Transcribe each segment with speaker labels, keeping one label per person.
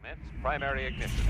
Speaker 1: Commence primary ignition.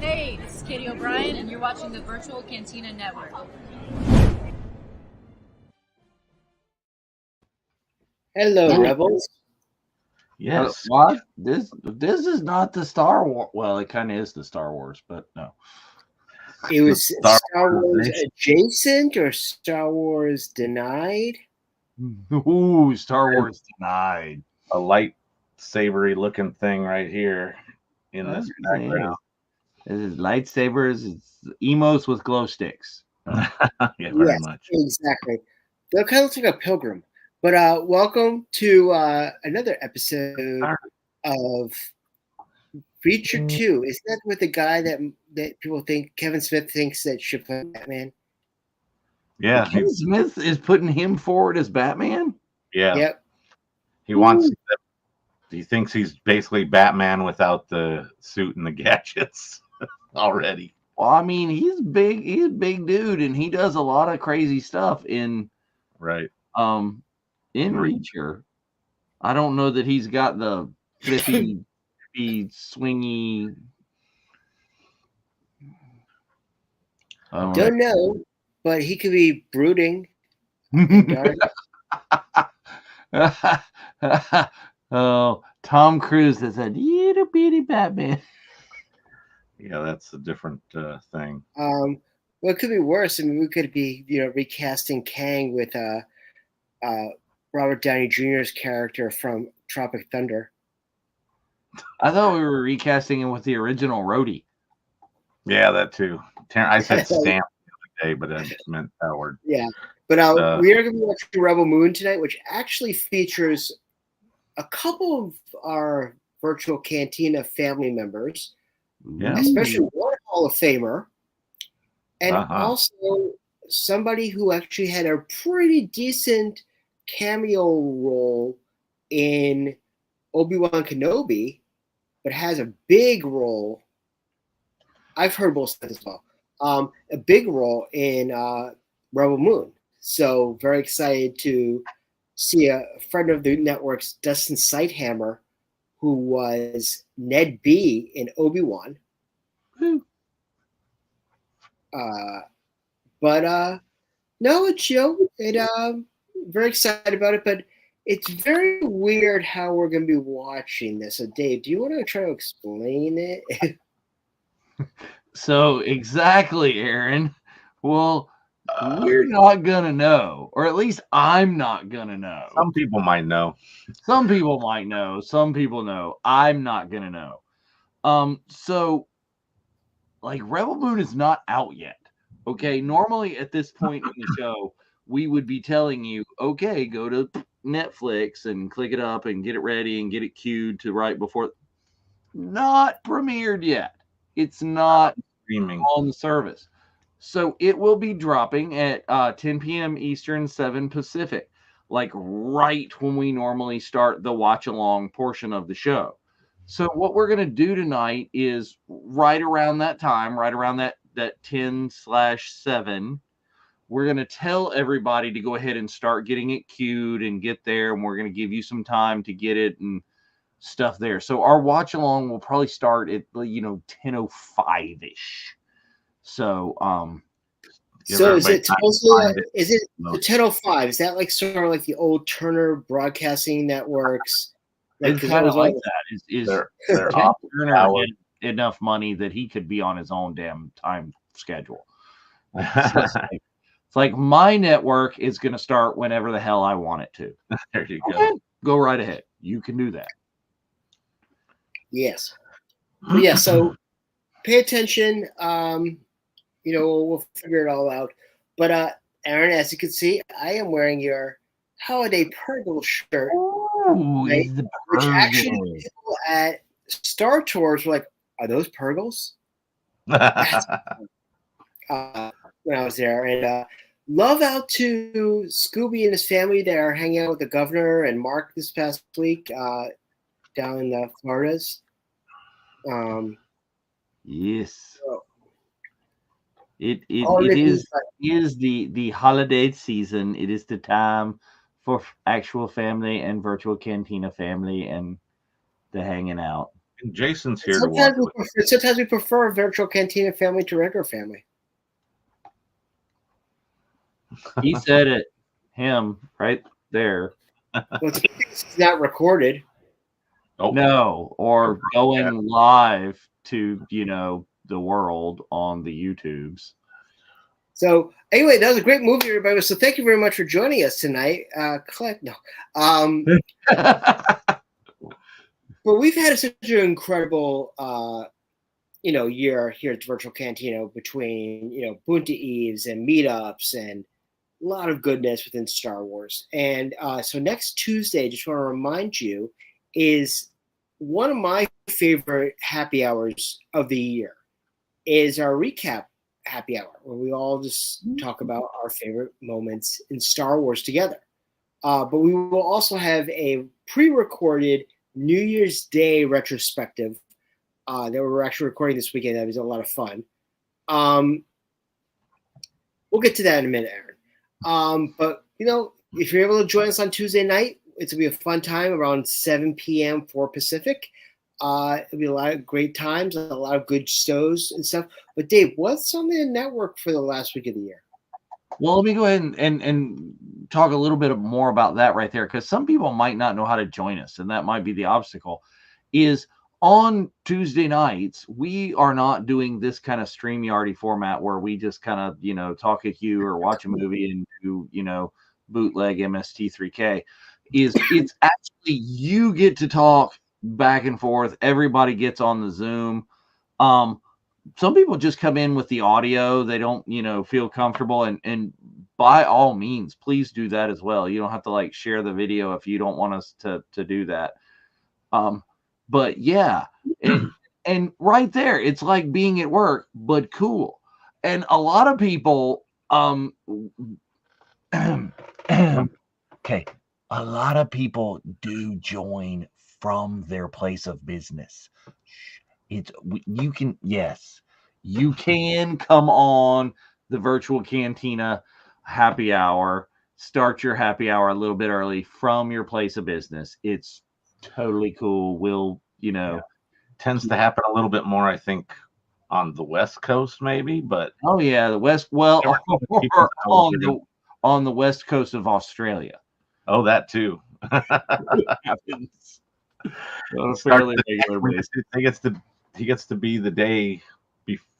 Speaker 2: Hey, this is Katie O'Brien, and you're watching the Virtual Cantina Network.
Speaker 3: Hello, Rebels.
Speaker 4: Yes. What? This is not the Star Wars. Well, it kind of is the Star Wars, but no.
Speaker 3: It was Star Wars adjacent or Star Wars denied?
Speaker 4: Ooh, Star Wars denied.
Speaker 5: A lightsabery looking thing right here in this background.
Speaker 4: This is lightsabers. It's emos with glow sticks.
Speaker 5: Yeah, very much.
Speaker 3: Exactly. That kind of looks like a pilgrim. But welcome to another episode of Feature 2. Isn't that with the guy that people think Kevin Smith thinks that should play Batman?
Speaker 5: Yeah.
Speaker 4: Kevin Smith is putting him forward as Batman?
Speaker 5: Yeah.
Speaker 3: Yep.
Speaker 5: He wants he thinks he's basically Batman without the suit and the gadgets already.
Speaker 4: Well, I mean, he's big. He's a big dude, and he does a lot of crazy stuff in Reacher. I don't know that he's got the flippy, swingy.
Speaker 3: Don't know, but he could be brooding.
Speaker 4: Oh, Tom Cruise has a little bitty Batman.
Speaker 5: Yeah, that's a different thing.
Speaker 3: Well, it could be worse. I mean, we could be, recasting Kang with Robert Downey Jr.'s character from Tropic Thunder.
Speaker 4: I thought we were recasting him with the original Rhodey.
Speaker 5: Yeah, that too. I said Stamp the other day, but I just meant Howard.
Speaker 3: Yeah, but we are going to be watching Rebel Moon tonight, which actually features a couple of our Virtual Cantina family members, especially one Hall of Famer, and also somebody who actually had a pretty decent cameo role in Obi-Wan Kenobi, but has a big role. I've heard both sides as well. A big role in Rebel Moon. So very excited to see a friend of the network's Dustin Sighthammer, who was Ned B in Obi-Wan. But no, it's very excited about it, but it's very weird how we're going to be watching this. So, Dave, do you want to try to explain it?
Speaker 4: So, exactly, Aaron. Well, we're not going to know, or at least I'm not going to know.
Speaker 5: Some people might know.
Speaker 4: Some people might know. Some people know. I'm not going to know. So, like, Rebel Moon is not out yet. Okay, normally at this point in the show, we would be telling you, okay, go to Netflix and click it up and get it ready and get it queued to right before. Not premiered yet. It's not
Speaker 5: streaming
Speaker 4: on the service. So it will be dropping at 10 p.m. Eastern, 7 Pacific, like right when we normally start the watch along portion of the show. So what we're going to do tonight is right around that time, right around that 10/7, we're going to tell everybody to go ahead and start getting it queued and get there. And we're going to give you some time to get it and stuff there. So our watch along will probably start at, 10:05-ish. So,
Speaker 3: so is it supposedly, is it the 10:05? Is that like sort of like the old Turner Broadcasting Networks?
Speaker 4: It's kind of like that. Is Turner had enough money that he could be on his own damn time schedule. It's like my network is going to start whenever the hell I want it to.
Speaker 5: There you go.
Speaker 4: Go right ahead. You can do that.
Speaker 3: Yes. But yeah, so pay attention. We'll figure it all out. But Aaron, as you can see, I am wearing your holiday Purgle shirt.
Speaker 4: Ooh,
Speaker 3: right?
Speaker 4: is the
Speaker 3: Which actually
Speaker 4: Purgle.
Speaker 3: people at Star Tours were like, "Are those Purgles?" That's when I was there, and love out to Scooby and his family that are hanging out with the governor and Mark this past week down in the Floridas.
Speaker 4: Yes.
Speaker 3: So,
Speaker 4: It
Speaker 3: all
Speaker 4: it
Speaker 3: Nick
Speaker 4: is
Speaker 3: like,
Speaker 4: is the holiday season. It is the time for actual family and virtual cantina family and the hanging out.
Speaker 5: And Jason's here to watch.
Speaker 3: sometimes we prefer virtual cantina family to regular family.
Speaker 4: He said it. Him right there.
Speaker 3: Well, it's not recorded.
Speaker 5: Oh,
Speaker 4: No, or going live to the world on the YouTubes.
Speaker 3: So anyway, that was a great movie, everybody. So thank you very much for joining us tonight. Click no. But we've had such an incredible year here at the Virtual Cantina between Bunta Eves and meetups and a lot of goodness within Star Wars. And so next Tuesday, just want to remind you, is one of my favorite happy hours of the year is our recap happy hour, where we all just talk about our favorite moments in Star Wars together. But we will also have a pre-recorded New Year's Day retrospective that we're actually recording this weekend. That was a lot of fun. We'll get to that in a minute, Aaron. But if you're able to join us on Tuesday night, it's gonna be a fun time around 7 p.m. for Pacific. It'll be a lot of great times, a lot of good shows and stuff. But Dave, what's on the network for the last week of the year?
Speaker 4: Well, let me go ahead and talk a little bit more about that right there, because some people might not know how to join us, and that might be the obstacle. Is on Tuesday nights, we are not doing this kind of StreamYardy format where we just kind of, talk at you or watch a movie and do, bootleg MST3K. It's actually you get to talk back and forth. Everybody gets on the Zoom. Some people just come in with the audio. They don't, feel comfortable. And by all means, please do that as well. You don't have to share the video if you don't want us to do that. But yeah, and right there, it's like being at work, but cool. And a lot of people, okay, a lot of people do join from their place of business. You can come on the Virtual Cantina happy hour, start your happy hour a little bit early from your place of business. It's totally cool. We'll,
Speaker 5: tends to happen a little bit more, I think, on the West Coast, maybe. But
Speaker 4: oh yeah, the West. Well, or on the West Coast of Australia.
Speaker 5: Oh, that too.
Speaker 4: Happens on a fairly regular basis.
Speaker 5: He gets to be the day.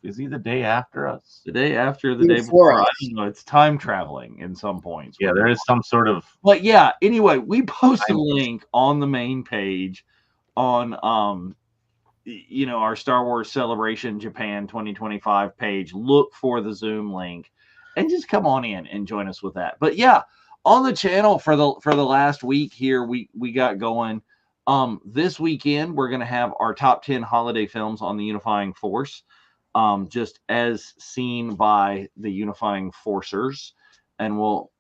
Speaker 5: Is he the day after us?
Speaker 4: The day after, the day before. I don't know. It's time traveling in some points.
Speaker 5: Yeah, there is some sort of.
Speaker 4: But yeah, anyway, we post a link on the main page on our Star Wars Celebration Japan 2025 page. Look for the Zoom link and just come on in and join us with that. But yeah, on the channel for the last week here, we got going. This weekend we're going to have our top 10 holiday films on the Unifying Force, just as seen by the Unifying Forcers, and we'll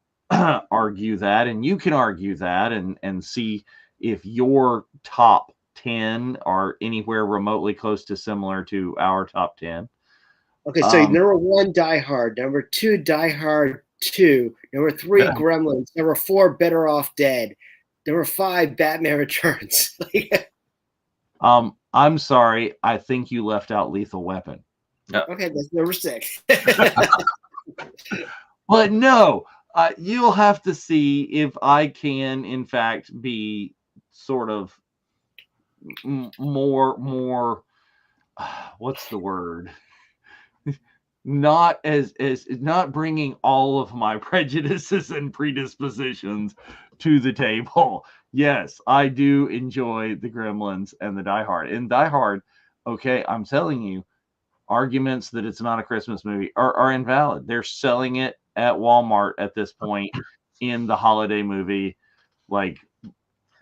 Speaker 4: argue that, and you can argue that and see if your top 10 are anywhere remotely close to similar to our top 10.
Speaker 3: Okay, so number 1, Die Hard. Number 2, Die Hard 2. Number 3, Gremlins. Number 4, Better Off Dead. Number 5, Batman Returns.
Speaker 4: I'm sorry. I think you left out Lethal Weapon.
Speaker 3: Okay, that's number 6.
Speaker 4: But no, you'll have to see if I can, in fact, be sort of more. What's the word? Not not bringing all of my prejudices and predispositions to the table. Yes, I do enjoy the Gremlins and the Die Hard. And Die Hard, okay, I'm telling you, arguments that it's not a Christmas movie are invalid. They're selling it at Walmart at this point in the holiday movie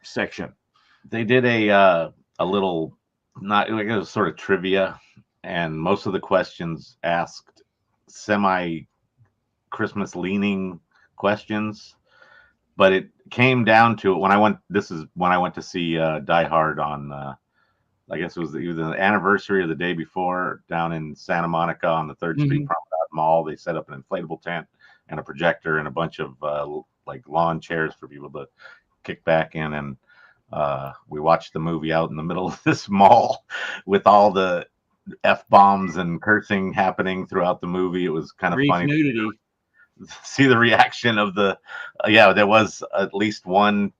Speaker 4: section.
Speaker 5: They did a little, not like it was sort of trivia, and most of the questions asked semi Christmas leaning questions, but it came down to it when I went. This is when I went to see Die Hard on. I guess it was either the anniversary or the day before down in Santa Monica on the 3rd Street Promenade Mall. They set up an inflatable tent and a projector and a bunch of lawn chairs for people to kick back in, and we watched the movie out in the middle of this mall with all the F-bombs and cursing happening throughout the movie. It was kind of funny
Speaker 4: nudity.
Speaker 5: to see the reaction of the there was at least one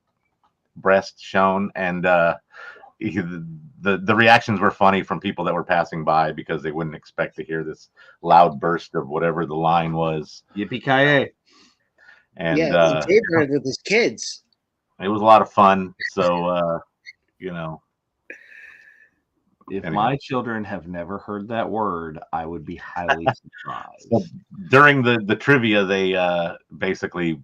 Speaker 5: breast shown, and the reactions were funny from people that were passing by because they wouldn't expect to hear this loud burst of whatever the line was.
Speaker 4: Yippee-ki-yay.
Speaker 5: And
Speaker 3: Dave heard with his kids.
Speaker 5: It was a lot of fun. So
Speaker 4: if my children have never heard that word, I would be highly surprised.
Speaker 5: So during the trivia, they basically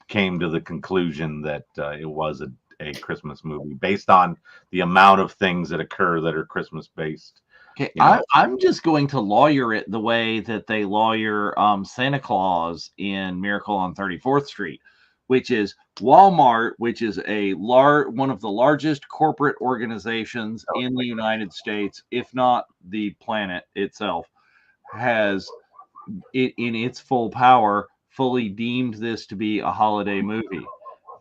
Speaker 5: came to the conclusion that it was a Christmas movie based on the amount of things that occur that are Christmas based.
Speaker 4: Okay, I'm just going to lawyer it the way that they lawyer Santa Claus in Miracle on 34th Street, which is Walmart, which is one of the largest corporate organizations in the United States, if not the planet itself, has it in its full power fully deemed this to be a holiday movie.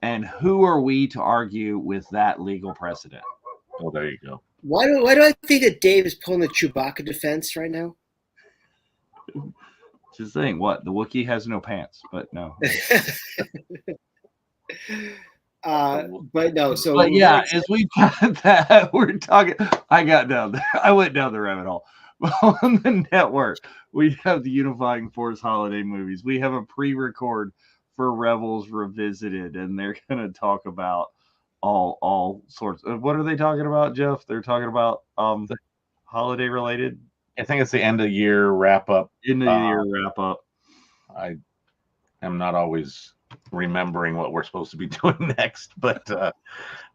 Speaker 4: And who are we to argue with that legal precedent?
Speaker 5: Oh, there you go.
Speaker 3: Why do I think that Dave is pulling the Chewbacca defense right now?
Speaker 4: Just saying, what? The Wookiee has no pants, but no.
Speaker 3: But no, so
Speaker 4: but yeah, as we got that, we're talking. I got down there. I went down the rabbit hole. On the network, we have the Unifying Force holiday movies. We have a pre-record for Rebels Revisited, and they're going to talk about all sorts of. What are they talking about, Jeff? They're talking about holiday related.
Speaker 5: I think it's the end of year wrap up.
Speaker 4: End of year wrap up.
Speaker 5: I am not always remembering what we're supposed to be doing next, but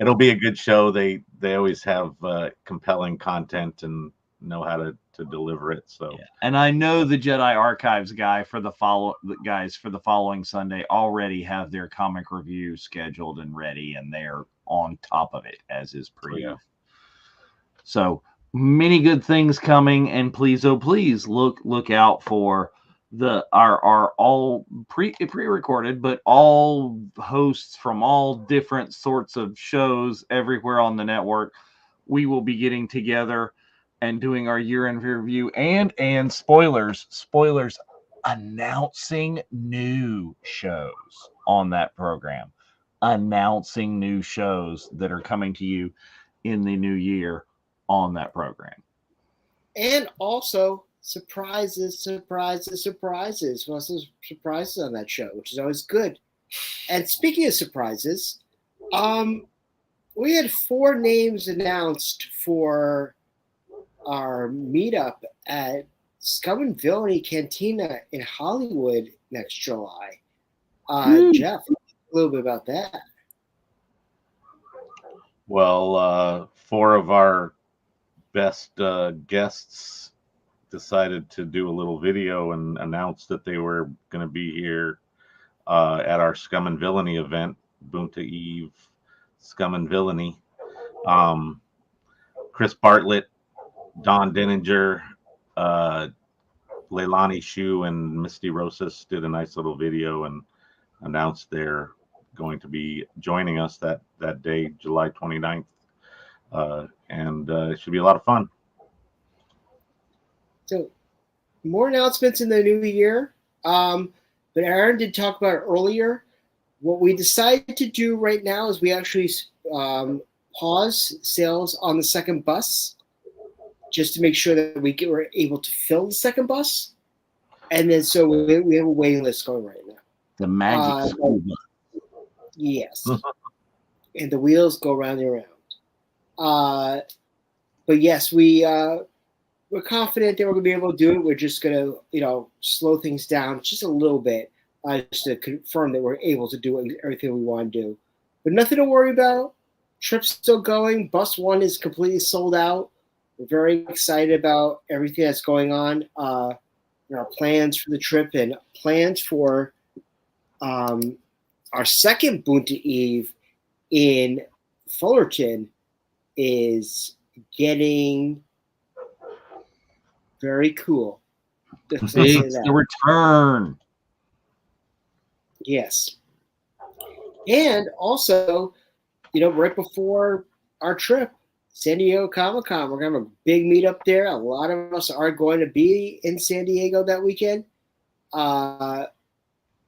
Speaker 5: it'll be a good show. They always have compelling content and know how to deliver it. So
Speaker 4: and I know the Jedi Archives guys for the following Sunday already have their comic review scheduled and ready, and they're on top of it, as is Priya. So many good things coming, and please, oh please, look out for our all pre-recorded, but all hosts from all different sorts of shows everywhere on the network. We will be getting together and doing our year-end review and spoilers announcing new shows on that program, announcing new shows that are coming to you in the new year on that program.
Speaker 3: And also surprises. Well, some surprises on that show, which is always good. And speaking of surprises, we had 4 names announced for our meetup at Scum and Villainy Cantina in Hollywood next July. Jeff, a little bit about that.
Speaker 5: Well, 4 of our best guests decided to do a little video and announce that they were going to be here at our Scum and Villainy event, Bunta Eve Scum and Villainy. Chris Bartlett, Don Denninger, Leilani Shu, and Misty Rosas did a nice little video and announced they're going to be joining us that day, July 29th. And it should be a lot of fun.
Speaker 3: So more announcements in the new year. But Aaron did talk about it earlier. What we decided to do right now is we actually pause sales on the second bus just to make sure that we're able to fill the second bus. And then so we have a waiting list going right now.
Speaker 4: The magic school bus.
Speaker 3: Yes. And the wheels go round and around. But yes, we we're confident that we're going to be able to do it. We're just going to, slow things down just a little bit, just to confirm that we're able to do everything we want to do. But nothing to worry about. Trip's still going. Bus 1 is completely sold out. We're very excited about everything that's going on. Our plans for the trip and plans for our second Bunta Eve in Fullerton is getting very cool.
Speaker 4: It's the return.
Speaker 3: Yes. And also, right before our trip, San Diego Comic-Con, we're going to have a big meetup there. A lot of us are going to be in San Diego that weekend. It'll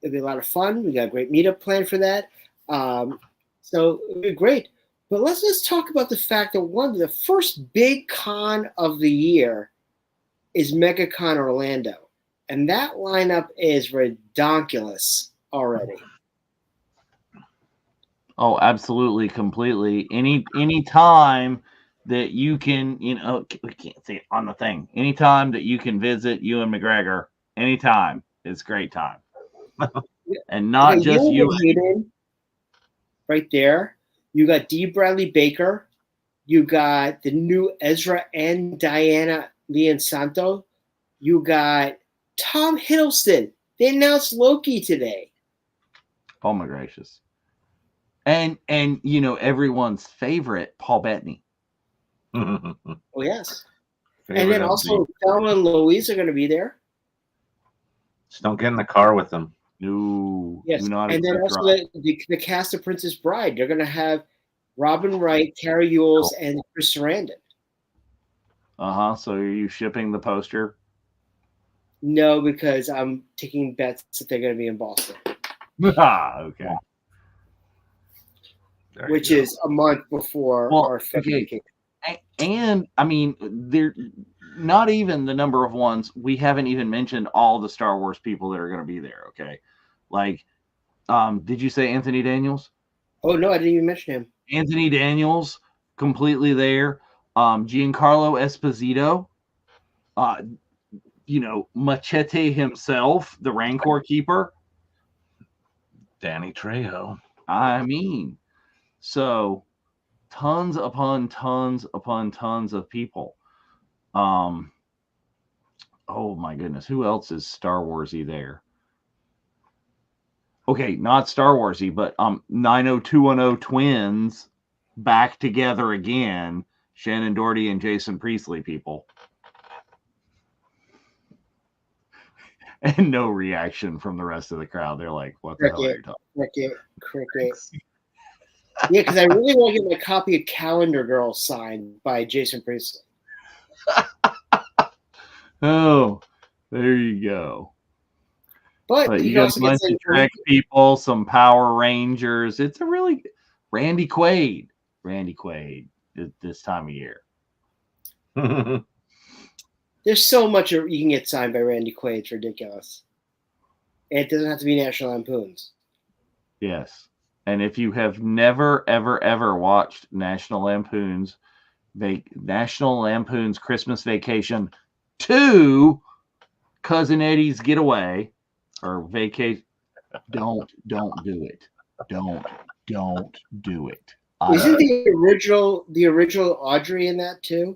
Speaker 3: be a lot of fun. We got a great meetup plan for that. So it'll be great. But let's just talk about the fact that one of the first big con of the year is MegaCon Orlando. And that lineup is redonkulous already.
Speaker 4: Oh, absolutely, completely. Any time that you can, we can't see it on the thing. Anytime that you can visit Ewan McGregor, anytime, it's a great time. And not just Ewan.
Speaker 3: Right there. You got D. Bradley Baker. You got the new Ezra and Diana Liansanto. You got Tom Hiddleston. They announced Loki today.
Speaker 4: Oh my gracious. And everyone's favorite, Paul Bettany.
Speaker 3: Oh yes. And then also Thelma and Louise are going to be there.
Speaker 5: Just don't get in the car with them.
Speaker 4: No.
Speaker 3: Yes. And then also the cast of Princess Bride. They're going to have Robin Wright, Carrie Ewells, and Chris Sarandon.
Speaker 4: So are you shipping the poster?
Speaker 3: No, because I'm taking bets that they're going to be in Boston.
Speaker 4: Okay.
Speaker 3: Which is a month before our vacation.
Speaker 4: And I mean, they're not even the number of ones. We haven't even mentioned all the Star Wars people that are going to be there. Okay. Like, did you say Anthony Daniels?
Speaker 3: Oh, no, I didn't even mention him.
Speaker 4: Anthony Daniels, completely there. Giancarlo Esposito, Machete himself, the Rancor Keeper.
Speaker 5: Danny Trejo.
Speaker 4: I mean, so tons upon tons upon tons of people. Oh my goodness, who else is Star Warsy there? Okay, not Star Warsy, but 90210 twins back together again. Shannon Doherty and Jason Priestley people. And no reaction from the rest of the crowd. They're like, what the hell are you talking about?
Speaker 3: Cricket. Yeah, because I really want to get my copy of Calendar Girl signed by Jason Priestley.
Speaker 4: Oh, there you go. But you got a bunch of Trek people, some Power Rangers. It's a really Randy Quaid this time of year.
Speaker 3: There's so much you can get signed by Randy Quaid. It's ridiculous. And it doesn't have to be National Lampoons.
Speaker 4: Yes. And if you have never, ever, ever watched National Lampoon's Christmas Vacation 2, Cousin Eddie's Getaway, or Vacation, don't do it. Don't do it.
Speaker 3: Isn't the original Audrey in that too?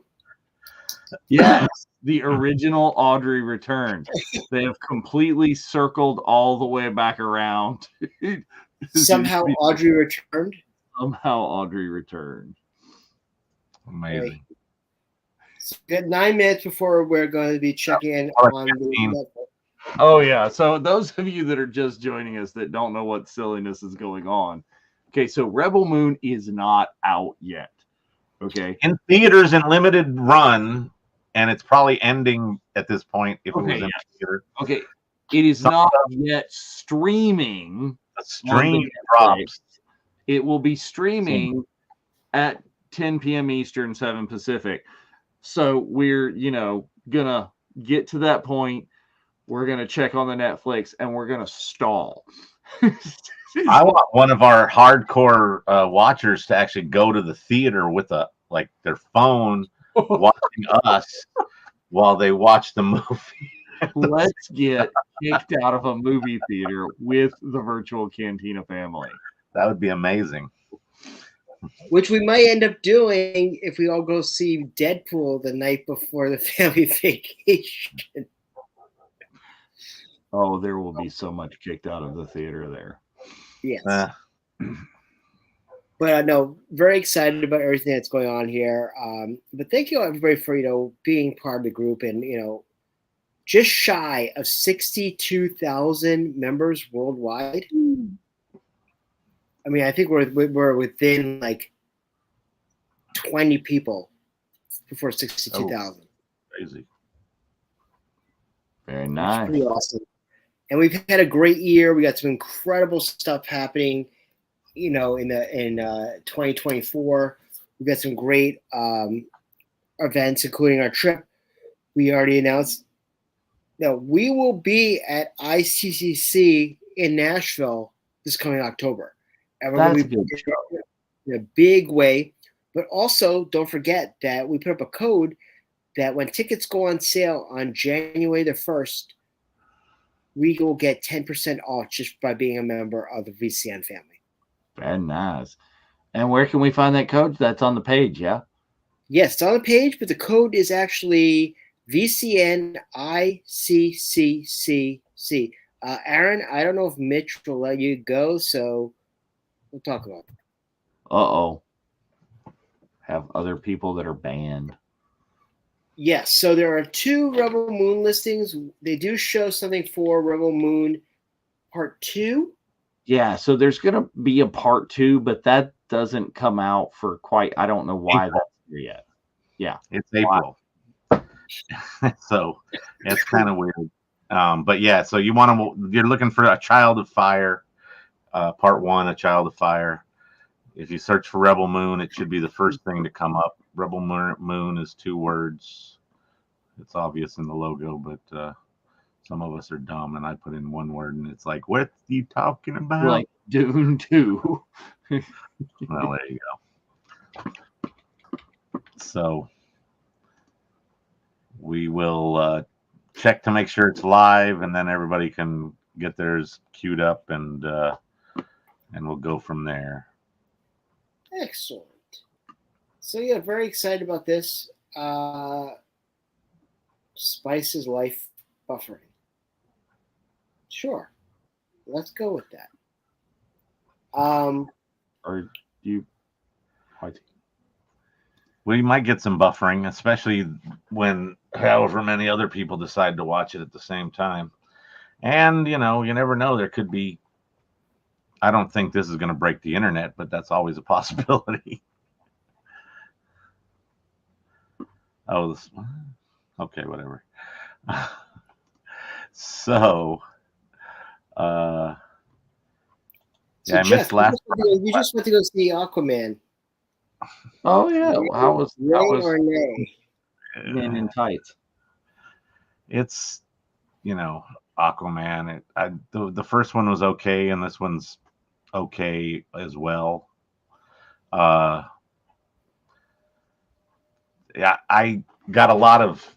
Speaker 4: Yes, the original Audrey returned. They have completely circled all the way back around.
Speaker 3: Somehow Audrey returned.
Speaker 5: Amazing.
Speaker 3: So we got 9 minutes before we're going to be checking in on the.
Speaker 4: Oh yeah. So those of you that are just joining us that don't know what silliness is going on. Okay, so Rebel Moon is not out yet. Okay.
Speaker 5: In theaters in limited run, and it's probably ending at this point if it was in theater.
Speaker 4: Okay. It is not yet streaming.
Speaker 5: The stream drops.
Speaker 4: It will be streaming at 10 p.m. Eastern, 7 Pacific. So we're, gonna get to that point. We're gonna check on the Netflix and we're gonna stall.
Speaker 5: I want one of our hardcore watchers to actually go to the theater with their phone watching us while they watch the movie.
Speaker 4: Let's get kicked out of a movie theater with the virtual Cantina family.
Speaker 5: That would be amazing.
Speaker 3: Which we might end up doing if we all go see Deadpool the night before the family vacation.
Speaker 4: Oh, there will be so much kicked out of the theater there.
Speaker 3: Yes. But no, very excited about everything that's going on here. But thank you everybody for being part of the group and just shy of 62,000 members worldwide. I mean, I think we're within like 20 people before 62,000.
Speaker 5: Crazy.
Speaker 4: Very nice.
Speaker 3: It's pretty awesome. And we've had a great year. We got some incredible stuff happening, in 2024. We've got some great events, including our trip. We already announced that we will be at ICCC in Nashville this coming October. And we're going to be in a big way. But also, don't forget that we put up a code that when tickets go on sale on January the 1st, we will get 10% off just by being a member of the VCN family.
Speaker 4: Very nice. And where can we find that code? That's on the page, yeah?
Speaker 3: Yes, it's on the page, but the code is actually VCNICCCC. Aaron, I don't know if Mitch will let you go, so we'll talk about it.
Speaker 4: Uh-oh. Have other people that are banned.
Speaker 3: Yes, so there are 2 Rebel Moon listings. They do show something for Rebel Moon Part 2.
Speaker 4: Yeah, so there's going to be a Part 2, but that doesn't come out for quite, I don't know why
Speaker 5: April.
Speaker 4: that's here yet. Yeah.
Speaker 5: It's April. So it's kind of weird. But yeah, so you're looking for A Child of Fire, Part 1, A Child of Fire. If you search for Rebel Moon, it should be the first thing to come up. Rebel Moon is 2 words. It's obvious in the logo, but some of us are dumb, and I put in 1 word, and it's like, what are you talking about?
Speaker 4: Like Dune 2.
Speaker 5: Well, there you go. So we will check to make sure it's live, and then everybody can get theirs queued up, and we'll go from there.
Speaker 3: Excellent. So yeah, very excited about this. Spice's life buffering. Sure. Let's go with that.
Speaker 4: Or you...
Speaker 5: We might get some buffering, especially when however many other people decide to watch it at the same time. And, you never know. There could be... I don't think this is going to break the internet, but that's always a possibility. Oh, okay, whatever. So,
Speaker 3: So
Speaker 5: yeah, I
Speaker 3: Jeff,
Speaker 5: missed last.
Speaker 3: you just went to go see Aquaman.
Speaker 4: Oh, yeah. How was
Speaker 3: or nay?
Speaker 4: Men in Tights?
Speaker 5: It's, Aquaman. The first one was okay, and this one's okay as well. Yeah, I got a lot of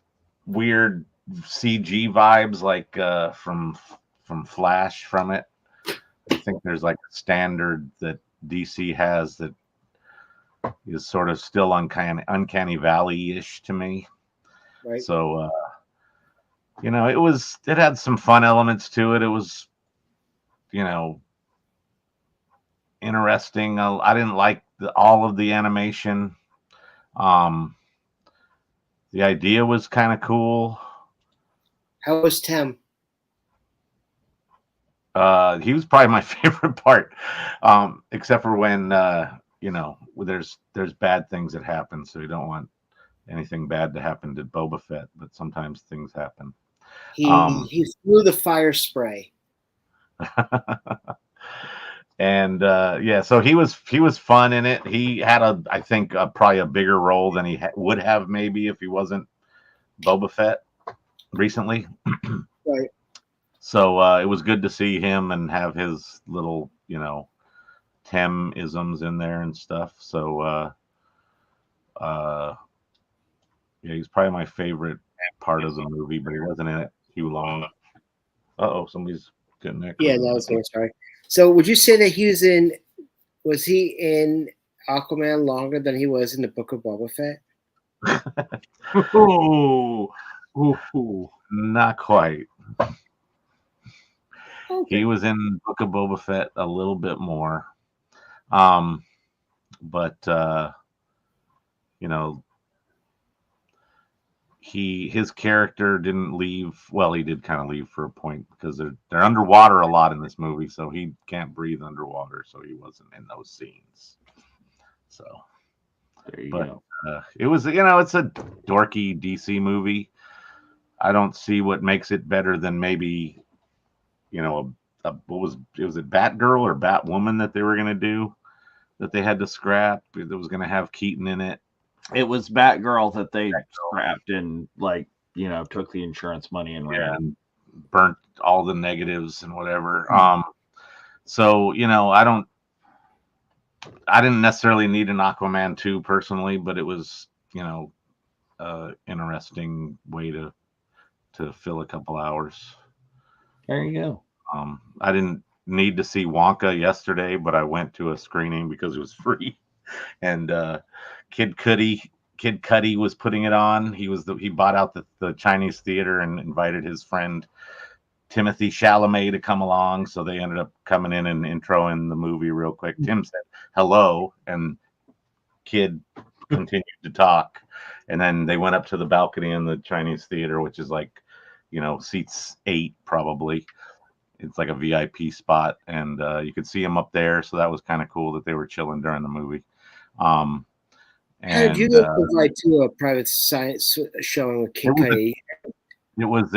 Speaker 5: weird CG vibes, like from Flash from it. I think there's like a standard that DC has that is sort of still uncanny valley-ish to me.
Speaker 3: Right.
Speaker 5: So, it had some fun elements to it. It was, interesting. I didn't like all of the animation. The idea was kind of cool.
Speaker 3: How was Tim?
Speaker 5: He was probably my favorite part, except for when there's bad things that happen, so you don't want anything bad to happen to Boba Fett, but sometimes things happen.
Speaker 3: He threw the fire spray.
Speaker 5: And so he was fun in it. He had I think probably a bigger role than he would have maybe if he wasn't Boba Fett recently.
Speaker 3: Right.
Speaker 5: So it was good to see him and have his little, Tem-isms in there and stuff. So, yeah, he's probably my favorite part of the movie, but he wasn't in it too long. Somebody's getting that.
Speaker 3: Yeah, that was me. Sorry. So, would you say that he was in? Was he in Aquaman longer than he was in the Book of Boba Fett?
Speaker 5: Not quite.
Speaker 3: Okay.
Speaker 5: He was in Book of Boba Fett a little bit more. But his character didn't leave. Well, he did kind of leave for a point because they're underwater a lot in this movie, so he can't breathe underwater, so he wasn't in those scenes. So
Speaker 4: there you go.
Speaker 5: It was, it's a dorky DC movie. I don't see what makes it better than maybe, what was it, Batgirl or Batwoman that they were going to do that they had to scrap? That was going to have Keaton in it.
Speaker 4: It was Batgirl that they scrapped and took the insurance money and ran
Speaker 5: and burnt all the negatives and whatever. So I didn't necessarily need an Aquaman 2 personally, but it was interesting way to fill a couple hours.
Speaker 4: There you go.
Speaker 5: I didn't need to see Wonka yesterday, but I went to a screening because it was free, and Kid Cudi was putting it on. He bought out the Chinese theater and invited his friend Timothy Chalamet to come along. So they ended up coming in and introing the movie real quick. Tim said hello, and Kid continued to talk, and then they went up to the balcony in the Chinese theater, which is like, seats 8 probably. It's like a VIP spot, and you could see him up there. So that was kind of cool that they were chilling during the movie.
Speaker 3: How did you go to a private science showing with Kid Cudi?
Speaker 5: It was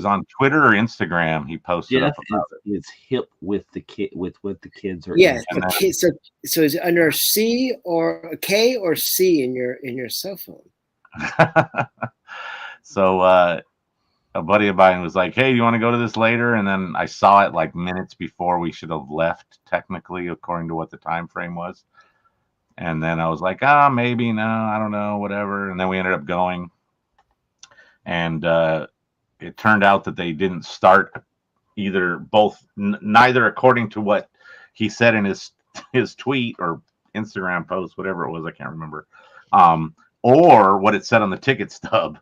Speaker 5: on Twitter or Instagram. He posted up about it.
Speaker 4: It's hip with the kid with what the kids are.
Speaker 3: Yeah, so is it under C or a K or C in your cell phone?
Speaker 5: So a buddy of mine was like, "Hey, do you want to go to this later?" And then I saw it like minutes before we should have left, technically, according to what the time frame was. And then I was like, maybe, no, I don't know, whatever. And then we ended up going. And it turned out that they didn't start neither according to what he said in his tweet or Instagram post, whatever it was, I can't remember, or what it said on the ticket stub.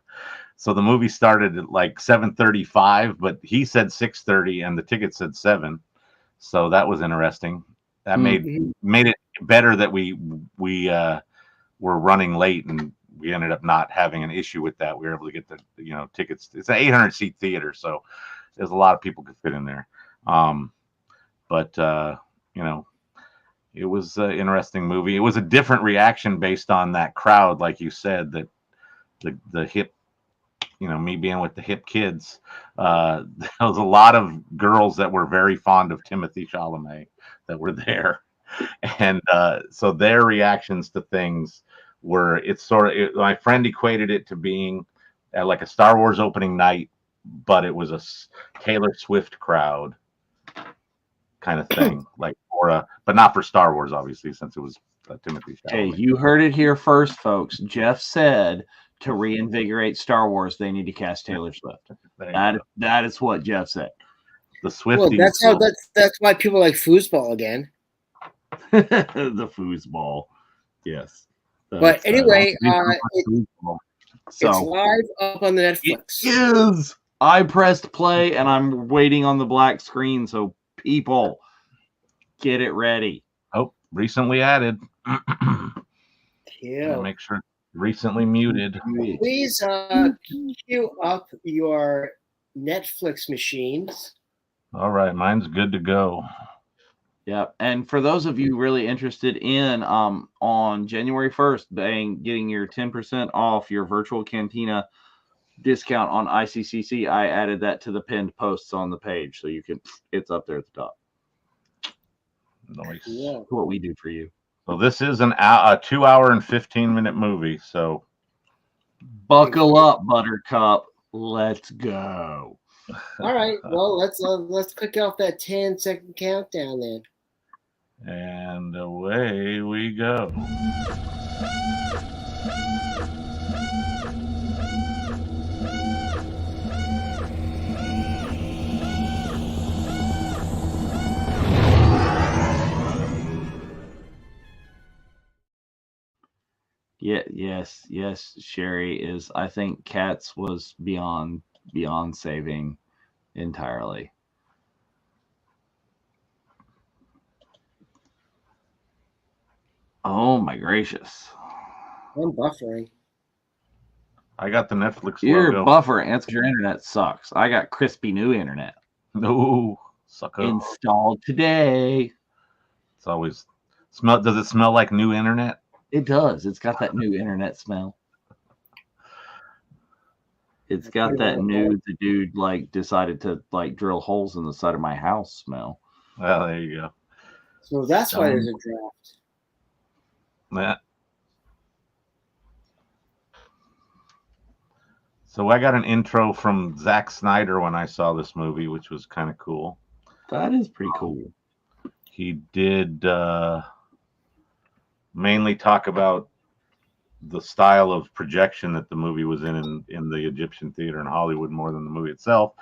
Speaker 5: So the movie started at like 7:35, but he said 6:30 and the ticket said 7. So that was interesting. That made it better that we were running late, and we ended up not having an issue with that. We were able to get the tickets. It's an 800 seat theater, so there's a lot of people could fit in there. But it was an interesting movie. It was a different reaction based on that crowd, like you said, that the hip, me being with the hip kids. There was a lot of girls that were very fond of Timothy Chalamet that were there. And so their reactions to things were, my friend equated it to being like a Star Wars opening night, but it was a Taylor Swift crowd kind of thing, like but not for Star Wars, obviously, since it was Timothy Chalamet.
Speaker 4: Hey, you heard it here first, folks. Jeff said to reinvigorate Star Wars, they need to cast Taylor Swift. That is what Jeff said.
Speaker 5: The Swifties.
Speaker 3: Well, that's why people like foosball again.
Speaker 4: The foosball, yes.
Speaker 3: But anyway, it's live up on the Netflix.
Speaker 4: It is. I pressed play and I'm waiting on the black screen, so people, get it ready.
Speaker 5: Oh, recently added.
Speaker 3: Yeah.
Speaker 5: Make sure recently muted.
Speaker 3: Please queue up your Netflix machines.
Speaker 5: All right, mine's good to go.
Speaker 4: Yeah, and for those of you really interested in on January 1st, getting your 10% off your virtual Cantina discount on ICCC, I added that to the pinned posts on the page, so you can. It's up there at the top.
Speaker 5: Nice.
Speaker 3: Yeah.
Speaker 4: What we do for you.
Speaker 5: So this is a 2 hour and 15-minute movie. So
Speaker 4: buckle up, Buttercup. Let's go.
Speaker 3: All right. Well, let's click off that 10-second countdown then.
Speaker 5: And away we go.
Speaker 4: yes, Sherry is. I think Cats was beyond saving entirely. Oh my gracious!
Speaker 3: I'm buffering.
Speaker 5: I got the Netflix
Speaker 4: Your
Speaker 5: logo.
Speaker 4: buffer answers your internet sucks. I got crispy new internet.
Speaker 5: No, sucker.
Speaker 4: Installed today.
Speaker 5: It's always smell. Does it smell like new internet?
Speaker 4: It does. It's got that new internet smell. It's got that new, the dude like decided to like drill holes in the side of my house smell.
Speaker 5: Well, there you go.
Speaker 3: So that's why there's a draft.
Speaker 5: Yeah. So I got an intro from Zack Snyder when I saw this movie, which was kind of cool.
Speaker 4: That is pretty cool.
Speaker 5: He did mainly talk about the style of projection that the movie was in the Egyptian theater in Hollywood more than the movie itself.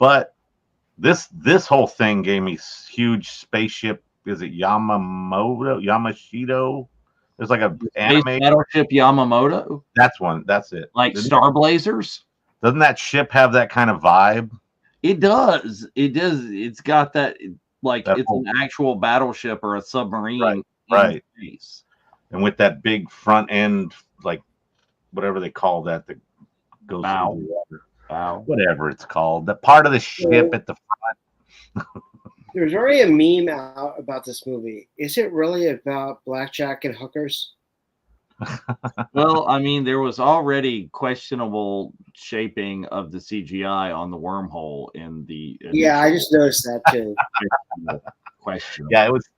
Speaker 5: But this whole thing gave me huge spaceship. Is it Yamashito? There's like a anime
Speaker 4: Battleship Yamamoto.
Speaker 5: That's one. That's it.
Speaker 4: Like Star Blazers.
Speaker 5: Doesn't that ship have that kind of vibe?
Speaker 4: It does. It does. It's got that like
Speaker 5: That
Speaker 4: it's an actual battleship or a submarine.
Speaker 5: Right.
Speaker 4: Space.
Speaker 5: And with that big front end, like whatever they call that goes
Speaker 4: Bow.
Speaker 5: through the water.
Speaker 4: Bow.
Speaker 5: Whatever it's called. The part of the ship at the front.
Speaker 3: There's already a meme out about this movie. Is it really about blackjack and hookers?
Speaker 4: Well, I mean, there was already questionable shaping of the CGI on the wormhole in the.
Speaker 3: Yeah, I just noticed that too.
Speaker 4: Question.
Speaker 5: Yeah, it was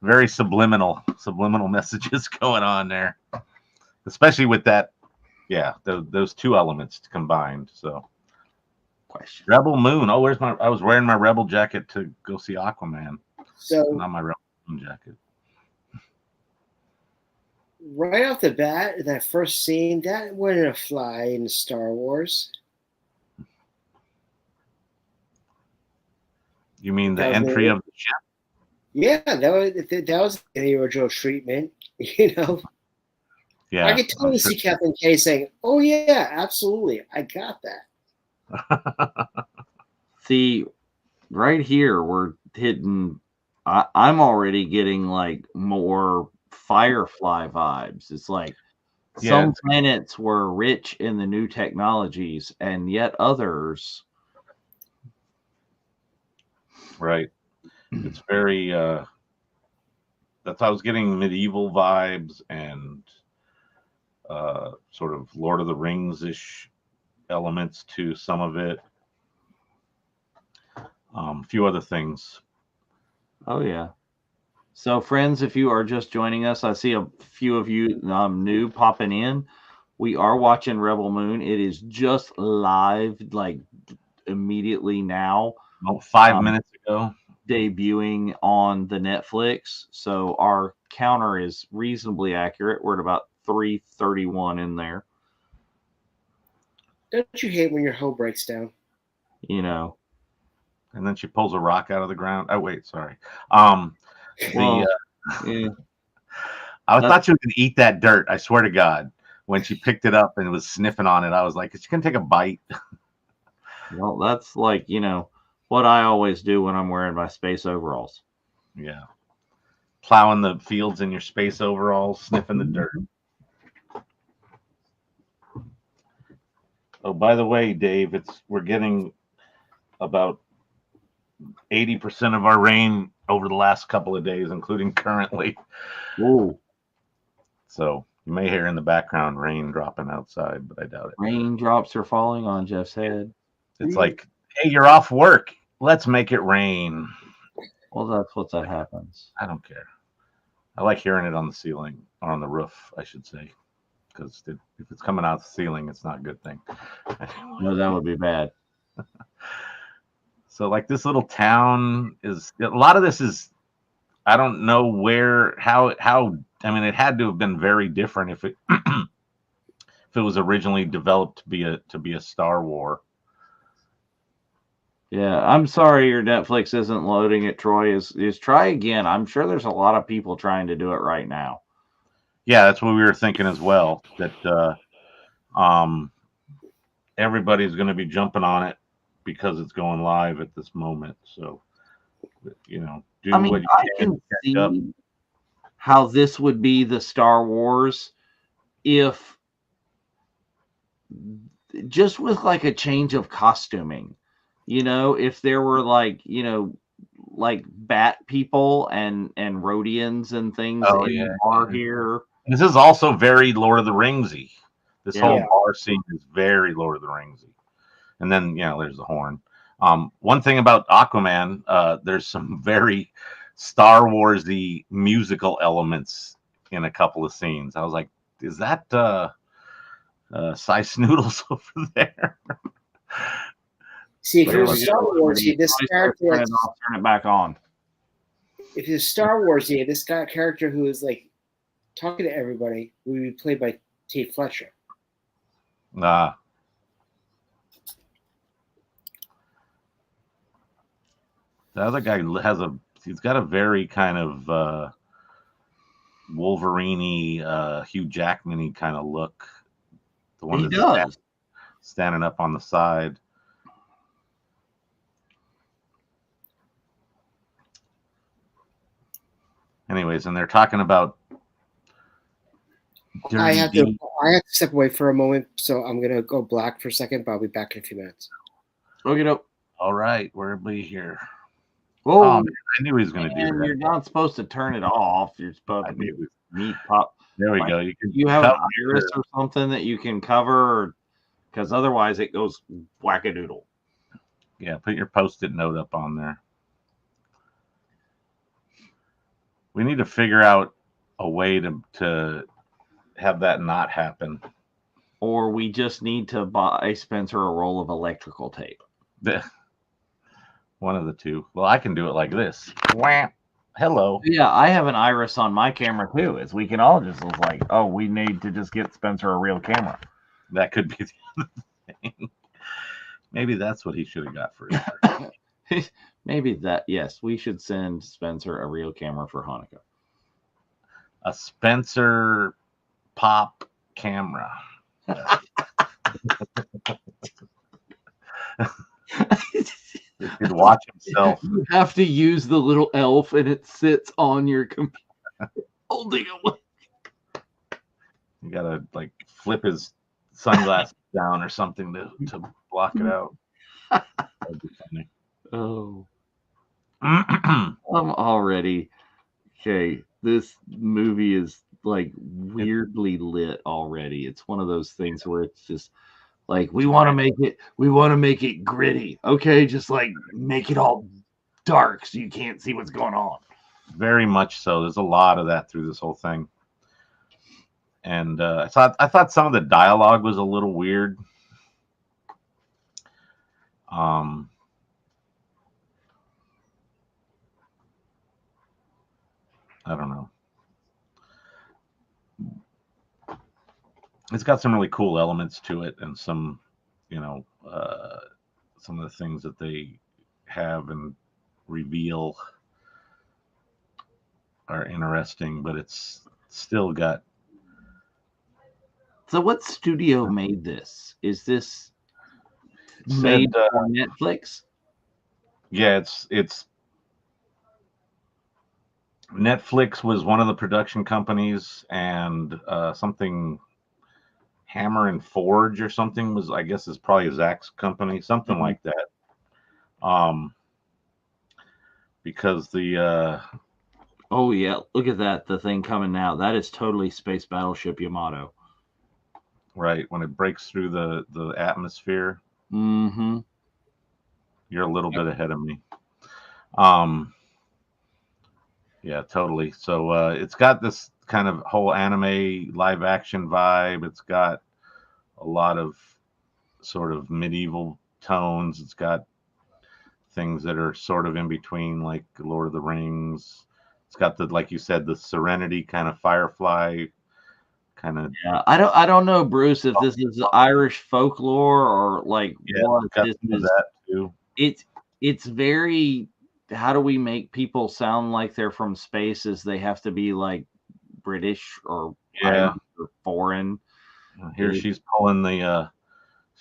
Speaker 5: very subliminal messages going on there, especially with that. Yeah, those two elements combined. So,
Speaker 4: question.
Speaker 5: Rebel Moon. Oh, I was wearing my Rebel jacket to go see Aquaman.
Speaker 3: So
Speaker 5: not my Rebel Moon jacket.
Speaker 3: Right off the bat, that first scene, that wouldn't fly in Star Wars.
Speaker 5: You mean the entry of the ship?
Speaker 3: Yeah, that was the original treatment, you know.
Speaker 5: Yeah,
Speaker 3: I could totally see Captain K saying, "Oh yeah, absolutely, I got that."
Speaker 4: See, right here we're hitting. I'm already getting like more Firefly vibes. It's like some planets were rich in the new technologies, and yet others.
Speaker 5: Right. It's very that's I was getting medieval vibes and sort of Lord of the Rings-ish elements to some of it. A few other things.
Speaker 4: Oh yeah. So friends, if you are just joining us, I see a few of you new popping in. We are watching Rebel Moon. It is just live, like immediately now.
Speaker 5: About 5 minutes ago.
Speaker 4: Debuting on the Netflix. So our counter is reasonably accurate. We're at about 331 in there.
Speaker 3: Don't you hate when your hoe breaks down?
Speaker 4: You know.
Speaker 5: And then she pulls a rock out of the ground. Oh wait, sorry.
Speaker 4: Yeah.
Speaker 5: I thought she was gonna eat that dirt. I swear to God. When she picked it up and was sniffing on it, I was like, is she gonna take a bite?
Speaker 4: Well, that's like, you know, what I always do when I'm wearing my space overalls.
Speaker 5: Yeah. Plowing the fields in your space overalls, sniffing the dirt. Oh, by the way, Dave, we're getting about 80% of our rain over the last couple of days, including currently.
Speaker 4: Ooh.
Speaker 5: So you may hear in the background rain dropping outside, but I doubt it.
Speaker 4: Raindrops are falling on Jeff's head.
Speaker 5: It's like, hey, you're off work. Let's make it rain.
Speaker 4: Well, that's what that happens.
Speaker 5: I don't care. I like hearing it on the ceiling, or on the roof, I should say. Because if it's coming out the ceiling, it's not a good thing.
Speaker 4: No, that would be bad.
Speaker 5: So like this little town is, a lot of this is, I don't know how I mean, it had to have been very different if it if it was originally developed to be a Star War.
Speaker 4: Yeah, I'm sorry your Netflix isn't loading it, Troy. Is try again. I'm sure there's a lot of people trying to do it right now.
Speaker 5: Yeah, that's what we were thinking as well. That everybody's going to be jumping on it because it's going live at this moment. So, do
Speaker 4: I mean,
Speaker 5: what you
Speaker 4: I
Speaker 5: can
Speaker 4: can
Speaker 5: to catch up.
Speaker 4: see how this would be the Star Wars if just with like a change of costuming, if there were like bat people and Rhodians and things
Speaker 5: Oh
Speaker 4: in
Speaker 5: yeah,
Speaker 4: the bar here.
Speaker 5: this is also very Lord of the Ringsy. This
Speaker 4: Yeah.
Speaker 5: whole bar scene is very Lord of the Ringsy. And then there's the horn. One thing about Aquaman, there's some very Star Warsy musical elements in a couple of scenes. I was like, is that Cy Snoodles over there?
Speaker 3: See, if
Speaker 4: There
Speaker 3: you're
Speaker 4: we
Speaker 3: a Star
Speaker 4: go.
Speaker 3: Warsy, this character,
Speaker 4: Turn it off, turn it back on.
Speaker 3: if you're Star Warsy, this guy character who is like talking to everybody would be played by Tate Fletcher.
Speaker 5: The other guy he's got a very kind of Wolverine-y, Hugh Jackman-y kind of look. The one
Speaker 4: He
Speaker 5: that's
Speaker 4: does.
Speaker 5: standing up on the side. Anyways, and they're talking about.
Speaker 3: I have to step away for a moment, so I'm gonna go black for a second, but I'll be back in a few minutes.
Speaker 4: Look it up.
Speaker 5: All right, we're here.
Speaker 4: Whoa,
Speaker 5: oh, man, I knew he was going to do that.
Speaker 4: You're not supposed to turn it off. You're supposed to meet pop.
Speaker 5: There we go.
Speaker 4: You have an iris or something that you can cover, because otherwise it goes wackadoodle.
Speaker 5: Yeah, put your Post-it note up on there. We need to figure out a way to have that not happen.
Speaker 4: Or we just need to buy Spencer a roll of electrical tape.
Speaker 5: One of the two. Well, I can do it like this. Wham. Hello.
Speaker 4: Yeah, I have an iris on my camera too. Is we can all just look like, oh, we need to just get Spencer a real camera.
Speaker 5: That could be the other thing. Maybe that's what he should have got for his
Speaker 4: Maybe that. Yes, we should send Spencer a real camera for Hanukkah.
Speaker 5: A Spencer pop camera. He could watch himself.
Speaker 4: You have to use the little elf, and it sits on your computer. Holding it.
Speaker 5: You gotta like flip his sunglasses down or something to block it out. That'd be funny.
Speaker 4: Oh, I'm already okay. This movie is like weirdly lit already. It's one of those things where it's just like we want to make it gritty. Okay, just like make it all dark so you can't see what's going on.
Speaker 5: Very much so. There's a lot of that through this whole thing. And I thought some of the dialogue was a little weird. I don't know. It's got some really cool elements to it, and some, some of the things that they have and reveal are interesting, but it's still got.
Speaker 4: So, what studio made this? Is this made for Netflix?
Speaker 5: Yeah, it's Netflix was one of the production companies, and something Hammer and Forge or something was, I guess, is probably Zach's company, something like that. Because the
Speaker 4: oh yeah, look at that, the thing coming now. That is totally Space Battleship Yamato.
Speaker 5: Right, when it breaks through the atmosphere.
Speaker 4: Mm-hmm.
Speaker 5: You're a little bit ahead of me. Yeah, totally. So it's got this kind of whole anime live action vibe. It's got a lot of sort of medieval tones. It's got things that are sort of in between, like Lord of the Rings. It's got the, like you said, the Serenity kind of Firefly kind of.
Speaker 4: Yeah, I don't know, Bruce, if this is Irish folklore or like what this is.
Speaker 5: That too.
Speaker 4: It's very. How do we make people sound like they're from space? As they have to be like British or items are foreign.
Speaker 5: Here she's pulling the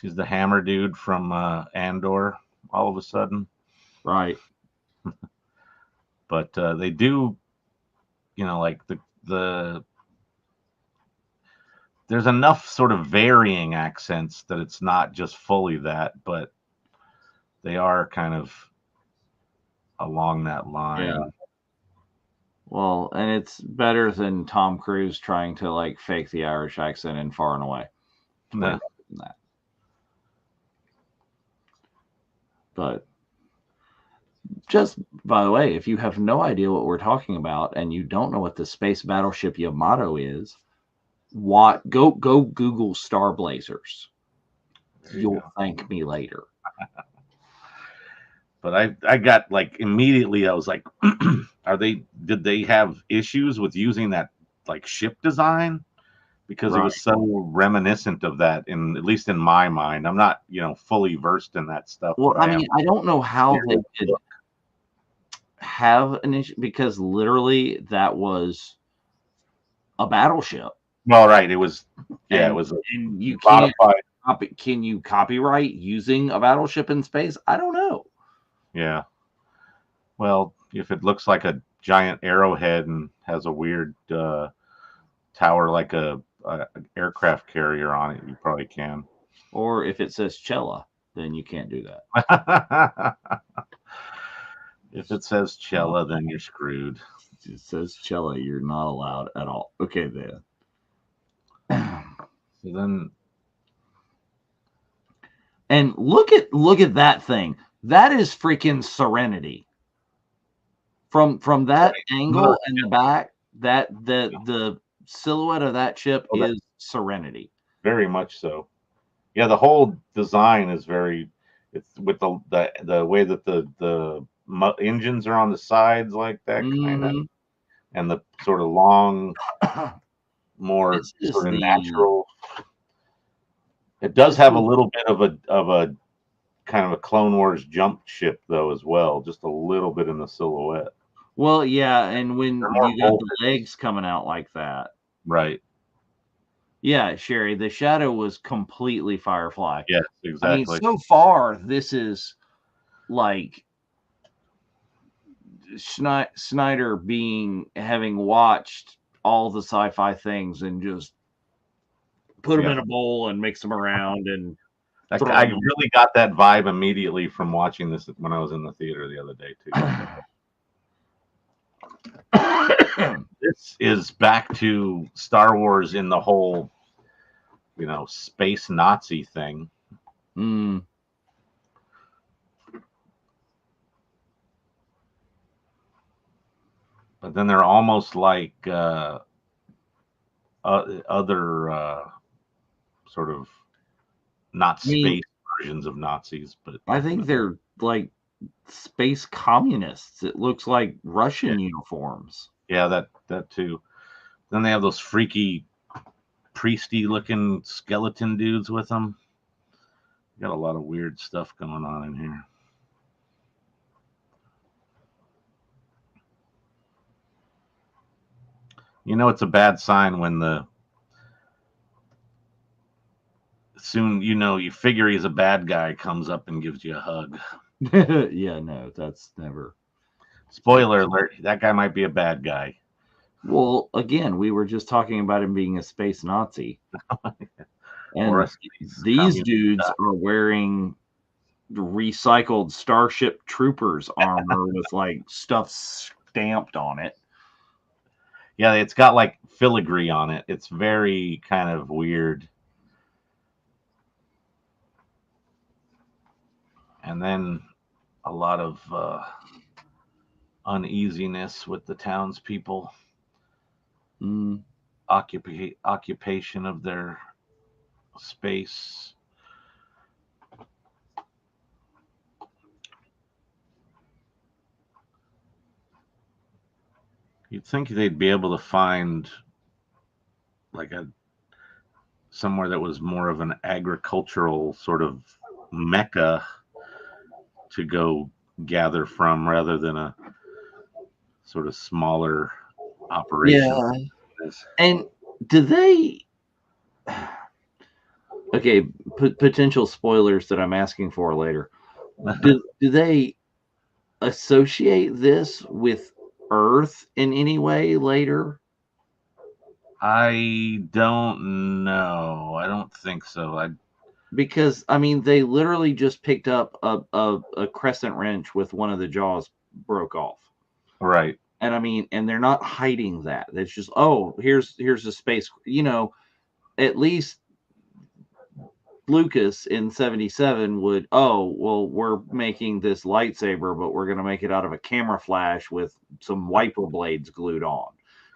Speaker 5: she's the hammer dude from Andor all of a sudden.
Speaker 4: Right.
Speaker 5: But they do, like the there's enough sort of varying accents that it's not just fully that, but they are kind of along that line.
Speaker 4: Yeah. Well, and it's better than Tom Cruise trying to like fake the Irish accent in Far and Away.
Speaker 5: No.
Speaker 4: That. But just by the way, if you have no idea what we're talking about and you don't know what the space battleship Yamato is, go Google Star Blazers. You'll thank me later.
Speaker 5: But I got like immediately I was like, did they have issues with using that like ship design? Because it was so reminiscent of that, at least in my mind. I'm not, fully versed in that stuff.
Speaker 4: Well, I mean, I don't know how they could have an issue because literally that was a battleship.
Speaker 5: Well, right. It was, it was.
Speaker 4: And you
Speaker 5: modified.
Speaker 4: Can you copyright using a battleship in space? I don't know.
Speaker 5: Yeah. Well, if it looks like a giant arrowhead and has a weird tower like a aircraft carrier on it, you probably can.
Speaker 4: Or if it says Cella, then you can't do that.
Speaker 5: If it says Cella, then you're screwed.
Speaker 4: If it says Cella, you're not allowed at all. Okay, then.
Speaker 5: So then,
Speaker 4: and look at that thing. That is freaking Serenity. From that angle in the back, that the silhouette of that ship is Serenity.
Speaker 5: Very much so. Yeah, the whole design is it's with the way that the engines are on the sides like that kind of, and the sort of long, more sort of natural. It does have a little bit of a kind of a Clone Wars jump ship though as well, just a little bit in the silhouette.
Speaker 4: Well, yeah, and when you got the legs coming out like that,
Speaker 5: right?
Speaker 4: Yeah, Sherry, the shadow was completely Firefly.
Speaker 5: Yes, exactly.
Speaker 4: I mean, so far this is like Snyder having watched all the sci-fi things and just put them in a bowl and mix them around and
Speaker 5: I really got that vibe immediately from watching this when I was in the theater the other day too. This is back to Star Wars in the whole, space Nazi thing. But then they're almost like other sort of not space versions of Nazis, but
Speaker 4: I think they're like space communists. It looks like Russian uniforms.
Speaker 5: Yeah, that too. Then they have those freaky priesty looking skeleton dudes with them. Got a lot of weird stuff going on in here. It's a bad sign when you figure he's a bad guy comes up and gives you a hug.
Speaker 4: Yeah, no, that's never.
Speaker 5: Spoiler alert, that guy might be a bad guy.
Speaker 4: Well, again, we were just talking about him being a space Nazi. And these dudes are wearing recycled Starship Troopers armor with like stuff stamped on it.
Speaker 5: Yeah, it's got like filigree on it. It's very kind of weird. And then a lot of uneasiness with the townspeople. Occupation of their space. You'd think they'd be able to find like somewhere that was more of an agricultural sort of mecca to go gather from rather than a sort of smaller operation.
Speaker 4: Yeah. And do they? Okay, potential spoilers that I'm asking for later. Do they associate this with Earth in any way later?
Speaker 5: I don't know. I don't think so.
Speaker 4: Because I mean, they literally just picked up a crescent wrench with one of the jaws broke off.
Speaker 5: Right.
Speaker 4: And I mean, and they're not hiding that. It's just, oh, here's a space. At least Lucas in 77 would, oh, well, we're making this lightsaber, but we're going to make it out of a camera flash with some wiper blades glued on.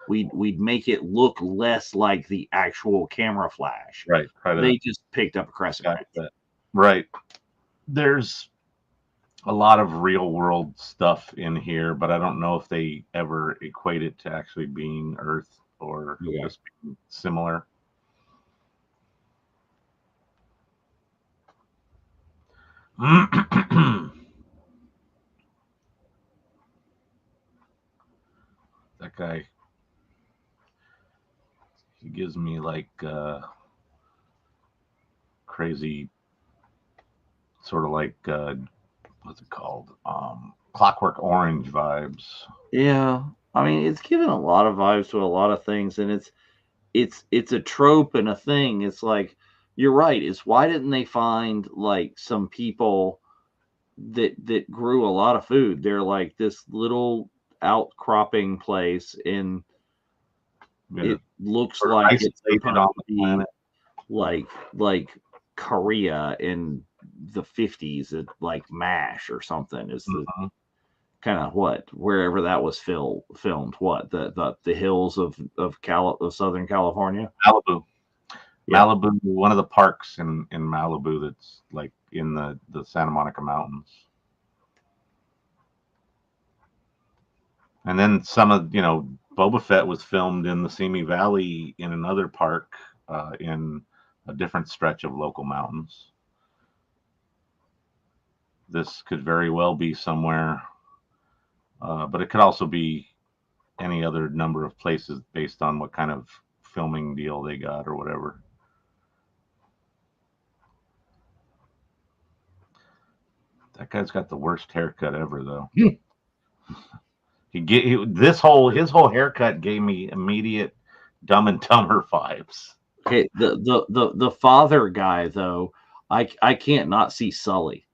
Speaker 4: We'd make it look less like the actual camera flash.
Speaker 5: Right.
Speaker 4: They just picked up a crescent wrench.
Speaker 5: Right. There's a lot of real world stuff in here, but I don't know if they ever equate it to actually being Earth or just being similar. That guy, he gives me like crazy, sort of like what's it called? Clockwork Orange vibes.
Speaker 4: Yeah, I mean, it's given a lot of vibes to a lot of things, and it's a trope and a thing. It's like, you're right. It's why didn't they find like some people that grew a lot of food? They're like this little outcropping place in. It looks like it's
Speaker 5: isolated on the planet,
Speaker 4: like Korea in the 50s, like MASH or something is the kind of wherever that was filmed. What the hills of Southern California,
Speaker 5: Malibu.
Speaker 4: Yeah.
Speaker 5: Malibu, one of the parks in Malibu that's like in the Santa Monica Mountains. And then some of, Boba Fett was filmed in the Simi Valley in another park in a different stretch of local mountains. This could very well be somewhere, but it could also be any other number of places based on what kind of filming deal they got or whatever. That guy's got the worst haircut ever, though. His whole haircut gave me immediate Dumb and Dumber vibes.
Speaker 4: Okay, the father guy though, I can't not see Sully.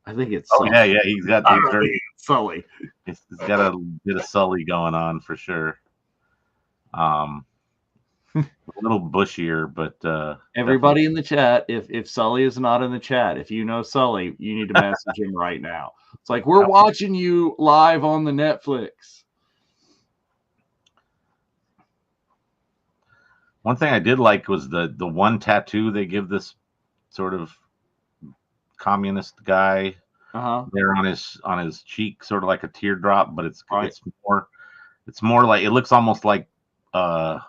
Speaker 4: I think it's Sully.
Speaker 5: Yeah, he's very
Speaker 4: Sully.
Speaker 5: He's got a bit of Sully going on for sure. A little bushier, but
Speaker 4: everybody in the chat, if Sully is not in the chat, if you know Sully, you need to message him right now. It's like, we're watching you live on the Netflix.
Speaker 5: One thing I did like was the one tattoo they give this sort of communist guy there on his cheek, sort of like a teardrop, but it's more like, it looks almost like a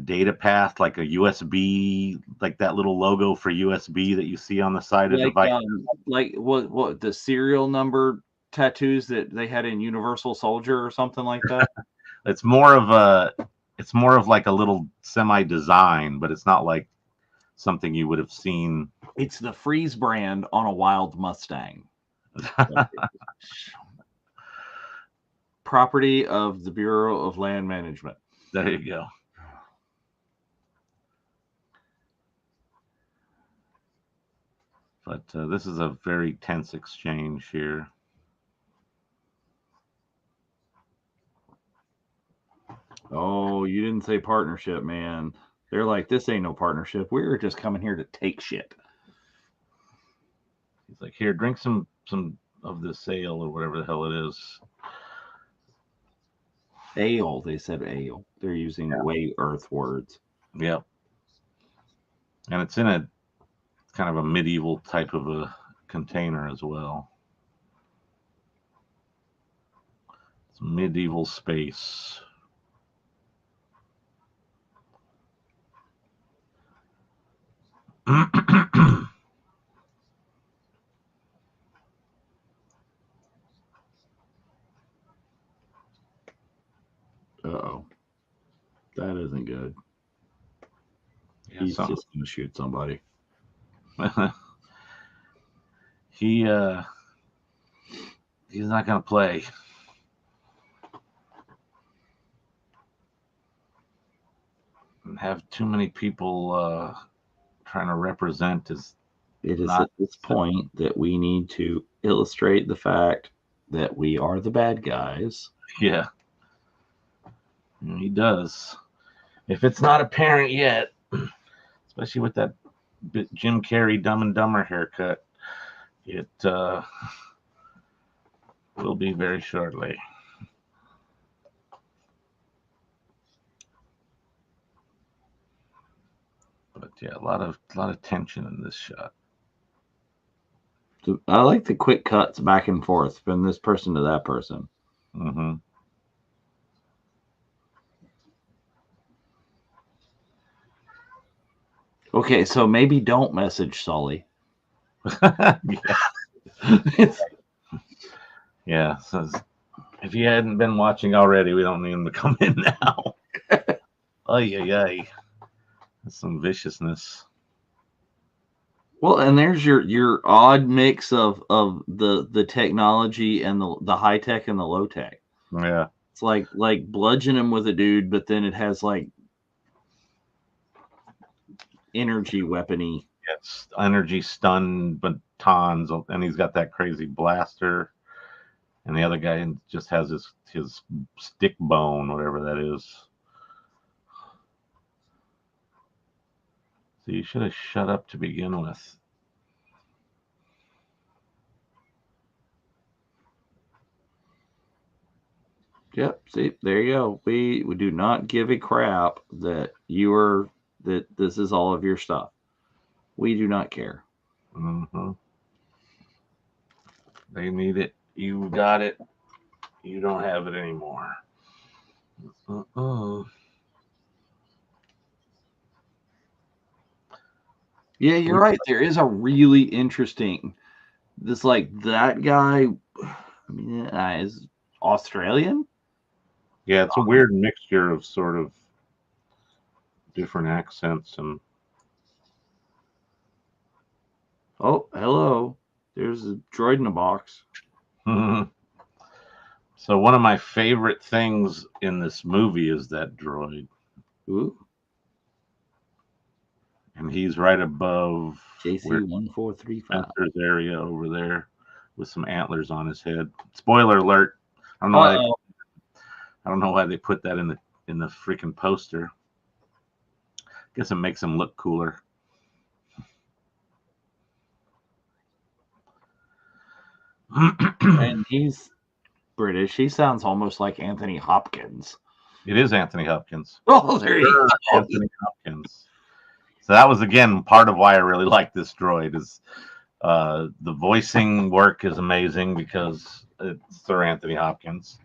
Speaker 5: data path, like a USB, like that little logo for USB that you see on the side of the device.
Speaker 4: Like what the serial number tattoos that they had in Universal Soldier or something like that.
Speaker 5: It's more of like a little semi design, but it's not like something you would have seen.
Speaker 4: It's the Freeze brand on a wild Mustang. Property of the Bureau of Land Management.
Speaker 5: There you go. But this is a very tense exchange here.
Speaker 4: Oh, you didn't say partnership, man. They're like, this ain't no partnership. We're just coming here to take shit.
Speaker 5: He's like, here, drink some of this ale or whatever the hell it is.
Speaker 4: Ale. They said ale. They're using way Earth words.
Speaker 5: Yep. And it's in a kind of a medieval type of a container as well. It's medieval space.
Speaker 4: Uh-oh. That isn't good.
Speaker 5: Yeah,
Speaker 4: He's just going to shoot somebody.
Speaker 5: He's not going to play. And have too many people trying to represent his.
Speaker 4: It is at this point that we need to illustrate the fact that we are the bad guys.
Speaker 5: Yeah. And he does. If it's not apparent yet, especially with that Jim Carrey Dumb and Dumber haircut, it will be very shortly. But yeah, a lot of tension in this shot.
Speaker 4: I like the quick cuts back and forth from this person to that person.
Speaker 5: Mm-hmm.
Speaker 4: Okay, so maybe don't message Sully.
Speaker 5: Yeah. So if he hadn't been watching already, we don't need him to come in now. Ay. That's some viciousness.
Speaker 4: Well, and there's your odd mix of the technology and the high tech and the low tech.
Speaker 5: Yeah.
Speaker 4: It's like bludgeon him with a dude, but then it has like energy weapony.
Speaker 5: It's energy stun batons, and he's got that crazy blaster. And the other guy just has his stick bone, whatever that is. So you should have shut up to begin with.
Speaker 4: Yep. See, there you go. We do not give a crap that that this is all of your stuff. We do not care.
Speaker 5: Mm-hmm. They need it. You got it. You don't have it anymore.
Speaker 4: Yeah, you're right. There is a really interesting. This like that guy. I mean, is Australian.
Speaker 5: Yeah, it's a weird mixture of sort of different accents and.
Speaker 4: Oh, hello. There's a droid in a box.
Speaker 5: So one of my favorite things in this movie is that droid.
Speaker 4: Ooh.
Speaker 5: And he's right above
Speaker 4: JC1435
Speaker 5: Spencer's area over there with some antlers on his head. Spoiler alert. I don't know why they put that in the freaking poster. Guess it makes him look cooler.
Speaker 4: And he's British. He sounds almost like Anthony Hopkins.
Speaker 5: It is Anthony Hopkins.
Speaker 4: Oh, there you go.
Speaker 5: Anthony Hopkins. So that was again part of why I really like this droid is the voicing work is amazing because it's Sir Anthony Hopkins.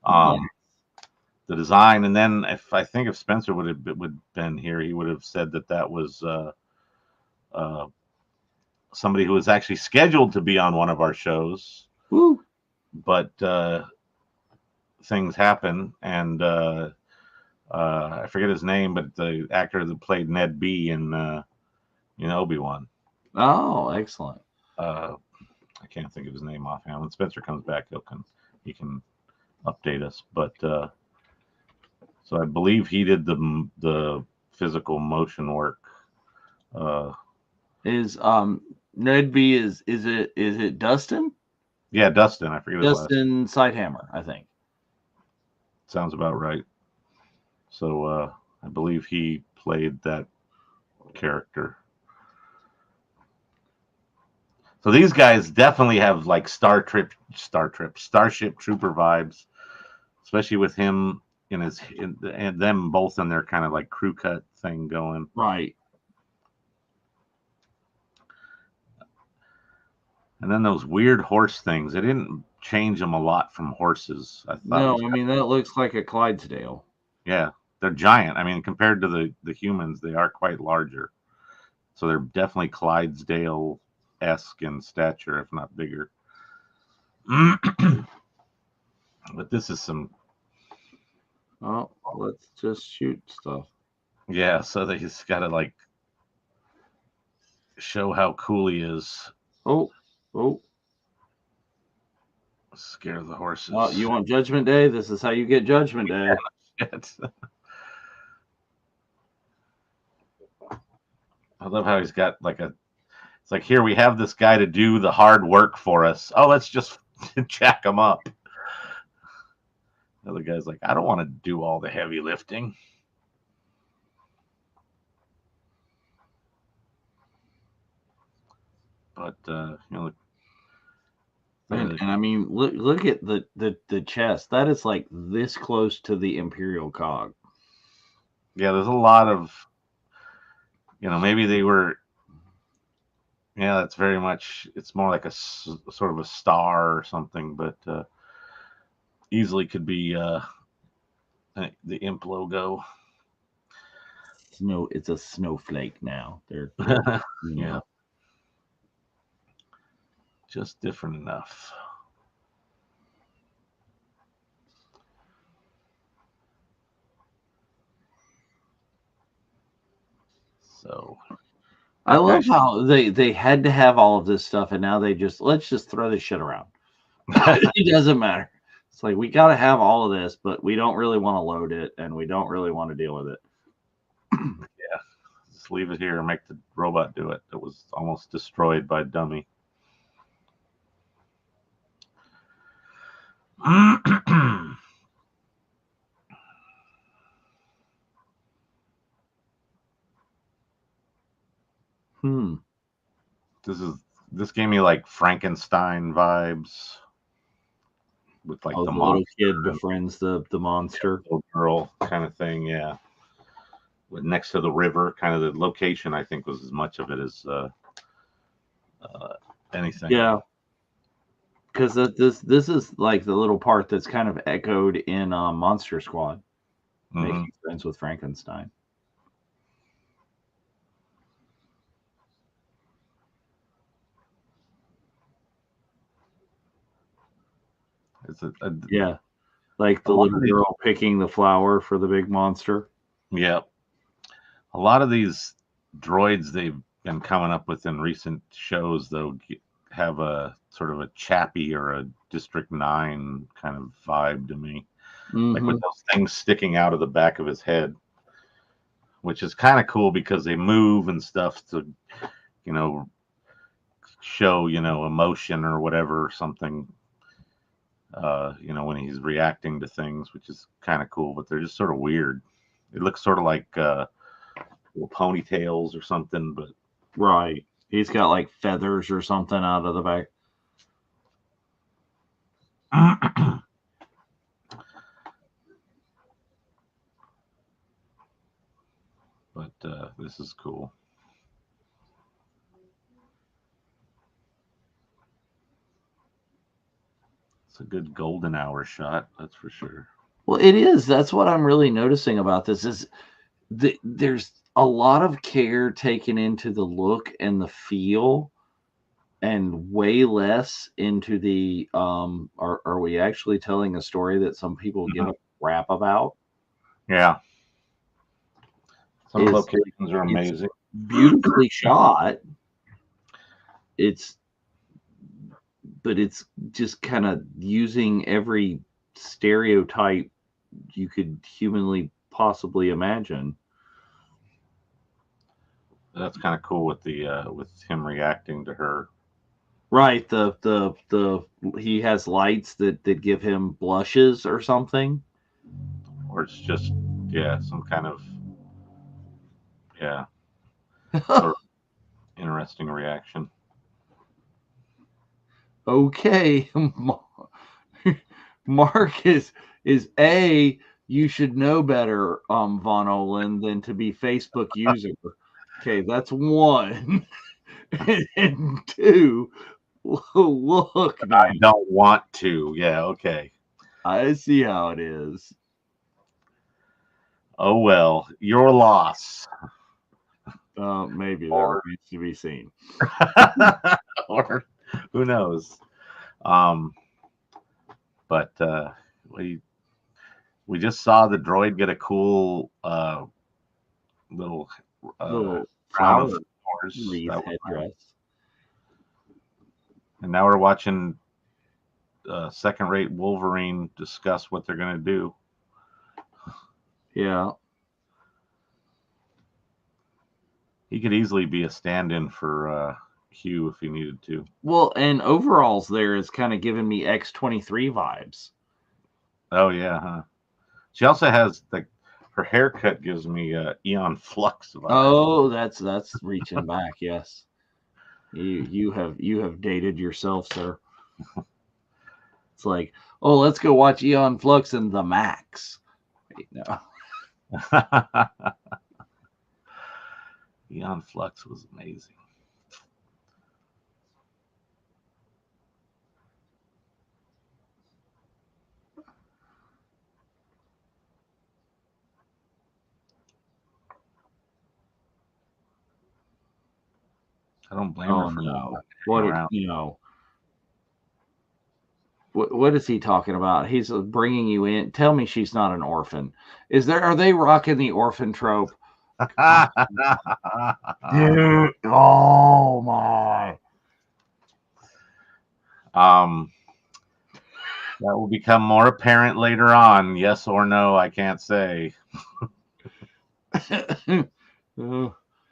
Speaker 5: The design, and then if Spencer would have been here, he would have said that was somebody who was actually scheduled to be on one of our shows.
Speaker 4: Woo.
Speaker 5: But things happen, and I forget his name, but the actor that played Ned B in Obi-Wan.
Speaker 4: Oh, excellent.
Speaker 5: I can't think of his name offhand. When Spencer comes back, he can update us. But so I believe he did the physical motion work.
Speaker 4: Is Ned B is it Dustin?
Speaker 5: Yeah, Dustin. I forget his last name.
Speaker 4: Dustin Sidehammer, I think.
Speaker 5: Sounds about right. So I believe he played that character. So these guys definitely have like Starship Trooper vibes, especially with him and them both in their kind of like crew cut thing going.
Speaker 4: Right.
Speaker 5: And then those weird horse things. They didn't change them a lot from horses. I thought.
Speaker 4: No, I mean that looks like a Clydesdale.
Speaker 5: Yeah, they're giant. I mean, compared to the humans, they are quite larger. So they're definitely Clydesdale-esque in stature, if not bigger. But this is some
Speaker 4: Oh, let's just shoot stuff.
Speaker 5: Yeah, so that he's got to like show how cool he is.
Speaker 4: Oh.
Speaker 5: Scare the horses.
Speaker 4: Well, you want Judgment Day? This is how you get Judgment Day.
Speaker 5: I love how he's got like it's like, here we have this guy to do the hard work for us. Oh, let's just jack him up. The other guy's like, I don't want to do all the heavy lifting. But
Speaker 4: And I mean, look at the chest. That is like this close to the Imperial cog.
Speaker 5: Yeah, there's a lot of, maybe they were. Yeah, that's very much. It's more like a sort of a star or something, but easily could be the imp logo.
Speaker 4: It's a snowflake now. They're
Speaker 5: yeah, just different enough. So
Speaker 4: I love how they had to have all of this stuff, and now let's just throw this shit around. It doesn't matter. It's like, we got to have all of this, but we don't really want to load it, and we don't really want to deal with it.
Speaker 5: Yeah, just leave it here and make the robot do it. It was almost destroyed by dummy. This gave me like Frankenstein vibes with like the
Speaker 4: little kid befriends the monster,
Speaker 5: little girl kind of thing. Yeah, next to the river, kind of the location I think was as much of it as anything.
Speaker 4: Yeah, because this is like the little part that's kind of echoed in Monster Squad, making friends with Frankenstein. Yeah, like the little girl picking the flower for the big monster.
Speaker 5: Yeah, a lot of these droids they've been coming up with in recent shows, though, have a sort of a Chappie or a District 9 kind of vibe to me, like with those things sticking out of the back of his head, which is kind of cool because they move and stuff to, show, emotion or whatever, or something, when he's reacting to things, which is kind of cool, but they're just sort of weird. It looks sort of like little ponytails or something, but
Speaker 4: right, he's got like feathers or something out of the back.
Speaker 5: But this is cool. It's a good golden hour shot, that's for sure.
Speaker 4: Well, it is. That's what I'm really noticing about this is there's a lot of care taken into the look and the feel, and way less into the are we actually telling a story that some people give a crap about?
Speaker 5: Yeah. Some locations are amazing.
Speaker 4: Beautifully shot. But it's just kind of using every stereotype you could humanly possibly imagine.
Speaker 5: That's kind of cool with the with him reacting to her.
Speaker 4: Right. He has lights that give him blushes or something.
Speaker 5: Or it's just some kind of interesting reaction.
Speaker 4: Okay. Mark is you should know better, Von Olin, than to be Facebook user. Okay, that's one. And two, look, man.
Speaker 5: I don't want to. Yeah, okay.
Speaker 4: I see how it is.
Speaker 5: Oh well, your loss.
Speaker 4: Maybe that remains to be seen.
Speaker 5: Or who knows? But We just saw the droid get a cool little
Speaker 4: Little
Speaker 5: crown
Speaker 4: flower
Speaker 5: of flowers.
Speaker 4: wreath
Speaker 5: That was
Speaker 4: headdress.
Speaker 5: nice. And now we're watching second-rate Wolverine discuss what they're going to do.
Speaker 4: Yeah.
Speaker 5: He could easily be a stand-in for Hugh if he needed to.
Speaker 4: Well, and overalls there is kind of giving me X-23 vibes.
Speaker 5: Oh yeah, huh? She also has her haircut gives me Eon Flux vibe.
Speaker 4: Oh, that's reaching back. Yes, you have dated yourself, sir. It's like, oh, let's go watch Eon Flux and the Max. No.
Speaker 5: Eon Flux was amazing. I don't blame her for
Speaker 4: no.
Speaker 5: What
Speaker 4: what is he talking about? He's bringing you in. Tell me she's not an orphan. Are they rocking the orphan trope? Dude, oh my.
Speaker 5: That will become more apparent later on. Yes or no, I can't say. And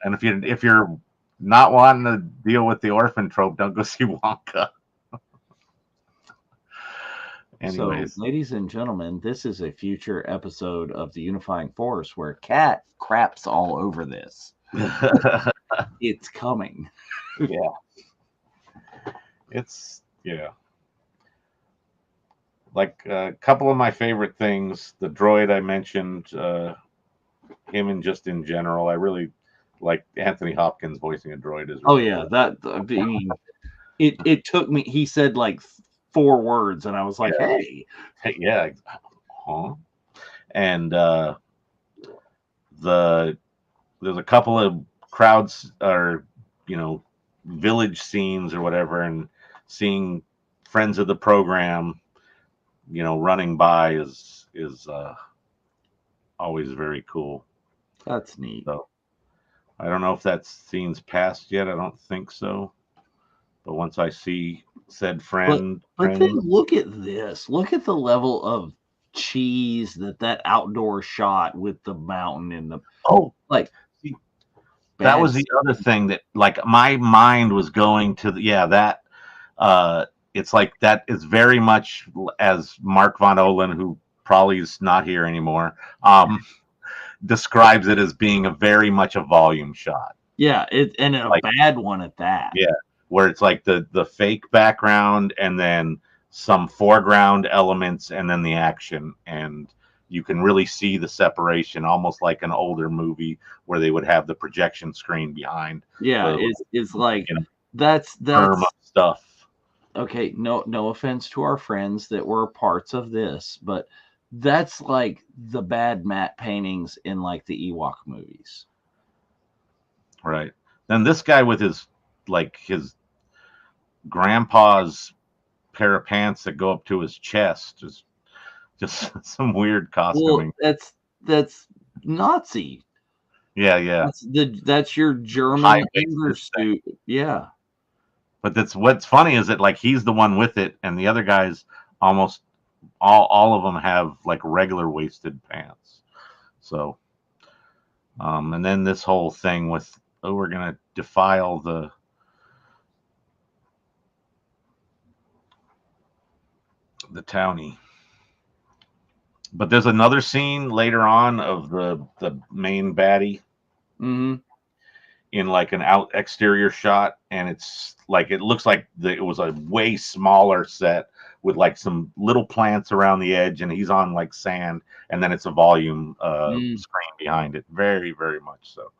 Speaker 5: if you're not wanting to deal with the orphan trope, don't go see Wonka. Anyways,
Speaker 4: so, ladies and gentlemen, this is a future episode of the Unifying Force where Cat craps all over this. It's coming.
Speaker 5: Yeah. Like a couple of my favorite things, the droid I mentioned, him and just in general, I really like Anthony Hopkins voicing a droid. Really
Speaker 4: cool. That I mean, it took me. He said like 4 words, and I was like, hey,
Speaker 5: yeah, huh? And there's a couple of crowds or village scenes or whatever, and seeing friends of the program running by is always very cool.
Speaker 4: That's neat.
Speaker 5: So I don't know if that scene's passed yet. I don't think so. But once I see said friend,
Speaker 4: but then look at this. Look at the level of cheese that outdoor shot with the mountain and the
Speaker 5: that was the other thing that my mind was going to that it's like that is very much as Mark Von Olen, who probably is not here anymore, describes it as being a very much a volume shot.
Speaker 4: Yeah, and a bad one at that.
Speaker 5: Yeah, where it's like the fake background and then some foreground elements and then the action, and you can really see the separation, almost like an older movie where they would have the projection screen behind.
Speaker 4: Yeah, it's like that's
Speaker 5: stuff.
Speaker 4: Okay, no offense to our friends that were parts of this, but that's like the bad matte paintings in like the Ewok movies.
Speaker 5: Right. Then this guy with his grandpa's pair of pants that go up to his chest is just some weird costuming.
Speaker 4: Well, that's Nazi.
Speaker 5: Yeah.
Speaker 4: That's your German undersuit. Yeah.
Speaker 5: But what's funny is that he's the one with it, and the other guys almost all of them have regular waisted pants. So, and then this whole thing with we're gonna defile the townie. But there's another scene later on of the main baddie.
Speaker 4: Mm-hmm.
Speaker 5: In an exterior shot, and it's it looks like it was a way smaller set with some little plants around the edge, and he's on sand, and then it's a volume screen behind it. Very, very much so.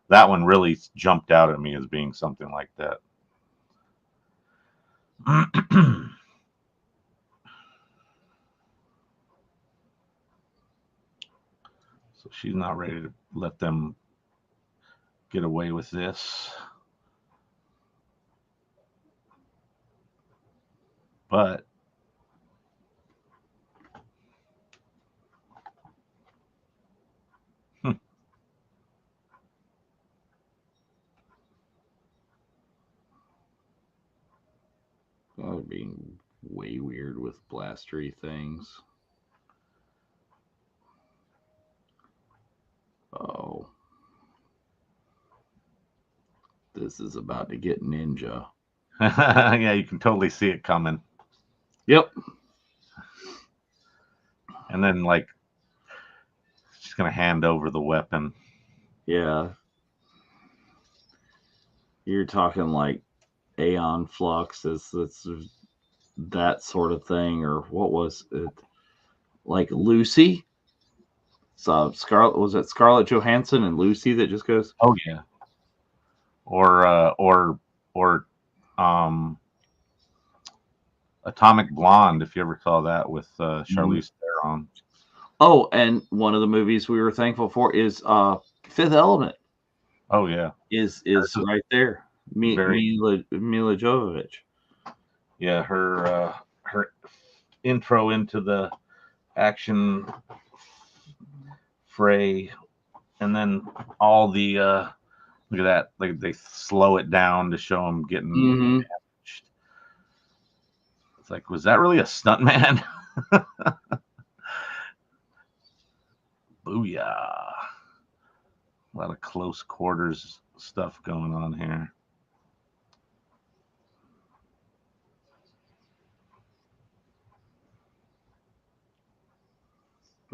Speaker 5: That one really jumped out at me as being something like that. So she's not ready to let them get away with this. But
Speaker 4: That would be way weird with blastery things. Oh. This is about to get ninja.
Speaker 5: Yeah, you can totally see it coming.
Speaker 4: Yep.
Speaker 5: And then, like, she's going to hand over the weapon.
Speaker 4: Yeah. You're talking like Aeon Flux, it's that sort of thing, or what was it? Like Lucy? So Scarlett, was it Scarlett Johansson and Lucy that just goes?
Speaker 5: Oh yeah. Or Atomic Blonde, if you ever saw that with Charlize Theron.
Speaker 4: Oh, and one of the movies we were thankful for is Fifth Element.
Speaker 5: Oh yeah,
Speaker 4: is right there. Mila Jovovich.
Speaker 5: Yeah, her intro into the action fray, and then all the look at that, like they slow it down to show him getting damaged. It's like, was that really a stuntman? Booyah! A lot of close quarters stuff going on here.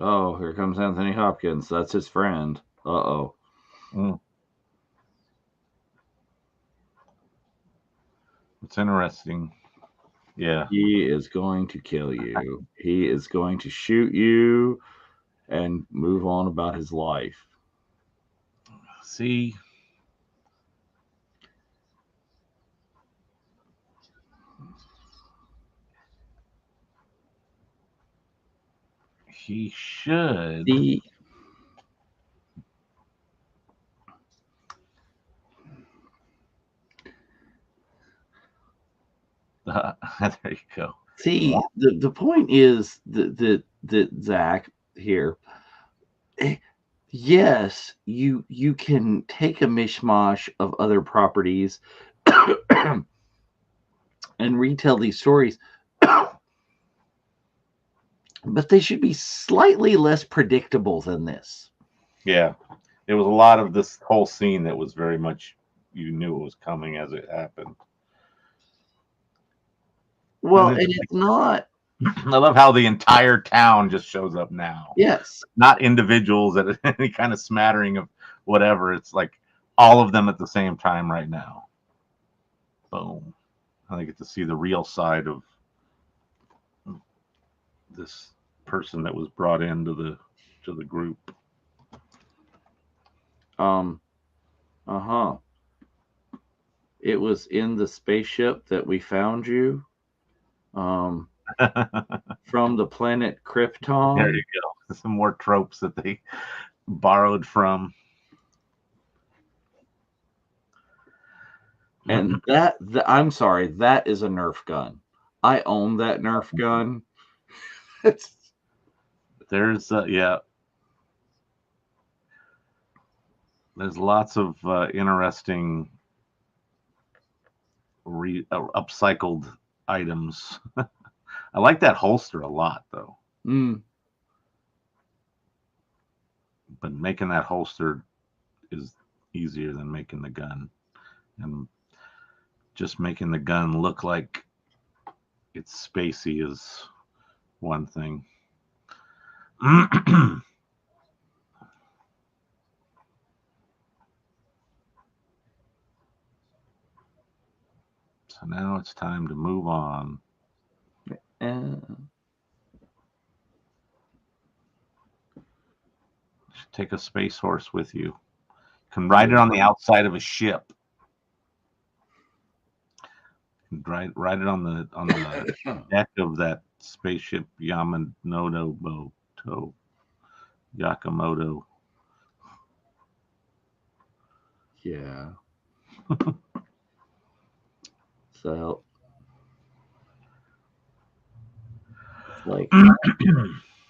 Speaker 4: Oh, here comes Anthony Hopkins. That's his friend. Uh-oh.
Speaker 5: It's interesting. Yeah.
Speaker 4: He is going to kill you. He is going to shoot you and move on about his life.
Speaker 5: See? He should. There you go.
Speaker 4: See, the point is that Zach here, yes, you can take a mishmash of other properties and retell these stories, but they should be slightly less predictable than this.
Speaker 5: Yeah, there was a lot of this whole scene that was very much, you knew it was coming as it happened.
Speaker 4: Well, and it's not.
Speaker 5: I love how the entire town just shows up now.
Speaker 4: Yes.
Speaker 5: Not individuals at any kind of smattering of whatever. It's like all of them at the same time right now. Boom. I get to see the real side of this person that was brought into the group.
Speaker 4: It was in the spaceship that we found you. From the planet Krypton.
Speaker 5: There you go. Some more tropes that they borrowed from.
Speaker 4: And I'm sorry, that is a Nerf gun. I own that Nerf gun.
Speaker 5: There's yeah. There's lots of interesting upcycled items. I like that holster a lot, though. But making that holster is easier than making the gun, and just making the gun look like it's spacey is one thing. So now it's time to move on. Take a space horse with you. You can ride it on the outside of a ship. Ride it on the deck of that spaceship Yamamoto.
Speaker 4: Yeah. So, like,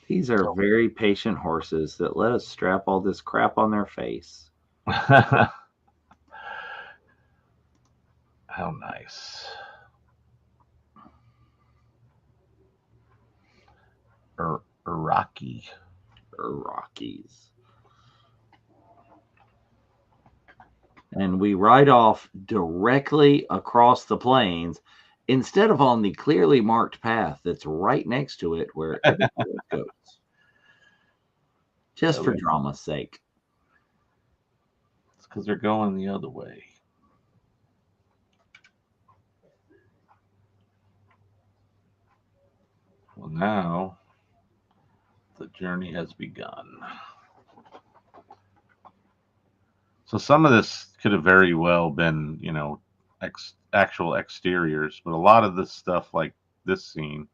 Speaker 4: these are very patient horses that let us strap all this crap on their face.
Speaker 5: How nice. Iraqi.
Speaker 4: Rockies. And we ride off directly across the plains instead of on the clearly marked path that's right next to it where everyone goes. Just for drama's sake.
Speaker 5: It's because they're going the other way. Well, now the journey has begun. So some of this could have very well been, actual exteriors, but a lot of this stuff, like this scene,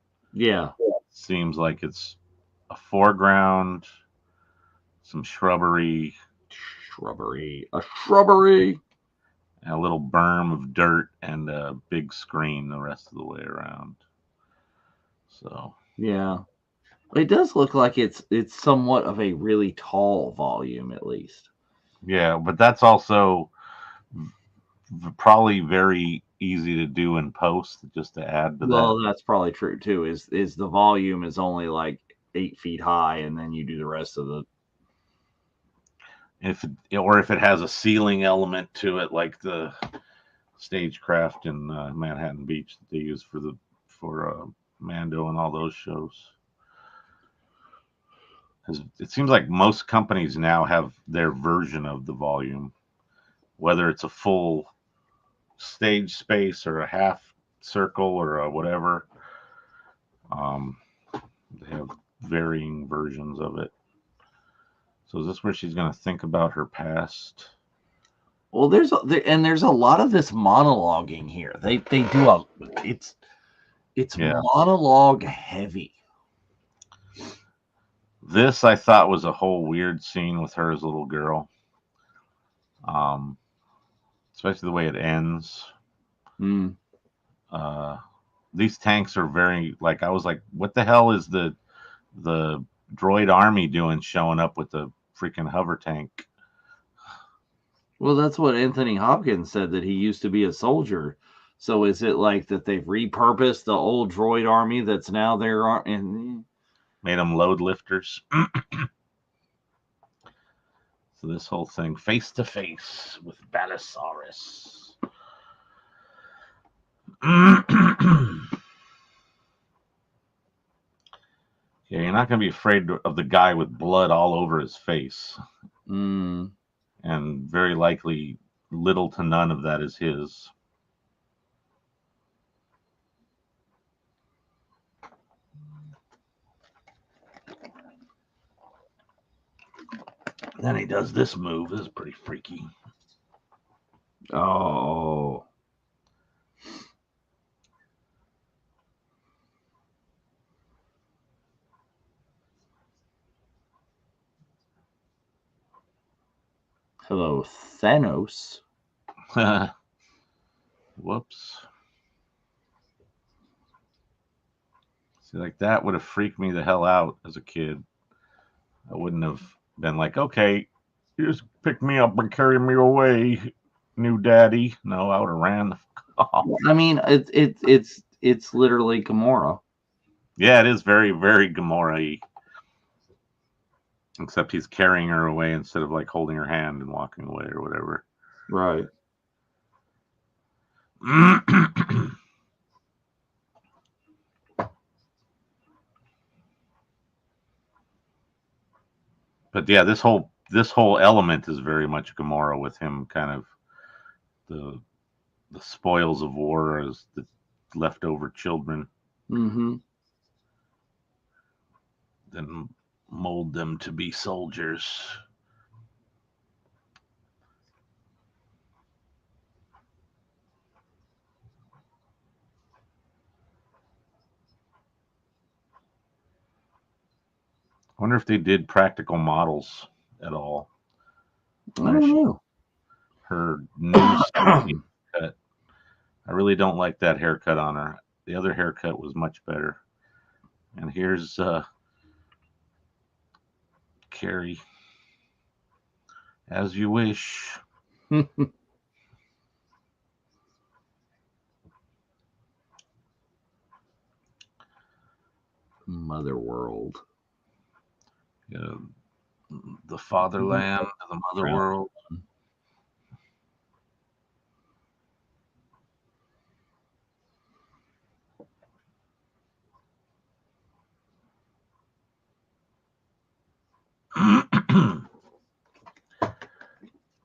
Speaker 5: seems like it's a foreground, some shrubbery,
Speaker 4: a shrubbery,
Speaker 5: and a little berm of dirt, and a big screen the rest of the way around. So
Speaker 4: yeah, it does look like it's somewhat of a really tall volume, at least.
Speaker 5: Yeah, but that's also probably very easy to do in post, just to add to that.
Speaker 4: Well, that's probably true too. Is the volume is only like 8 feet high, and then you do the rest of the.
Speaker 5: If it has a ceiling element to it, like the stagecraft in Manhattan Beach that they use for Mando and all those shows. It seems like most companies now have their version of the volume, whether it's a full stage space or a half circle or a whatever. They have varying versions of it. So is this where she's going to think about her past?
Speaker 4: Well, there's a lot of this monologuing here. They do it's monologue heavy.
Speaker 5: This I thought was a whole weird scene with her as a little girl. Especially the way it ends. These tanks are very, like, I was like, what the hell is the droid army doing showing up with the freaking hover tank?
Speaker 4: Well, that's what Anthony Hopkins said, that he used to be a soldier. So is it like that they've repurposed the old droid army that's now there and
Speaker 5: made them load lifters? So this whole thing, face to face with Balasaurus. Yeah, you're not going to be afraid of the guy with blood all over his face. And very likely little to none of that is his. Then he does this move. This is pretty freaky.
Speaker 4: Oh. Hello, Thanos.
Speaker 5: Whoops. See, like that would have freaked me the hell out as a kid. I wouldn't have been like, okay, you just pick me up and carry me away, new daddy. No, I would have ran.
Speaker 4: I mean, it's literally Gamora.
Speaker 5: Yeah, it is very, very Gamora-y. Except he's carrying her away instead of like holding her hand and walking away or whatever.
Speaker 4: Right.
Speaker 5: But yeah, this whole element is very much Gamora, with him kind of the spoils of war as the leftover children.
Speaker 4: Mm-hmm.
Speaker 5: Then mold them to be soldiers. I wonder if they did practical models at all.
Speaker 4: I don't know.
Speaker 5: Her new haircut. I really don't like that haircut on her. The other haircut was much better. And here's Carrie. As you wish.
Speaker 4: Mother world.
Speaker 5: Yeah, the fatherland, the mother world.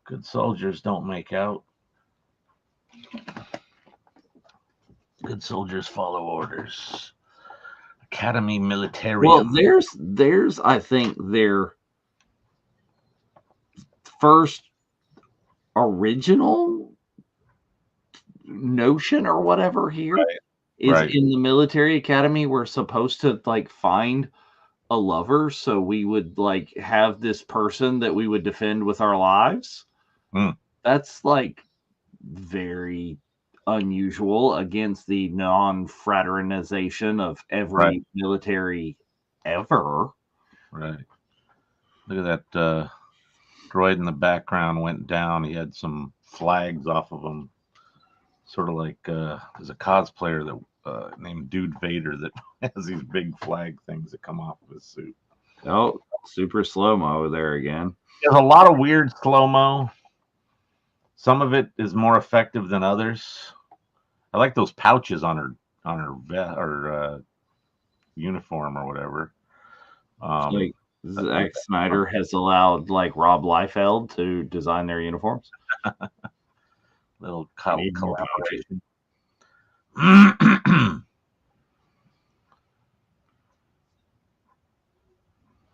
Speaker 5: Good soldiers don't make out. Good soldiers follow orders. Academy Militarium.
Speaker 4: Well, there's I think their first original notion or whatever here is in the military academy. We're supposed to like find a lover, so we would like have this person that we would defend with our lives. That's like very unusual against the non-fraternization of every military ever.
Speaker 5: Right. Look at that droid in the background went down. He had some flags off of him, sort of like there's a cosplayer that named Dude Vader that has these big flag things that come off of his suit.
Speaker 4: Oh, super slow-mo there again.
Speaker 5: There's a lot of weird slow-mo. Some of it is more effective than others. I like those pouches on her uniform or whatever.
Speaker 4: Like Zack Snyder has allowed like Rob Liefeld to design their uniforms.
Speaker 5: Little collaboration.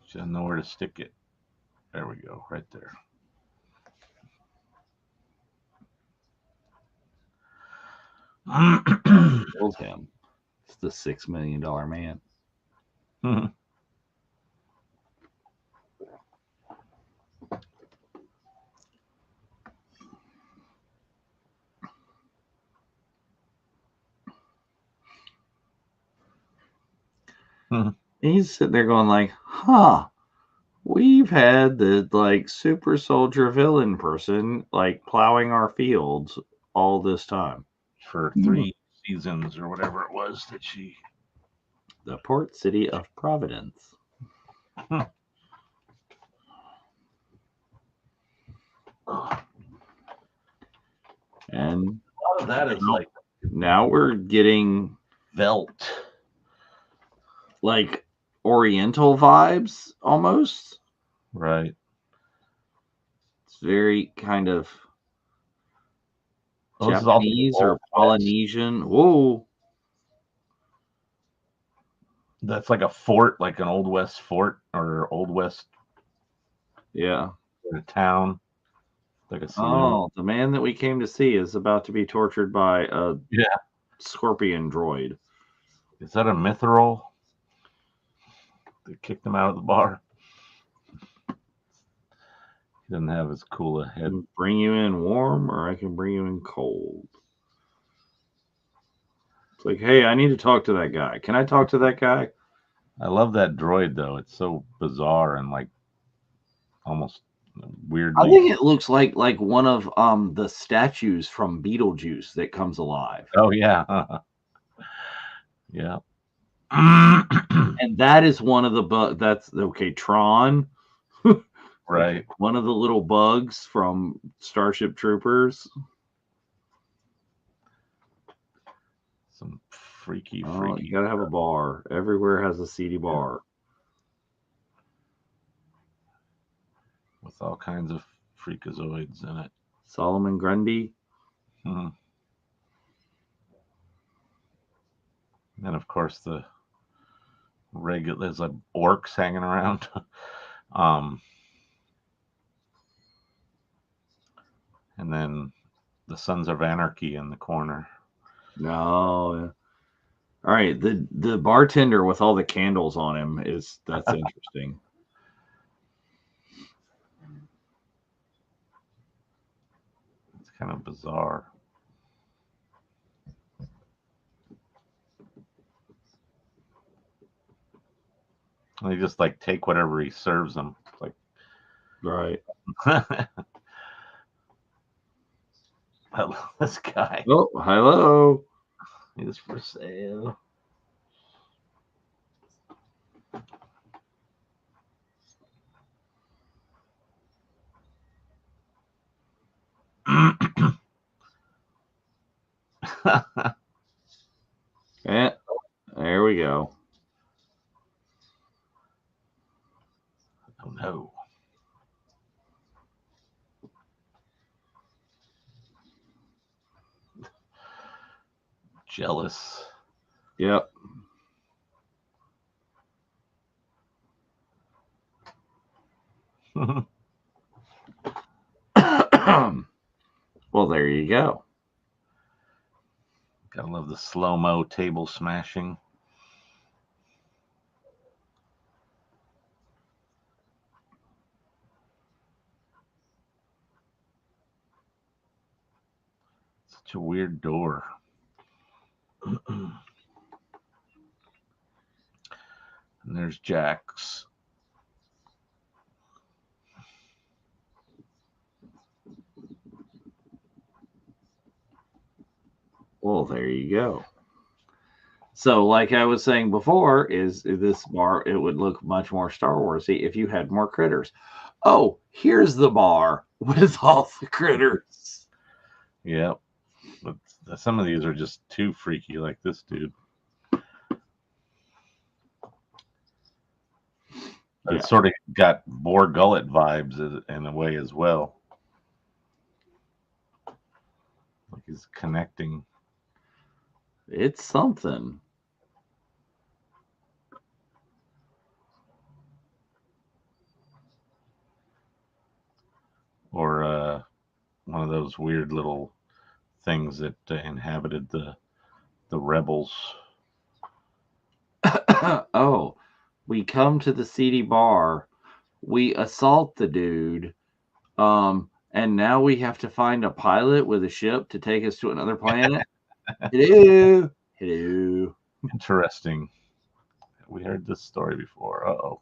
Speaker 5: Should know where to stick it. There we go, right there.
Speaker 4: Killed him. It's the $6 million man. He's sitting there going like, huh, we've had the like super soldier villain person like plowing our fields all this time.
Speaker 5: For 3 seasons or whatever it was that she...
Speaker 4: The port city of Providence. And
Speaker 5: a lot of that is like...
Speaker 4: Now we're getting
Speaker 5: Velt.
Speaker 4: Like Oriental vibes almost.
Speaker 5: Right.
Speaker 4: It's very kind of Japanese or Polynesian. Whoa.
Speaker 5: That's like a fort, like an Old West fort or Old West.
Speaker 4: Yeah.
Speaker 5: A town. Like a saloon.
Speaker 4: Oh, the man that we came to see is about to be tortured by a scorpion droid.
Speaker 5: Is that a mithril? They kicked him out of the bar. He doesn't have as cool a head.
Speaker 4: Bring you in warm, or I can bring you in cold. It's like, hey, I need to talk to that guy. Can I talk to that guy?
Speaker 5: I love that droid though. It's so bizarre and like almost weirdly.
Speaker 4: I think it looks like one of the statues from Beetlejuice that comes alive.
Speaker 5: Oh yeah. Yeah.
Speaker 4: And that is one of the that's okay, Tron.
Speaker 5: Right.
Speaker 4: One of the little bugs from Starship Troopers.
Speaker 5: Some freaky.
Speaker 4: You gotta have a bar. Everywhere has a seedy bar.
Speaker 5: With all kinds of freakazoids in it.
Speaker 4: Solomon Grundy.
Speaker 5: And then of course there's like orcs hanging around. And then the Sons of Anarchy in the corner.
Speaker 4: No. All right. The bartender with all the candles on him that's interesting.
Speaker 5: It's kind of bizarre. They just like take whatever he serves them. It's like,
Speaker 4: right.
Speaker 5: Hello, this guy.
Speaker 4: Oh, hello.
Speaker 5: He's for sale.
Speaker 4: Yeah, there we go.
Speaker 5: Oh no. Jealous.
Speaker 4: Yep. Well, there you go.
Speaker 5: Gotta love the slow-mo table smashing. Such a weird door. And there's Jax.
Speaker 4: Well, there you go. So, like I was saying before, is this bar, it would look much more Star Warsy if you had more critters. Oh, here's the bar with all the critters.
Speaker 5: Yep. But some of these are just too freaky, like this dude.
Speaker 4: Yeah.
Speaker 5: It sort of got Boar Gullet vibes in a way as well. Like he's connecting.
Speaker 4: It's something.
Speaker 5: Or one of those weird little things that inhabited the rebels.
Speaker 4: Oh, we come to the seedy bar, we assault the dude, and now we have to find a pilot with a ship to take us to another planet. Hello. Hello.
Speaker 5: Interesting. We heard this story before. Uh-oh.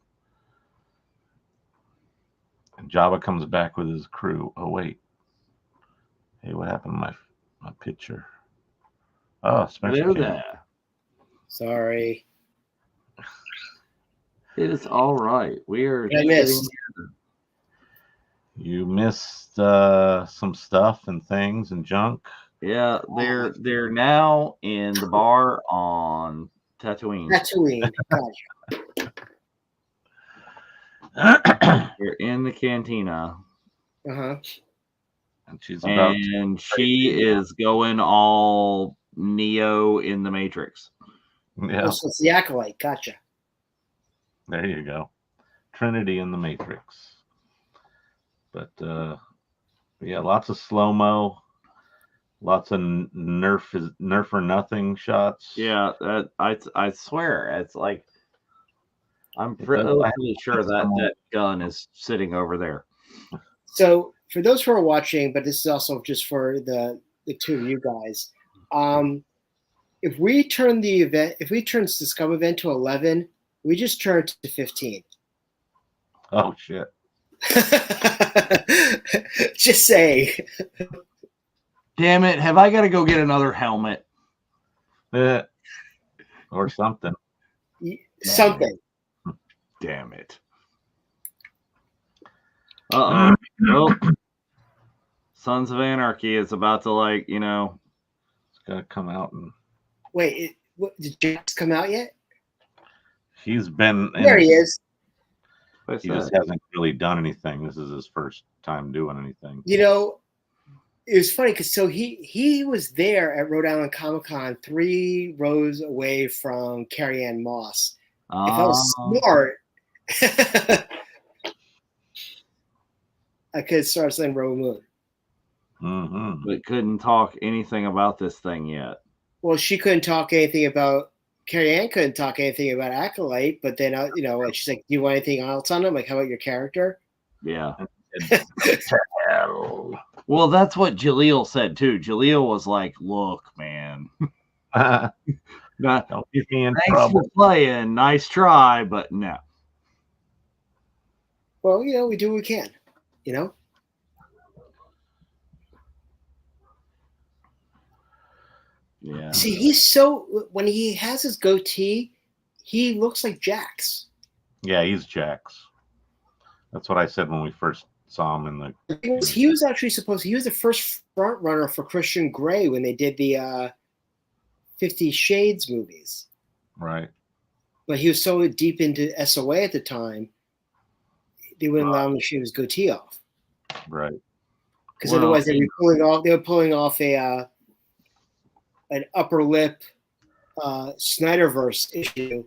Speaker 5: And Jabba comes back with his crew. Oh, wait. Hey, what happened to my picture? Oh, Spencer
Speaker 4: Hello
Speaker 5: came.
Speaker 4: there.
Speaker 3: Sorry.
Speaker 4: It is all right. We are
Speaker 3: I missed.
Speaker 5: You missed some stuff and things and junk.
Speaker 4: Yeah, they're now in the bar on Tatooine.
Speaker 3: Tatooine.
Speaker 4: They're in the cantina.
Speaker 3: Uh-huh.
Speaker 5: And she's about
Speaker 4: And she is going all Neo in the Matrix.
Speaker 5: Yeah.
Speaker 3: Oh, so it's the Acolyte. Gotcha.
Speaker 5: There you go. Trinity in the Matrix. But yeah, lots of slow-mo, lots of nerf or nothing shots.
Speaker 4: Yeah, I swear it's like I'm pretty sure that gun is sitting over there.
Speaker 3: So for those who are watching, but this is also just for the two of you guys, if we turn the Scum event to 11, we just turn to 15.
Speaker 5: Oh shit.
Speaker 3: Just say.
Speaker 4: Damn it! Have I got to go get another helmet?
Speaker 5: Or something.
Speaker 3: Something.
Speaker 4: Damn it! Well, Sons of Anarchy is about to
Speaker 5: It's gotta come out and.
Speaker 3: Wait, did Jax come out yet?
Speaker 5: He's been.
Speaker 3: There he is.
Speaker 5: He just hasn't really done anything. This is his first time doing anything.
Speaker 3: You know, it was funny because he was there at Rhode Island Comic Con 3 rows away from Carrie Ann Moss. If I was smart, I could start saying Rebel Moon.
Speaker 5: Mm-hmm.
Speaker 4: But couldn't talk anything about this thing yet.
Speaker 3: Well, she couldn't talk anything about. Carrie Ann couldn't talk anything about Acolyte, but then like she's like, "Do you want anything else on him? Like, how about your character?"
Speaker 4: Yeah. Well, that's what Jaleel said too. Jaleel was like, "Look, man,
Speaker 5: Don't get me in
Speaker 4: thanks
Speaker 5: trouble.
Speaker 4: for playing, nice try, but no."
Speaker 3: Well, we do what we can,
Speaker 4: Yeah.
Speaker 3: See, when he has his goatee, he looks like Jax.
Speaker 5: Yeah, he's Jax. That's what I said when we first saw him in the.
Speaker 3: He was actually he was the first front runner for Christian Grey when they did the 50 Shades movies.
Speaker 5: Right.
Speaker 3: But he was so deep into SOA at the time, they wouldn't allow him to shave his goatee off.
Speaker 5: Right.
Speaker 3: Because otherwise they were pulling off a an upper lip Snyderverse issue.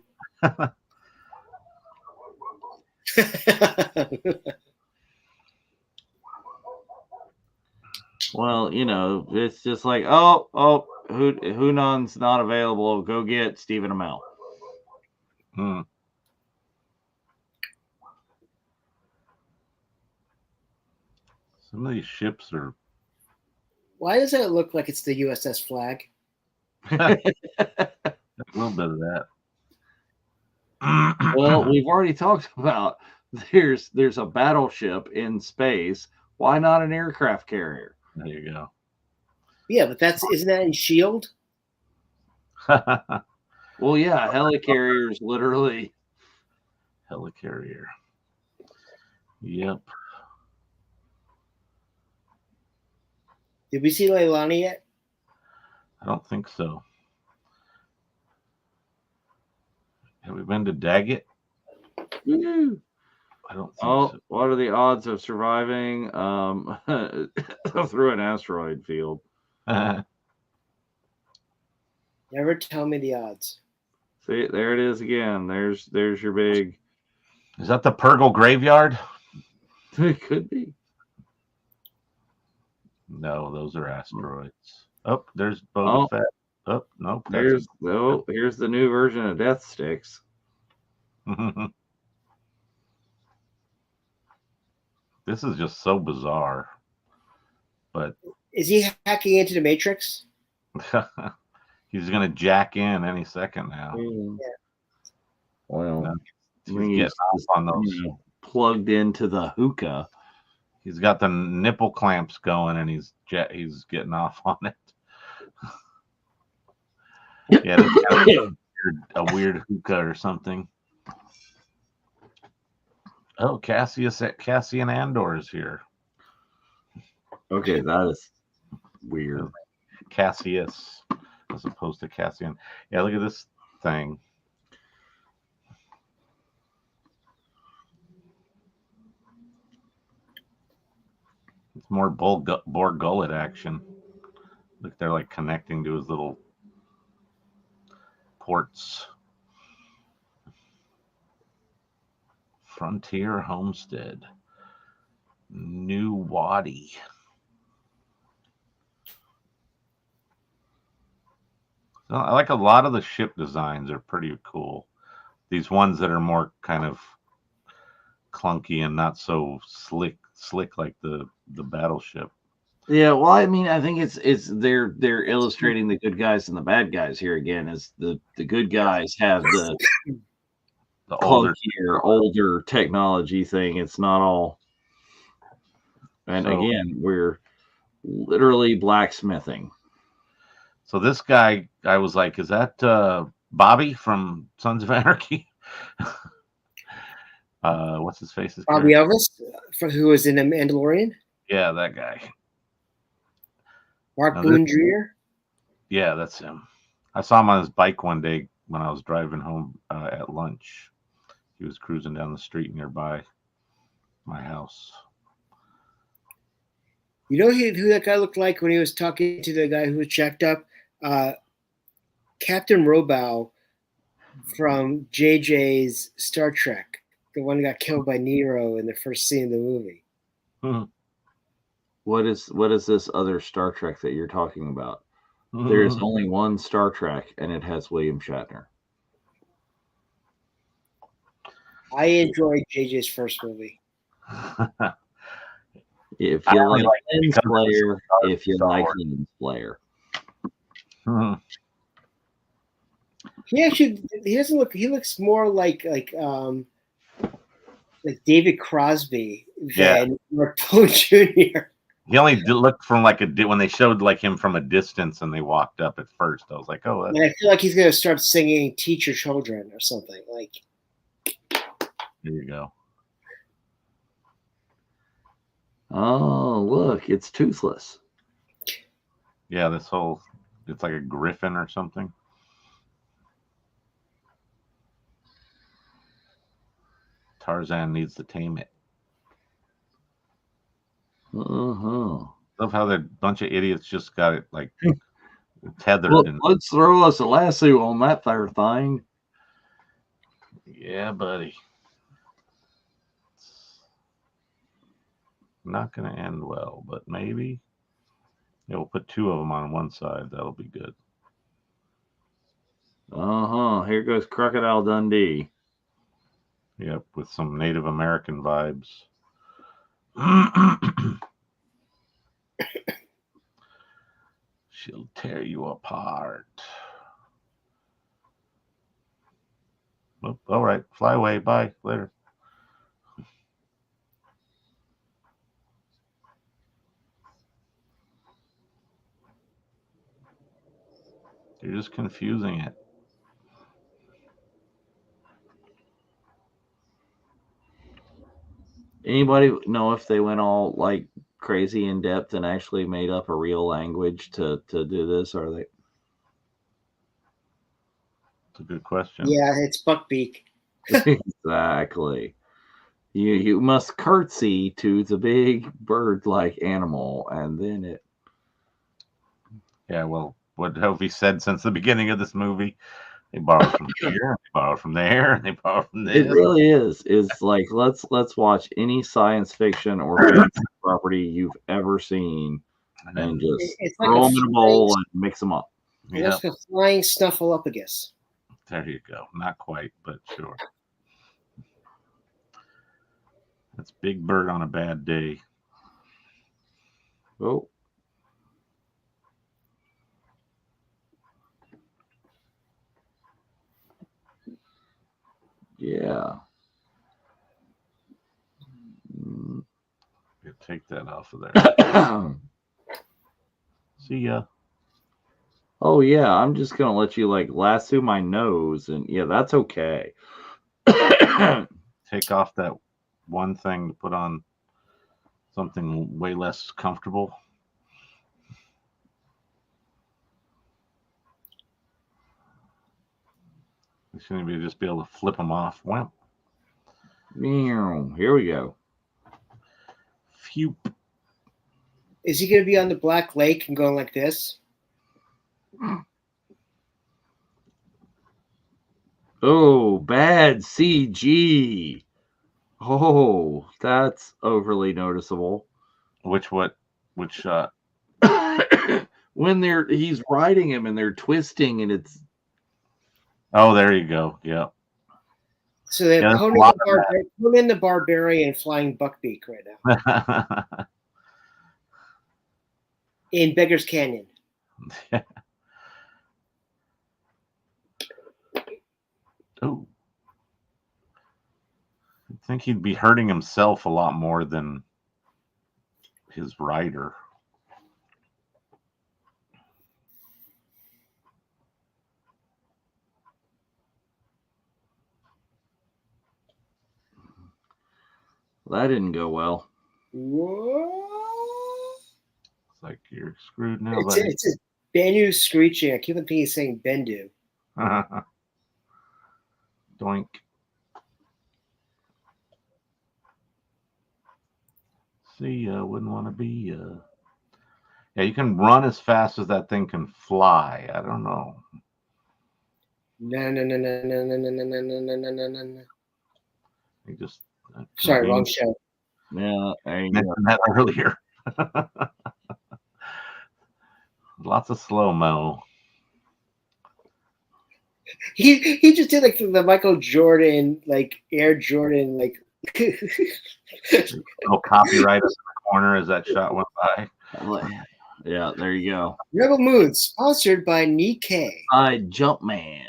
Speaker 4: Well, it's just like, Hunan's not available. Go get Stephen Amell.
Speaker 5: Some of these ships are.
Speaker 3: Why does it look like it's the USS Flag?
Speaker 5: A little bit of that.
Speaker 4: Well, we've already talked about there's a battleship in space. Why not an aircraft carrier?
Speaker 5: There you go.
Speaker 3: Yeah, but isn't that in S.H.I.E.L.D.?
Speaker 4: Well, yeah, helicarriers literally.
Speaker 5: Helicarrier. Yep.
Speaker 3: Did we see Leilani yet?
Speaker 5: I don't think so. Have we been to Daggett?
Speaker 4: Woo.
Speaker 5: I don't think so.
Speaker 4: What are the odds of surviving through an asteroid field?
Speaker 3: Never tell me the odds.
Speaker 4: See, there it is again. There's your big.
Speaker 5: Is that the Purgle graveyard?
Speaker 4: It could be.
Speaker 5: No, those are asteroids. Oh, there's Boba Fett. Oh, no.
Speaker 4: Here's the new version of Death Sticks.
Speaker 5: This is just so bizarre. But
Speaker 3: is he hacking into the Matrix?
Speaker 5: He's going to jack in any second now.
Speaker 4: Yeah. Well,
Speaker 5: he's getting off on those.
Speaker 4: Plugged into the hookah.
Speaker 5: He's got the nipple clamps going, and he's getting off on it. Yeah, that's kind of a weird hookah or something. Oh, Cassian Andor is here.
Speaker 4: Okay, that is weird.
Speaker 5: Cassius, as opposed to Cassian. Yeah, look at this thing. It's more Borg Gullet action. Look, they're like connecting to his little ports. Frontier Homestead. New Wadi. So I like a lot of the ship designs are pretty cool. These ones that are more kind of clunky and not so slick like the battleship.
Speaker 4: Yeah, well, I mean, I think it's they're illustrating the good guys and the bad guys here again. As the good guys have the older technology thing. It's not all. And again, we're literally blacksmithing.
Speaker 5: So this guy, I was like, is that Bobby from Sons of Anarchy? What's his face?
Speaker 3: Bobby Elvis, who was in The Mandalorian?
Speaker 5: Yeah, that guy.
Speaker 3: Mark Boone Jr.?
Speaker 5: Yeah, that's him. I saw him on his bike one day when I was driving home at lunch. He was cruising down the street nearby my house.
Speaker 3: You know who that guy looked like when he was talking to the guy who was jacked up? Captain Robow from JJ's Star Trek, the one who got killed by Nero in the first scene of the movie.
Speaker 4: What is this other Star Trek that you're talking about? There's only one Star Trek, and it has William Shatner.
Speaker 3: I enjoyed JJ's first movie.
Speaker 4: If you like Lens Player, if you like Lens Player.
Speaker 3: He doesn't look. He looks more like David Crosby than Mark Boone Jr.
Speaker 5: He only looked from when they showed him from a distance and they walked up at first. I was like, oh.
Speaker 3: And I feel like he's gonna start singing "Teach Your Children" or something like.
Speaker 5: There you go.
Speaker 4: Oh, look, it's toothless.
Speaker 5: Yeah, it's like a griffin or something. Tarzan needs to tame it. Love how that bunch of idiots just got it like tethered.
Speaker 4: Well, let's throw us a lasso on that there thing.
Speaker 5: Yeah, buddy. Not going to end well, but maybe. Yeah, we'll put 2 of them on one side. That'll be good.
Speaker 4: Here goes Crocodile Dundee.
Speaker 5: Yep, with some Native American vibes. She'll tear you apart. Oh, all right, fly away. Bye. Later. You're just confusing it.
Speaker 4: Anybody know if they went all like crazy in depth and actually made up a real language to do this? Or are they?
Speaker 5: It's a good question.
Speaker 3: Yeah, it's buckbeak.
Speaker 4: Exactly. You must curtsy to the big bird-like animal, and then it.
Speaker 5: Yeah, well, what have we said since the beginning of this movie? They borrow from here, they borrow from there, they borrow from this.
Speaker 4: It really is. Is like let's watch any science fiction or fantasy property you've ever seen, and just
Speaker 3: It's like
Speaker 4: throw
Speaker 3: a
Speaker 4: them in a bowl and mix them up.
Speaker 3: It's like a flying snuffleupagus.
Speaker 5: There you go. Not quite, but sure. That's Big Bird on a bad day.
Speaker 4: Oh. Yeah.
Speaker 5: Take that off of there. See ya.
Speaker 4: Oh yeah, I'm just gonna let you like lasso my nose, and yeah, that's okay.
Speaker 5: Take off that one thing to put on something way less comfortable. You shouldn't just be able to flip them off. Well,
Speaker 4: here we go.
Speaker 5: Phew.
Speaker 3: Is he going to be on the Black Lake and going like this?
Speaker 4: Oh, bad CG. Oh, that's overly noticeable.
Speaker 5: Which shot?
Speaker 4: When he's riding him and they're twisting and it's.
Speaker 5: Oh, there you go. Yeah.
Speaker 3: So they're Conan the Barbarian flying buckbeak right now. In Beggar's Canyon.
Speaker 5: Oh. I think he'd be hurting himself a lot more than his rider.
Speaker 4: Well, that didn't go well.
Speaker 3: What?
Speaker 5: It's like you're screwed now.
Speaker 3: It's a Bendu screeching. I keep on thinking he's saying Bendu.
Speaker 5: Doink. See, wouldn't want to be. Yeah, you can run as fast as that thing can fly. I don't know.
Speaker 3: No.
Speaker 5: You just.
Speaker 3: Sorry, wrong show.
Speaker 4: Yeah, I
Speaker 5: mentioned that earlier. Lots of slow-mo.
Speaker 3: He just did like the Michael Jordan, like Air Jordan, like.
Speaker 5: Little copyright in the corner as that shot went by.
Speaker 4: Yeah, there you go.
Speaker 3: Rebel Moon, sponsored by Nikkei.
Speaker 4: Jumpman.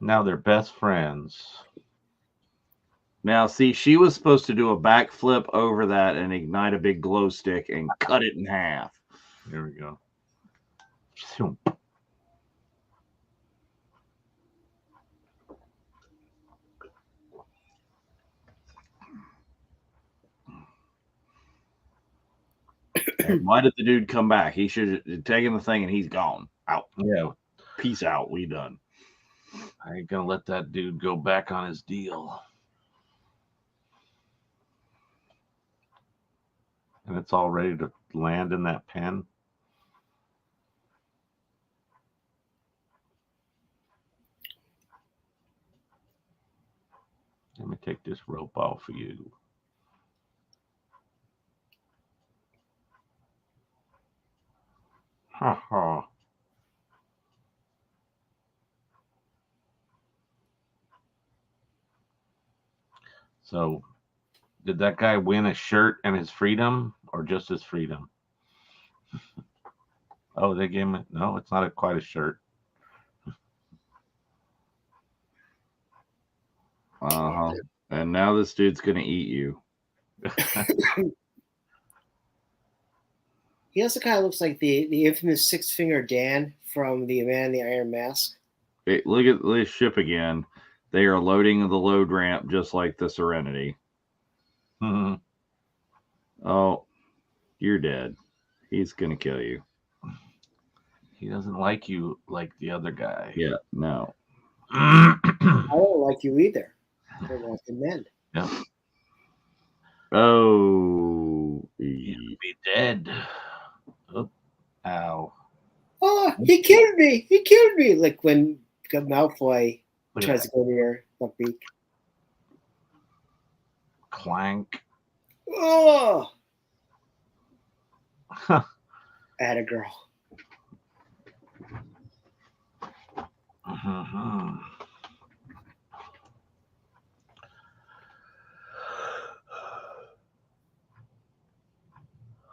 Speaker 5: Now they're best friends.
Speaker 4: Now, see, she was supposed to do a backflip over that and ignite a big glow stick and cut it in half.
Speaker 5: Here we go.
Speaker 4: And why did the dude come back? He should have taken the thing and he's gone. Out.
Speaker 5: Yeah.
Speaker 4: Peace out. We done.
Speaker 5: I ain't gonna let that dude go back on his deal. And it's all ready to land in that pen. Let me take this rope off of you. Ha ha. So, did that guy win a shirt and his freedom, or just his freedom? Oh, they gave him. No, it's not quite a shirt.
Speaker 4: And now this dude's gonna eat you.
Speaker 3: He also kind of looks like the infamous Six Finger Dan from the Man in the Iron Mask.
Speaker 4: Hey, look at this ship again. They are loading the load ramp just like the Serenity.
Speaker 5: Mm-hmm.
Speaker 4: Oh, you're dead. He's gonna kill you.
Speaker 5: He doesn't like you like the other guy.
Speaker 4: Yeah, no.
Speaker 3: I don't like you either. I don't want the men.
Speaker 5: Yep.
Speaker 4: Oh,
Speaker 5: You'll be dead. Oh, ow.
Speaker 3: Oh, he killed me! He killed me! Like when Malfoy tries to go near Buckbeak.
Speaker 5: Clank.
Speaker 3: Oh! Atta girl.
Speaker 5: Mm-hmm.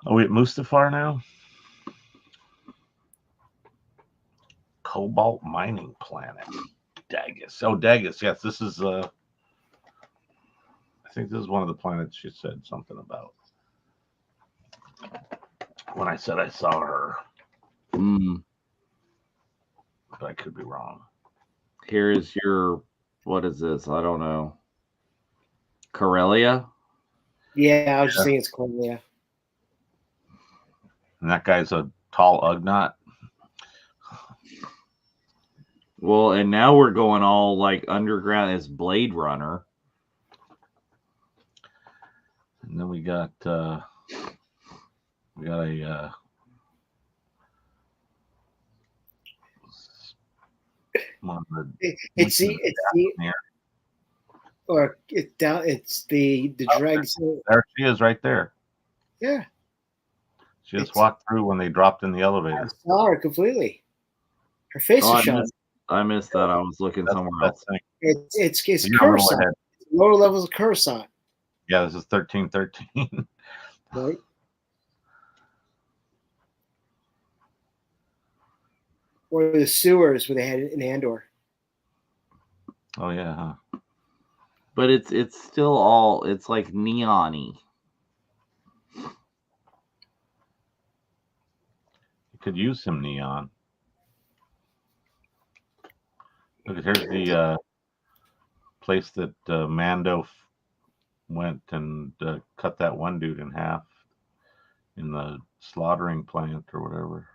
Speaker 5: Are we at Mustafar now? Cobalt mining planet. Dagus. Oh, Dagus. Yes, this is I think this is one of the planets she said something about. When I said I saw her. But I could be wrong.
Speaker 4: Here is your, what is this? I don't know. Corellia?
Speaker 3: Yeah, I was just thinking it's Corellia.
Speaker 5: And that guy's a tall Ugnaught.
Speaker 4: Well, and now we're going all like underground as Blade Runner.
Speaker 5: And then we got a
Speaker 3: it's the dregs.
Speaker 5: There she is, right there.
Speaker 3: Yeah,
Speaker 5: she just walked through when they dropped in the elevator.
Speaker 3: I saw her completely. Her face is shot.
Speaker 4: I missed that. I was looking somewhere else.
Speaker 3: It's Coruscant. Lower levels of Coruscant.
Speaker 5: Yeah, this is 1313.
Speaker 3: Right. Or the sewers where they had it in Andor.
Speaker 5: Oh yeah, huh?
Speaker 4: But it's still all, it's like neon-y.
Speaker 5: You could use some neon. Look, here's the place that Mando went and cut that one dude in half in the slaughtering plant or whatever.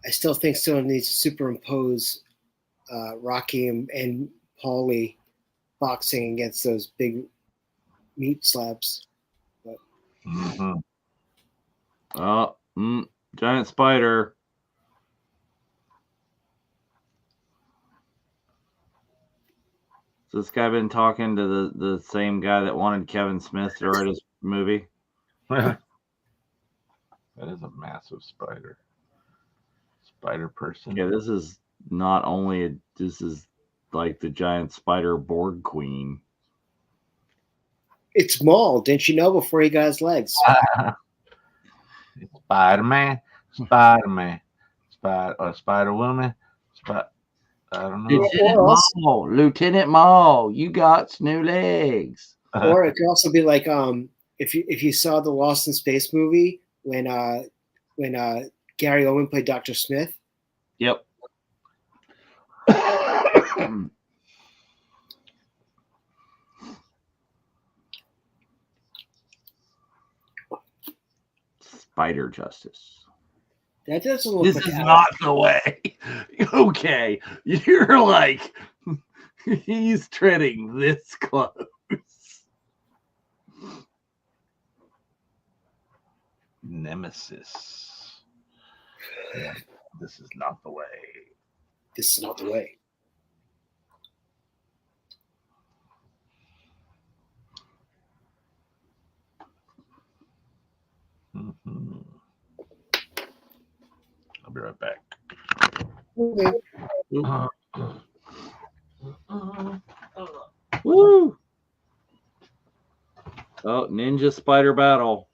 Speaker 3: I still think someone needs to superimpose Rocky and Paulie boxing against those big meat slabs. But...
Speaker 5: Mm-hmm.
Speaker 4: Giant spider. Has this guy been talking to the same guy that wanted Kevin Smith to write his movie?
Speaker 5: That is a massive spider. Spider person.
Speaker 4: Yeah, this is not only this is like the giant spider Borg queen.
Speaker 3: It's Maul, didn't you know, before he got his legs?
Speaker 5: Spider-Man, Spider-Man, Spider-Woman, I don't know.
Speaker 4: Lieutenant Maul, you got new legs.
Speaker 3: Or it could also be like if you saw the Lost in Space movie when Gary Oldman played Dr. Smith.
Speaker 4: Yep. spider justice.
Speaker 3: That doesn't look
Speaker 4: This
Speaker 3: like
Speaker 4: is not the way. Okay. You're like, he's treading this close.
Speaker 5: Nemesis. Yeah, this is not the way.
Speaker 3: This is not the way.
Speaker 5: Mm-hmm. I'll be right back.
Speaker 3: Okay.
Speaker 4: Woo! Oh, ninja spider battle.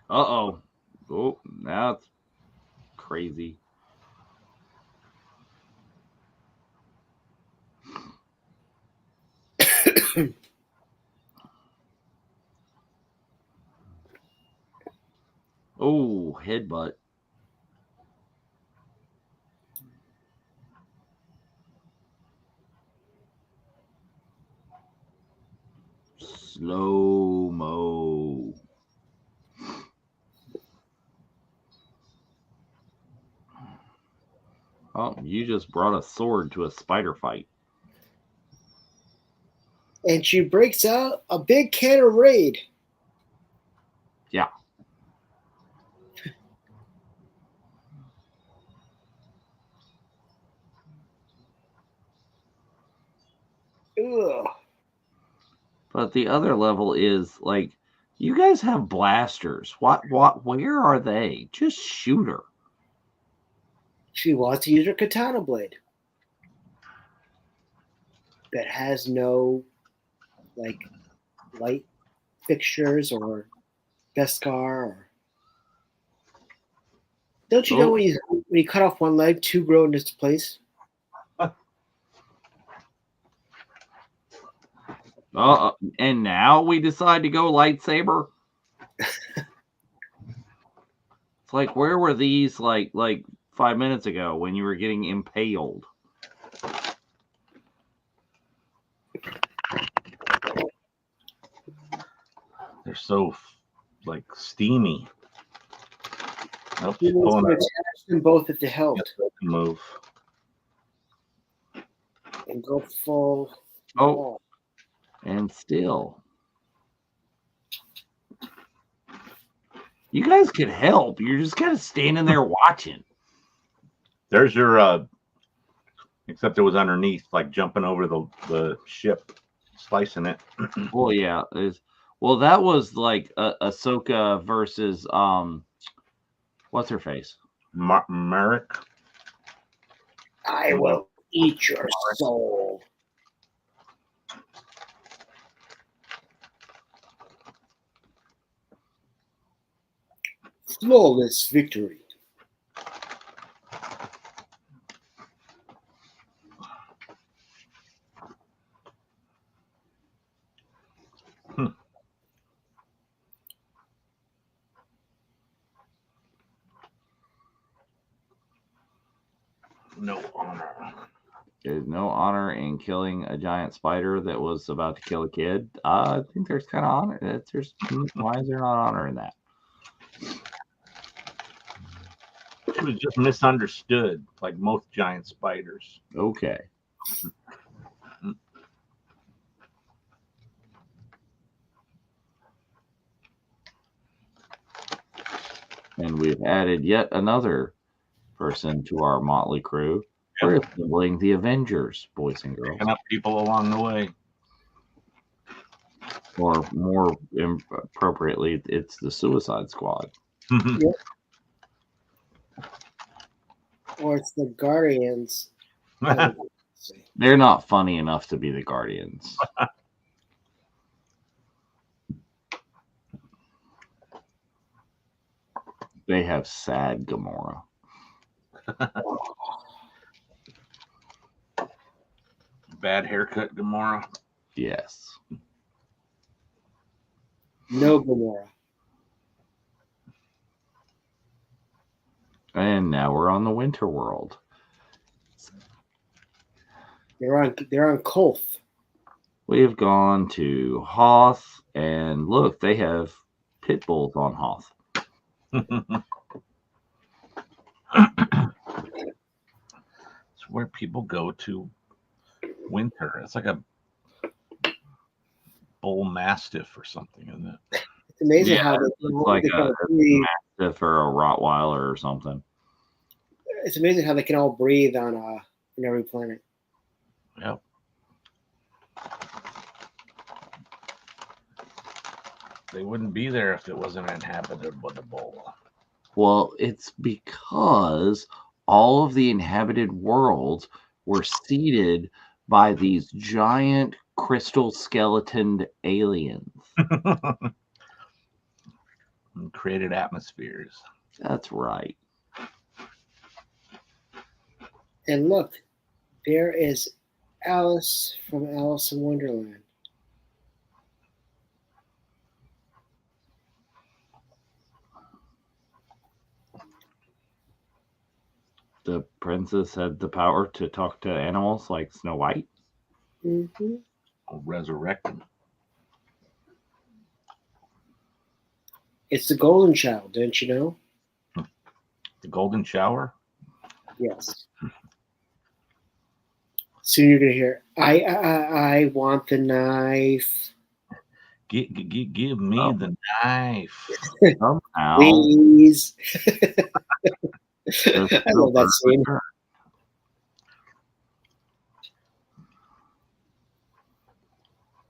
Speaker 4: Uh-oh. Oh, now it's crazy. Oh, headbutt. Slow-mo. Oh, you just brought a sword to a spider fight.
Speaker 3: And she breaks out a big can of Raid.
Speaker 4: Yeah.
Speaker 3: Ugh.
Speaker 4: But the other level is like, you guys have blasters. Where are they? Just shoot her.
Speaker 3: She wants to use her katana blade. That has no like light fixtures or Beskar or don't you know when you cut off one leg, two grow in its place?
Speaker 4: And now we decide to go lightsaber. It's like, where were these like 5 minutes ago when you were getting impaled?
Speaker 5: They're so like steamy. Nope,
Speaker 3: You
Speaker 5: pulling
Speaker 3: can attach them both at the hilt
Speaker 5: move
Speaker 3: and go full.
Speaker 4: Oh, and still, you guys could help. You're just kind of standing there watching.
Speaker 5: There's your except it was underneath, like jumping over the ship, slicing it.
Speaker 4: Well, yeah. Well, that was like Ahsoka versus what's her face?
Speaker 5: Merrick.
Speaker 3: I will eat your soul. Flawless victory.
Speaker 5: No honor.
Speaker 4: There's no honor in killing a giant spider that was about to kill a kid. I think there's kind of honor. Why is there not honor in that?
Speaker 5: It was just misunderstood, like most giant spiders.
Speaker 4: Okay. And we've added yet another person to our motley crew. Yep. We're assembling the Avengers, boys and girls.
Speaker 5: Picking up people along the way.
Speaker 4: Or more appropriately, it's the Suicide Squad.
Speaker 3: Yep. Or it's the Guardians.
Speaker 4: They're not funny enough to be the Guardians. They have sad Gamora.
Speaker 5: Bad haircut, Gamora.
Speaker 4: Yes.
Speaker 3: No Gamora.
Speaker 4: And now we're on the winter world.
Speaker 3: They're on Kolth.
Speaker 4: We've gone to Hoth, and look, they have pit bulls on Hoth.
Speaker 5: It's where people go to winter. It's like a bull mastiff or something, isn't it?
Speaker 3: It's amazing how
Speaker 4: it's like a mastiff or a Rottweiler or something.
Speaker 3: It's amazing how they can all breathe on every planet.
Speaker 5: Yep. They wouldn't be there if it wasn't inhabited by the bull.
Speaker 4: Well, it's because all of the inhabited worlds were seeded by these giant crystal skeletoned aliens.
Speaker 5: And created atmospheres.
Speaker 4: That's right.
Speaker 3: And look, there is Alice from Alice in Wonderland.
Speaker 4: The princess had the power to talk to animals like Snow White.
Speaker 3: Mm-hmm.
Speaker 5: I'll resurrect them.
Speaker 3: It's the Golden Child, didn't you know?
Speaker 5: The Golden Shower?
Speaker 3: Yes. Soon you're gonna hear, I want the knife.
Speaker 5: Give me the knife.
Speaker 4: Somehow,
Speaker 3: Please. I love that scene.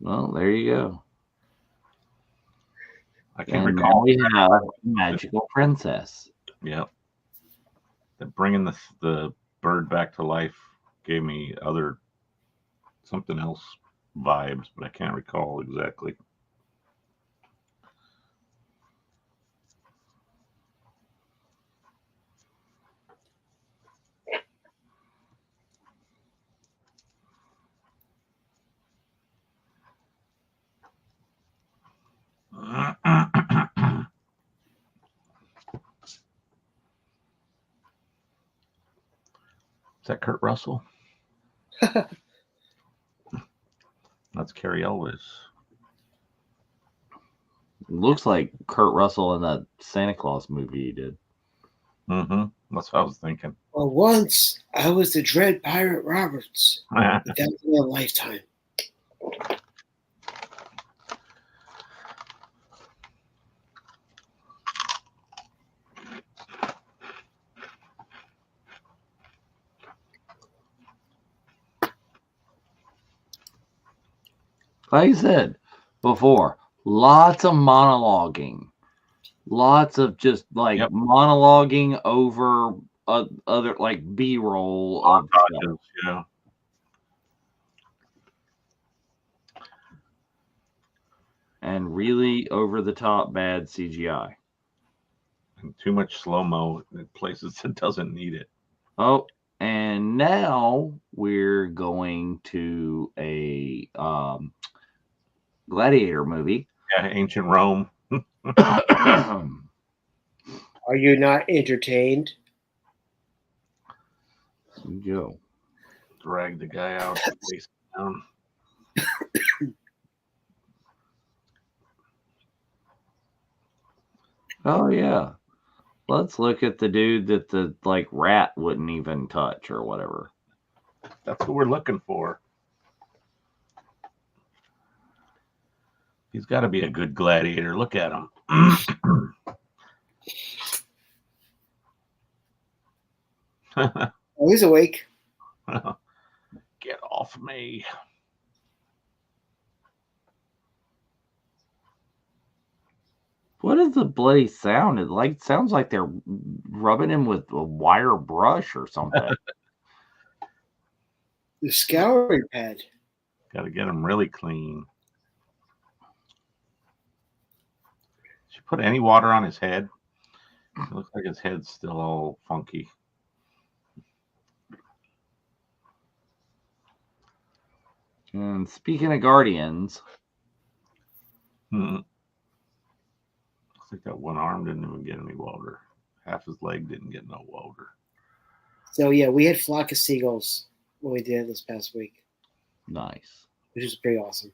Speaker 4: Well, there you go.
Speaker 5: I can't
Speaker 4: And
Speaker 5: recall.
Speaker 4: now we have a magical princess.
Speaker 5: Yep. That bringing the bird back to life gave me something else vibes, but I can't recall exactly. Is that Kurt Russell? That's Carrie Elwes.
Speaker 4: Looks like Kurt Russell in that Santa Claus movie he did.
Speaker 5: Mm-hmm. That's what I was thinking.
Speaker 3: Well, once I was the Dread Pirate Roberts. But that was in a lifetime.
Speaker 4: Like I said before, lots of monologuing. Lots of just like monologuing over other like B-roll of stuff.
Speaker 5: Yeah.
Speaker 4: And really over the top bad CGI.
Speaker 5: And too much slow-mo in places that doesn't need it.
Speaker 4: Oh, and now we're going to a gladiator movie.
Speaker 5: Yeah, ancient Rome.
Speaker 3: Are you not entertained?
Speaker 4: Go.
Speaker 5: Drag the guy out, face down.
Speaker 4: Oh yeah. Let's look at the dude that the like rat wouldn't even touch or whatever.
Speaker 5: That's what we're looking for. He's got to be a good gladiator. Look at him.
Speaker 3: Oh, he's awake.
Speaker 5: Get off me.
Speaker 4: What is the bloody sound? It like sounds like they're rubbing him with a wire brush or something.
Speaker 3: The scouring pad.
Speaker 5: Got to get him really clean. Did you put any water on his head? It looks like his head's still all funky.
Speaker 4: And speaking of Guardians,
Speaker 5: I think that one arm didn't even get any welder. Half his leg didn't get no welder.
Speaker 3: So yeah, we had flock of seagulls when we did it this past week,
Speaker 4: nice.
Speaker 3: which is pretty awesome.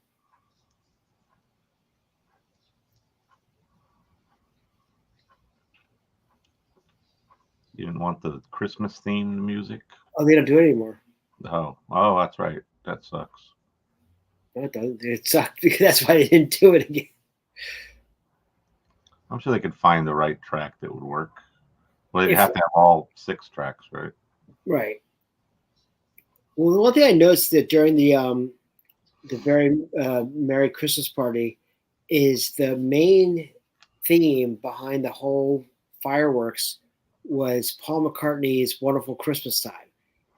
Speaker 5: You didn't want the Christmas themed music?
Speaker 3: Oh, they don't do it anymore.
Speaker 5: Oh, that's right. That sucks.
Speaker 3: No, it doesn't. It sucked because that's why they didn't do it again.
Speaker 5: I'm sure they could find the right track that would work. Well, they'd
Speaker 3: If-
Speaker 5: have to have all 6 tracks, right?
Speaker 3: Right. Well, the one thing I noticed that during the very Merry Christmas party is the main theme behind the whole fireworks was Paul McCartney's Wonderful Christmas Time.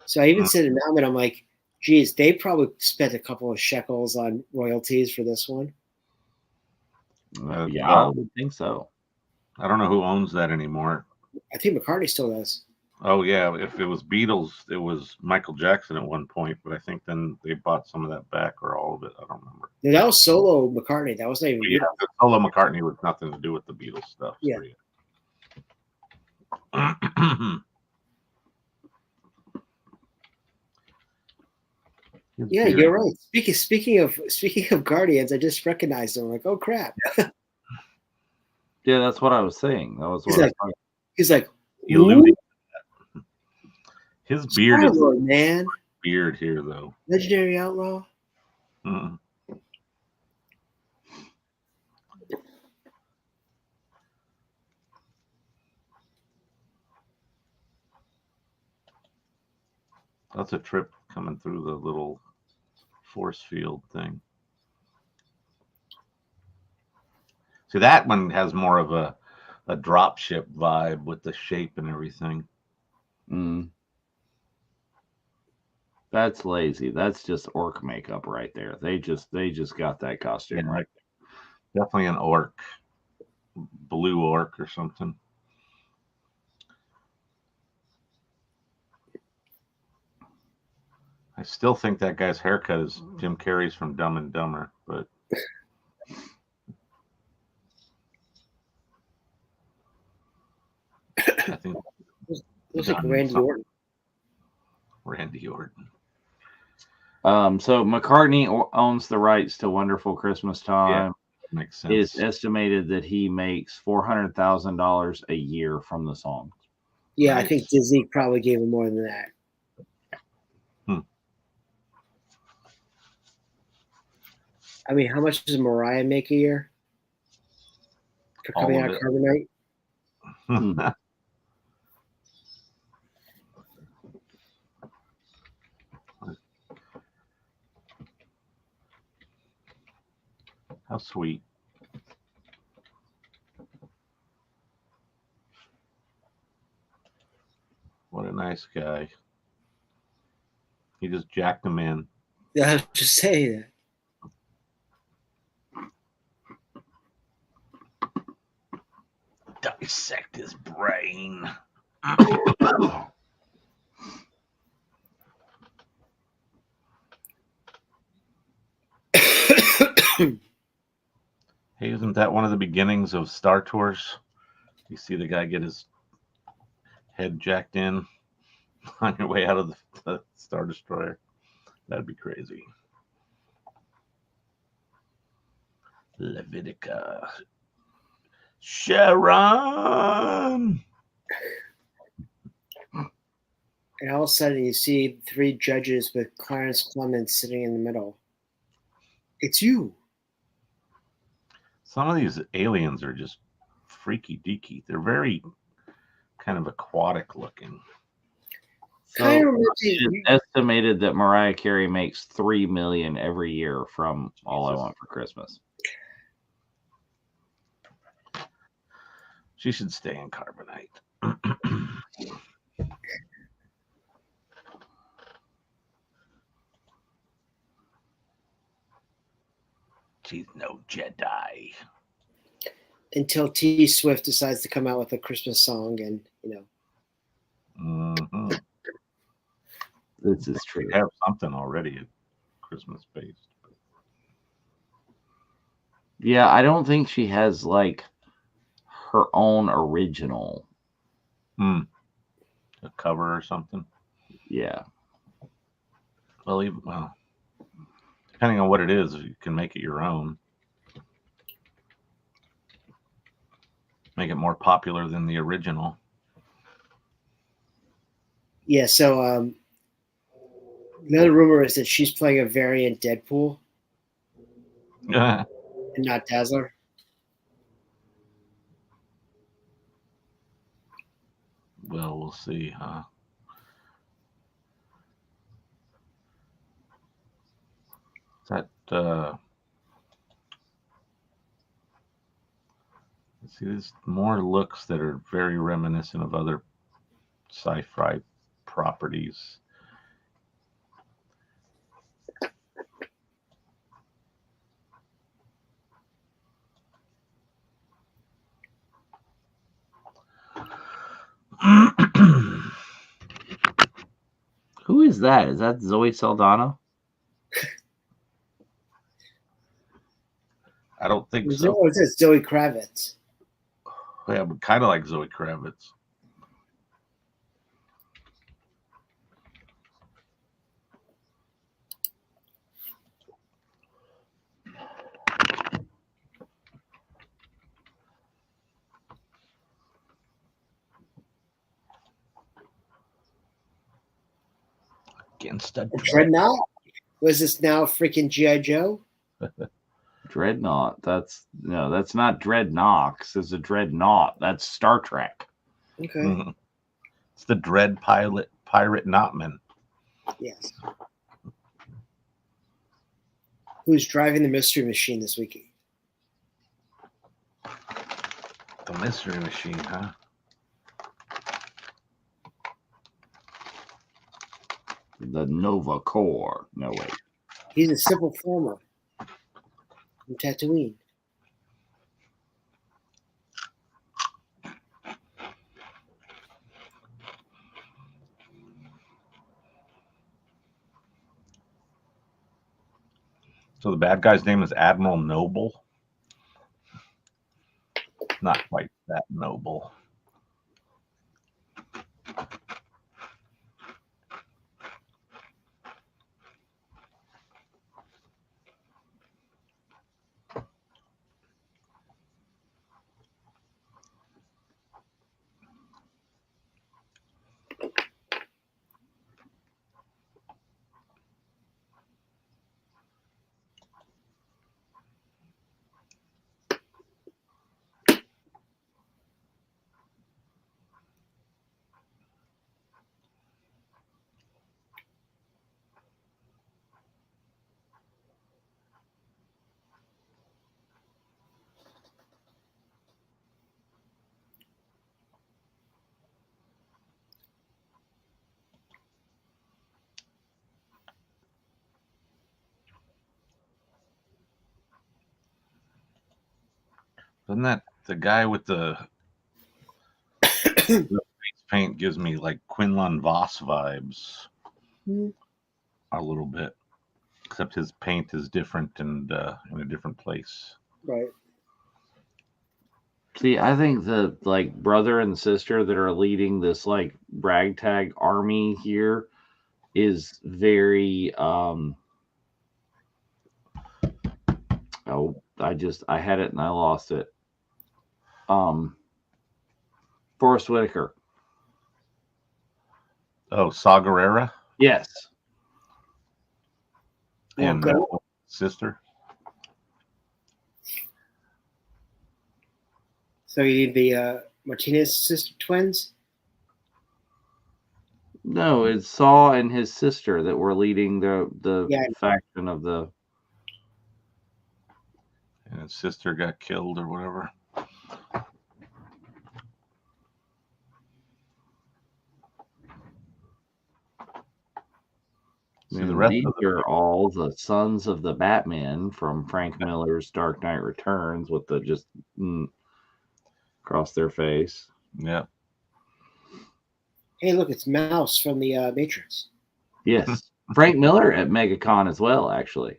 Speaker 3: So I even said in Melbourne, I'm like, geez, they probably spent a couple of shekels on royalties for this one.
Speaker 4: Yeah, I would think so.
Speaker 5: I don't know who owns that anymore.
Speaker 3: I think McCartney still does.
Speaker 5: Oh, yeah. If it was Beatles, it was Michael Jackson at one point, but I think then they bought some of that back or all of it. I don't remember.
Speaker 3: No, that was solo McCartney. That wasn't even.
Speaker 5: But yeah, the solo McCartney was nothing to do with the Beatles stuff.
Speaker 3: Yeah.
Speaker 5: So yeah.
Speaker 3: Yeah, you're right. Speaking of Guardians, I just recognized them. I'm like, oh crap.
Speaker 4: Yeah, that's what I was saying. That was what
Speaker 3: He's like,
Speaker 5: He alluded to that. His beard is
Speaker 3: Star-Lord, man.
Speaker 5: beard here, though.
Speaker 3: Legendary outlaw.
Speaker 5: Mm. That's a trip coming through the little force field thing. See, that one has more of a drop ship vibe with the shape and everything.
Speaker 4: That's lazy. That's just orc makeup right there. They just got that costume right.
Speaker 5: Definitely an orc, blue orc or something. I still think that guy's haircut is Jim Carrey's from Dumb and Dumber, but I think
Speaker 3: Looks like Randy Orton.
Speaker 5: Randy Orton.
Speaker 4: So McCartney owns the rights to Wonderful Christmas Time.
Speaker 5: Yeah, makes sense.
Speaker 4: It's estimated that he makes $400,000 a year from the song.
Speaker 3: Yeah,
Speaker 5: Nice.
Speaker 3: I think Disney probably gave him more than that. I mean, how much does Mariah make a year for coming out of Carbonite?
Speaker 5: How sweet. What a nice guy. He just jacked him in.
Speaker 3: Yeah, I was just saying that.
Speaker 5: Dissect his brain. Hey, isn't that one of the beginnings of Star Tours? You see the guy get his head jacked in on your way out of the Star Destroyer. That'd be crazy. Levitica. Sharon!
Speaker 3: And all of a sudden, you see 3 judges with Clarence Clements sitting in the middle. It's you.
Speaker 5: Some of these aliens are just freaky deaky. They're very kind of aquatic looking.
Speaker 4: So it's estimated that Mariah Carey makes $3 million every year from All I Want for Christmas.
Speaker 5: She should stay in Carbonite. She's no Jedi.
Speaker 3: Until T Swift decides to come out with a Christmas song, and
Speaker 5: Mm-hmm.
Speaker 4: This is true.
Speaker 5: They have something already at Christmas based.
Speaker 4: Yeah, I don't think she has like her own original.
Speaker 5: A cover or something.
Speaker 4: Yeah.
Speaker 5: Well, depending on what it is, you can make it your own. Make it more popular than the original.
Speaker 3: Yeah, so another rumor is that she's playing a variant Deadpool and not Dazzler.
Speaker 5: Well, we'll see, huh? Is that see, there's more looks that are very reminiscent of other sci-fi properties.
Speaker 4: Who is that? Is that Zoe Saldana?
Speaker 5: I don't think so.
Speaker 3: Oh, it says Zoe Kravitz.
Speaker 5: Yeah, but kind of like Zoe Kravitz. Against a
Speaker 3: Dreadnought? Was this now freaking G.I. Joe?
Speaker 4: Dreadnought. That's not Dreadnoks. It's a Dreadnought. That's Star Trek.
Speaker 3: Okay.
Speaker 5: Mm-hmm. It's the Dread Pirate Knotman.
Speaker 3: Yes. Who's driving the Mystery Machine this weekend?
Speaker 5: The Mystery Machine, huh?
Speaker 4: The Nova Corps. No, wait.
Speaker 3: He's a simple farmer from Tatooine.
Speaker 5: So the bad guy's name is Admiral Noble. Not quite that noble. Isn't that the guy with the face paint gives me like Quinlan Voss vibes a little bit, except his paint is different and in a different place.
Speaker 3: Right.
Speaker 4: See, I think the like brother and sister that are leading this like ragtag army here is very I had it and I lost it. Forrest Whitaker.
Speaker 5: Oh, Saw Gerrera?
Speaker 4: Yes.
Speaker 5: And sister.
Speaker 3: So you need the Martinez sister twins?
Speaker 4: No, it's Saw and his sister that were leading the
Speaker 3: Yeah.
Speaker 4: faction of the.
Speaker 5: And his sister got killed or whatever.
Speaker 4: See, the rest of are all the sons of the Batman from Frank Miller's Dark Knight Returns with the just across their face.
Speaker 5: Yeah.
Speaker 3: Hey, look, it's Mouse from the Matrix.
Speaker 4: Yes. Frank Miller at MegaCon as well, actually.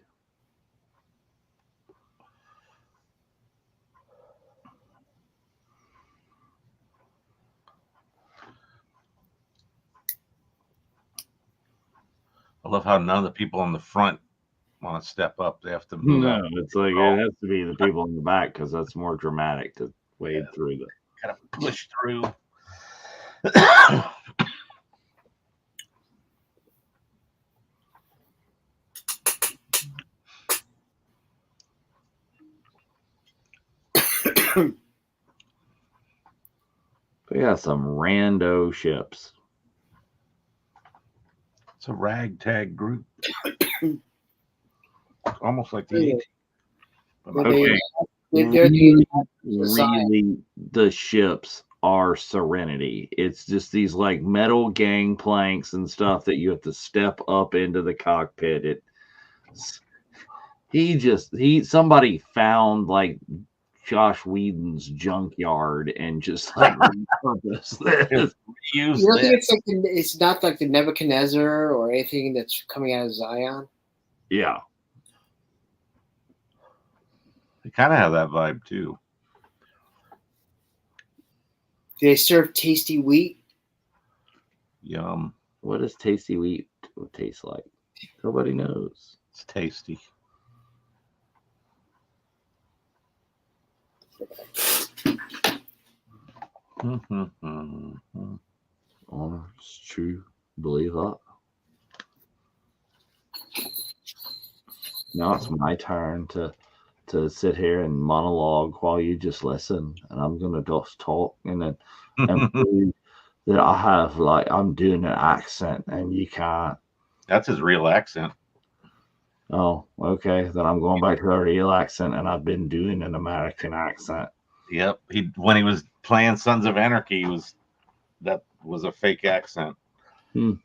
Speaker 5: I love how none of the people in the front want to step up. They have to move
Speaker 4: No,
Speaker 5: out.
Speaker 4: it's like it has to be the people in the back because that's more dramatic to wade through the.
Speaker 5: Gotta push through.
Speaker 4: We got some rando ships.
Speaker 5: It's a ragtag group. Almost like the
Speaker 4: Okay. Really, the ships are Serenity. It's just these like metal gangplanks and stuff that you have to step up into the cockpit. Somebody found like Josh Whedon's junkyard and just like repurposed this.
Speaker 3: You don't think it's not like the Nebuchadnezzar or anything that's coming out of Zion?
Speaker 4: Yeah.
Speaker 5: They kind of have that vibe too.
Speaker 3: Do they serve tasty wheat?
Speaker 5: Yum.
Speaker 4: What does tasty wheat taste like? Nobody knows.
Speaker 5: It's tasty.
Speaker 4: Oh, it's true. Believe that. Now it's my turn to sit here and monologue while you just listen, and I'm gonna just talk and prove that I have I'm doing an accent and you can't.
Speaker 5: That's his real accent.
Speaker 4: Oh, okay. Then I'm going back to a real accent, and I've been doing an American accent.
Speaker 5: Yep. When he was playing Sons of Anarchy, that was a fake accent. And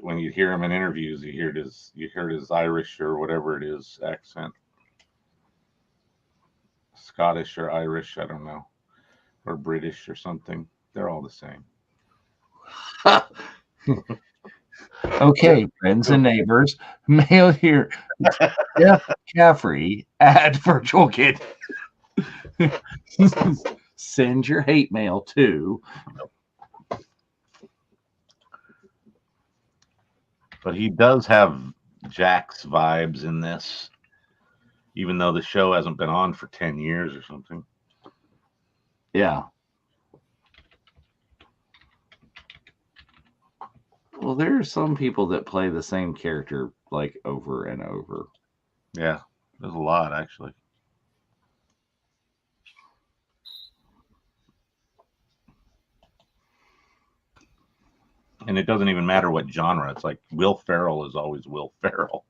Speaker 5: when you hear him in interviews, you hear his Irish or whatever it is accent. Scottish or Irish, I don't know, or British or something. They're all the same.
Speaker 4: Okay, friends and neighbors, mail here. Jeff Caffrey at Virtual Kid. Send your hate mail to.
Speaker 5: But he does have Jack's vibes in this, even though the show hasn't been on for 10 years or something.
Speaker 4: Yeah. Well, there are some people that play the same character like over and over.
Speaker 5: Yeah, there's a lot actually. And it doesn't even matter what genre. It's like Will Ferrell is always Will Ferrell.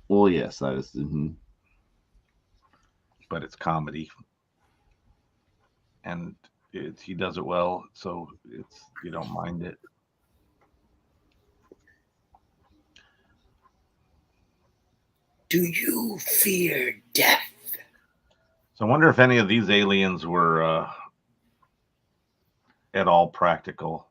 Speaker 4: Well, yes, that is. Mm-hmm.
Speaker 5: But it's comedy, and he does it well, so you don't mind it.
Speaker 3: Do you fear death?
Speaker 5: So I wonder if any of these aliens were at all practical.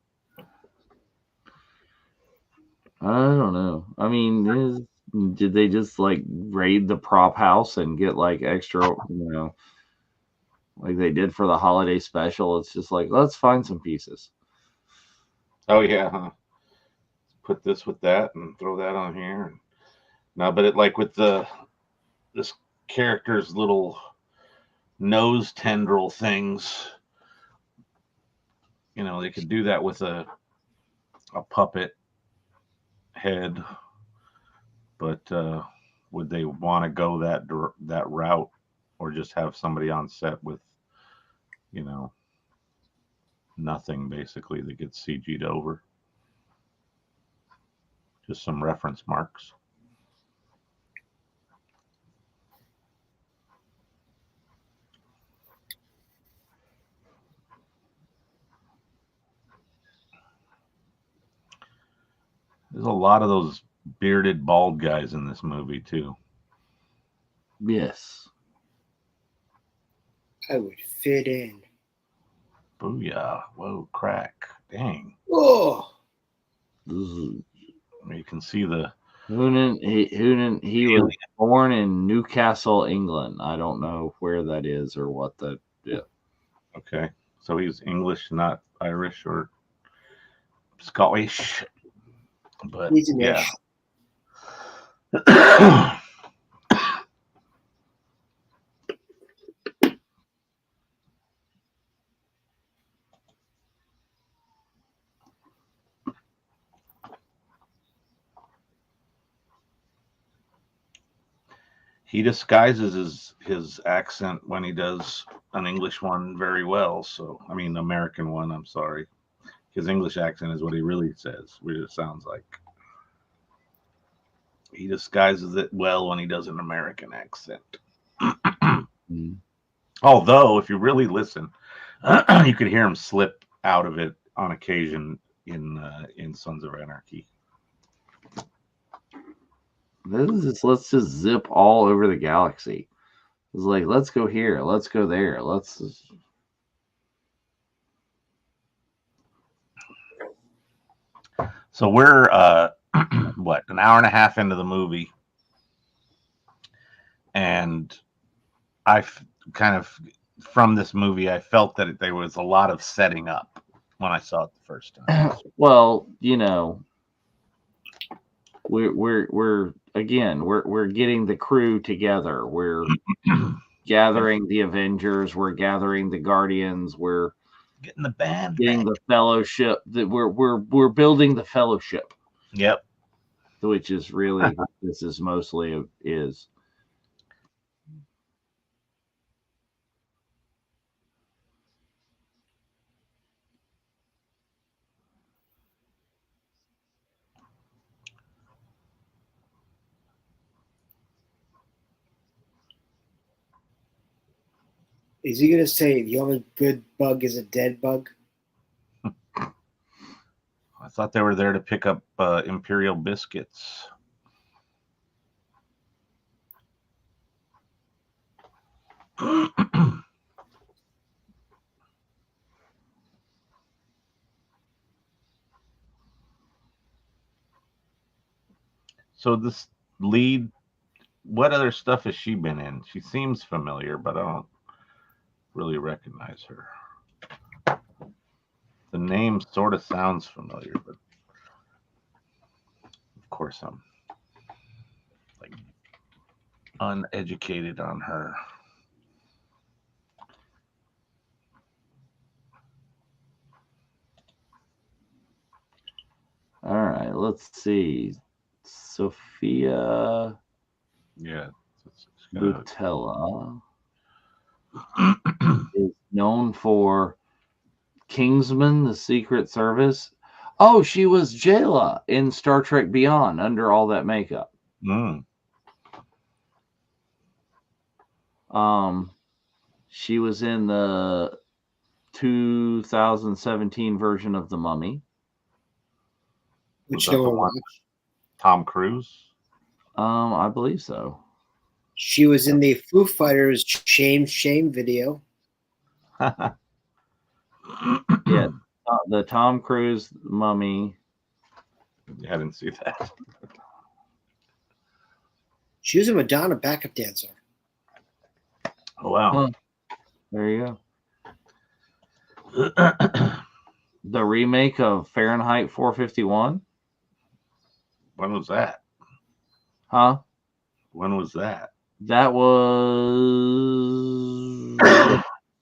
Speaker 4: I don't know. I mean, did they just like raid the prop house and get like extra, like they did for the holiday special? It's just like, let's find some pieces.
Speaker 5: Oh yeah, huh? Put this with that and throw that on here. No, but it like with this character's little nose tendril things. They could do that with a puppet head, but would they want to go that route, or just have somebody on set with nothing basically that gets CG'd over, just some reference marks? There's a lot of those bearded bald guys in this movie too.
Speaker 4: Yes.
Speaker 3: I would fit in.
Speaker 5: Booyah. Whoa, crack. Dang.
Speaker 3: Oh.
Speaker 5: You can see the
Speaker 4: He was born in Newcastle, England. I don't know where that is or what that. Yeah.
Speaker 5: Okay, so he's English, not Irish or Scottish. But
Speaker 3: He's an
Speaker 5: yeah. He disguises his accent when he does an English one very well. So, I mean, American one, I'm sorry. His English accent is what he really says, what it sounds like. He disguises it well when he does an American accent. Although, if you really listen, you could hear him slip out of it on occasion in Sons of Anarchy.
Speaker 4: Let's just zip all over the galaxy. It's like, let's go here, let's go there,
Speaker 5: So we're what, an hour and a half into the movie, and kind of from this movie, I felt that there was a lot of setting up when I saw it the first time.
Speaker 4: Well, you know, we're getting the crew together. We're gathering the Avengers. We're gathering the Guardians. We're
Speaker 5: getting the band,
Speaker 4: getting the Fellowship. That we're building the Fellowship.
Speaker 5: Yep.
Speaker 4: Which is really what this is mostly is.
Speaker 3: Is he going to say the only good bug is a dead bug?
Speaker 5: I thought they were there to pick up Imperial biscuits. So this lead, what other stuff has she been in? She seems familiar, but I don't really recognize her. The name sort of sounds familiar, but of course I'm like uneducated on her.
Speaker 4: All right, let's see. Sophia Boutella is known for Kingsman, The Secret Service. Oh, she was Jayla in Star Trek Beyond under all that makeup. She was in the 2017 version of The Mummy.
Speaker 3: Which no one watched.
Speaker 5: Tom Cruise?
Speaker 4: I believe so.
Speaker 3: She was in the Foo Fighters Shame video.
Speaker 4: Yeah, the Tom Cruise Mummy.
Speaker 5: Yeah, I didn't see that.
Speaker 3: She was a Madonna backup dancer.
Speaker 5: Oh, wow.
Speaker 4: Huh. There you go. The remake of Fahrenheit 451.
Speaker 5: When was that?
Speaker 4: Huh?
Speaker 5: When was that?
Speaker 4: That was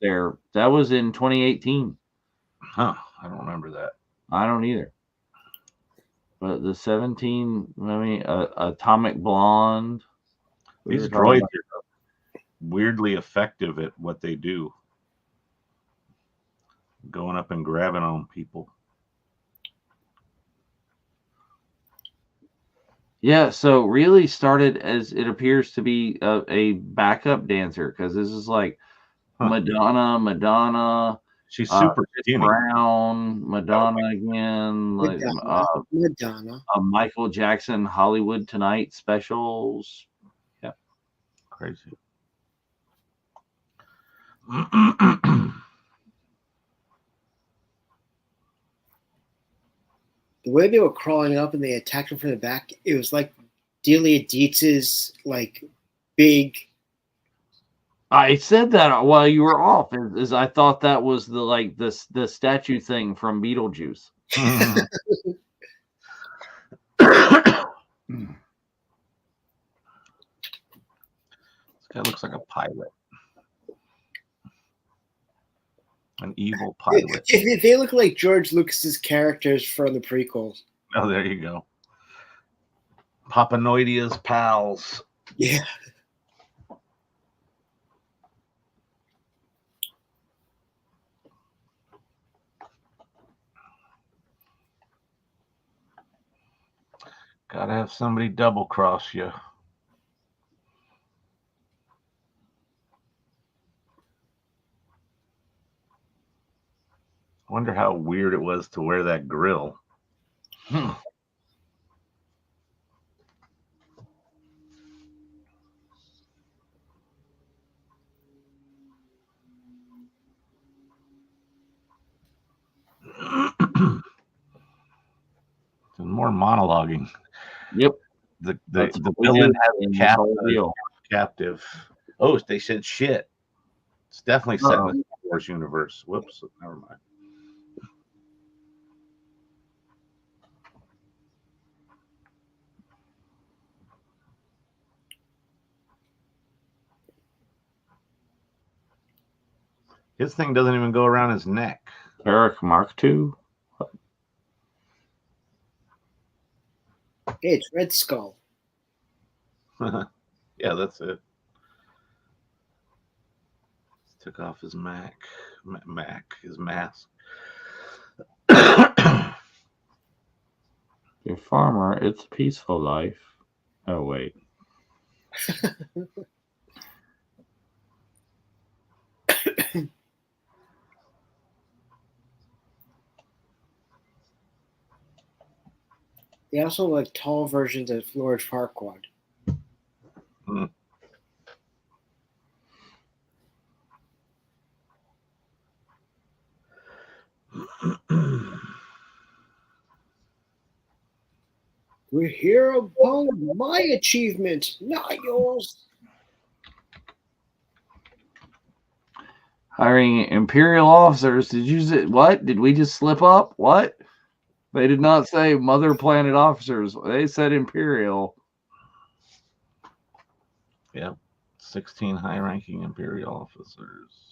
Speaker 4: there. That was in 2018.
Speaker 5: Huh. I don't remember that.
Speaker 4: I don't either. But the 17, I mean, Atomic Blonde.
Speaker 5: These droids are weirdly effective at what they do. Going up and grabbing on people.
Speaker 4: Yeah, so really started as it appears to be a backup dancer because this is like Madonna.
Speaker 5: She's super skinny.
Speaker 4: Brown, Madonna again,
Speaker 3: Madonna.
Speaker 4: Michael Jackson Hollywood Tonight specials. Yeah,
Speaker 5: crazy.
Speaker 3: The way they were crawling up and they attacked him from the back, it was like Delia Dietz's like big.
Speaker 4: I said that while you were off. Is I thought that was the statue thing from Beetlejuice.
Speaker 5: This guy looks like a pilot. An evil pilot.
Speaker 3: They look like George Lucas's characters from the prequels.
Speaker 5: Oh, there you go. Papanoidea's pals.
Speaker 3: Yeah.
Speaker 5: Gotta have somebody double cross you. Wonder how weird it was to wear that grill. More monologuing.
Speaker 4: Yep.
Speaker 5: The villain has a captive. Oh, they said shit. It's definitely set in the Star Wars universe. Whoops, never mind. His thing doesn't even go around his neck.
Speaker 4: Eric Mark II.
Speaker 3: Hey, it's Red Skull.
Speaker 5: Yeah, that's it. Took off his his mask.
Speaker 4: Your farmer, it's a peaceful life. Oh, wait.
Speaker 3: They also like tall versions of Lord Farquaad. We're here upon my achievement, not yours.
Speaker 4: Hiring Imperial officers. Did you say what? Did we just slip up? What? They did not say Mother Planet officers. They said Imperial.
Speaker 5: Yep. 16 high-ranking Imperial officers.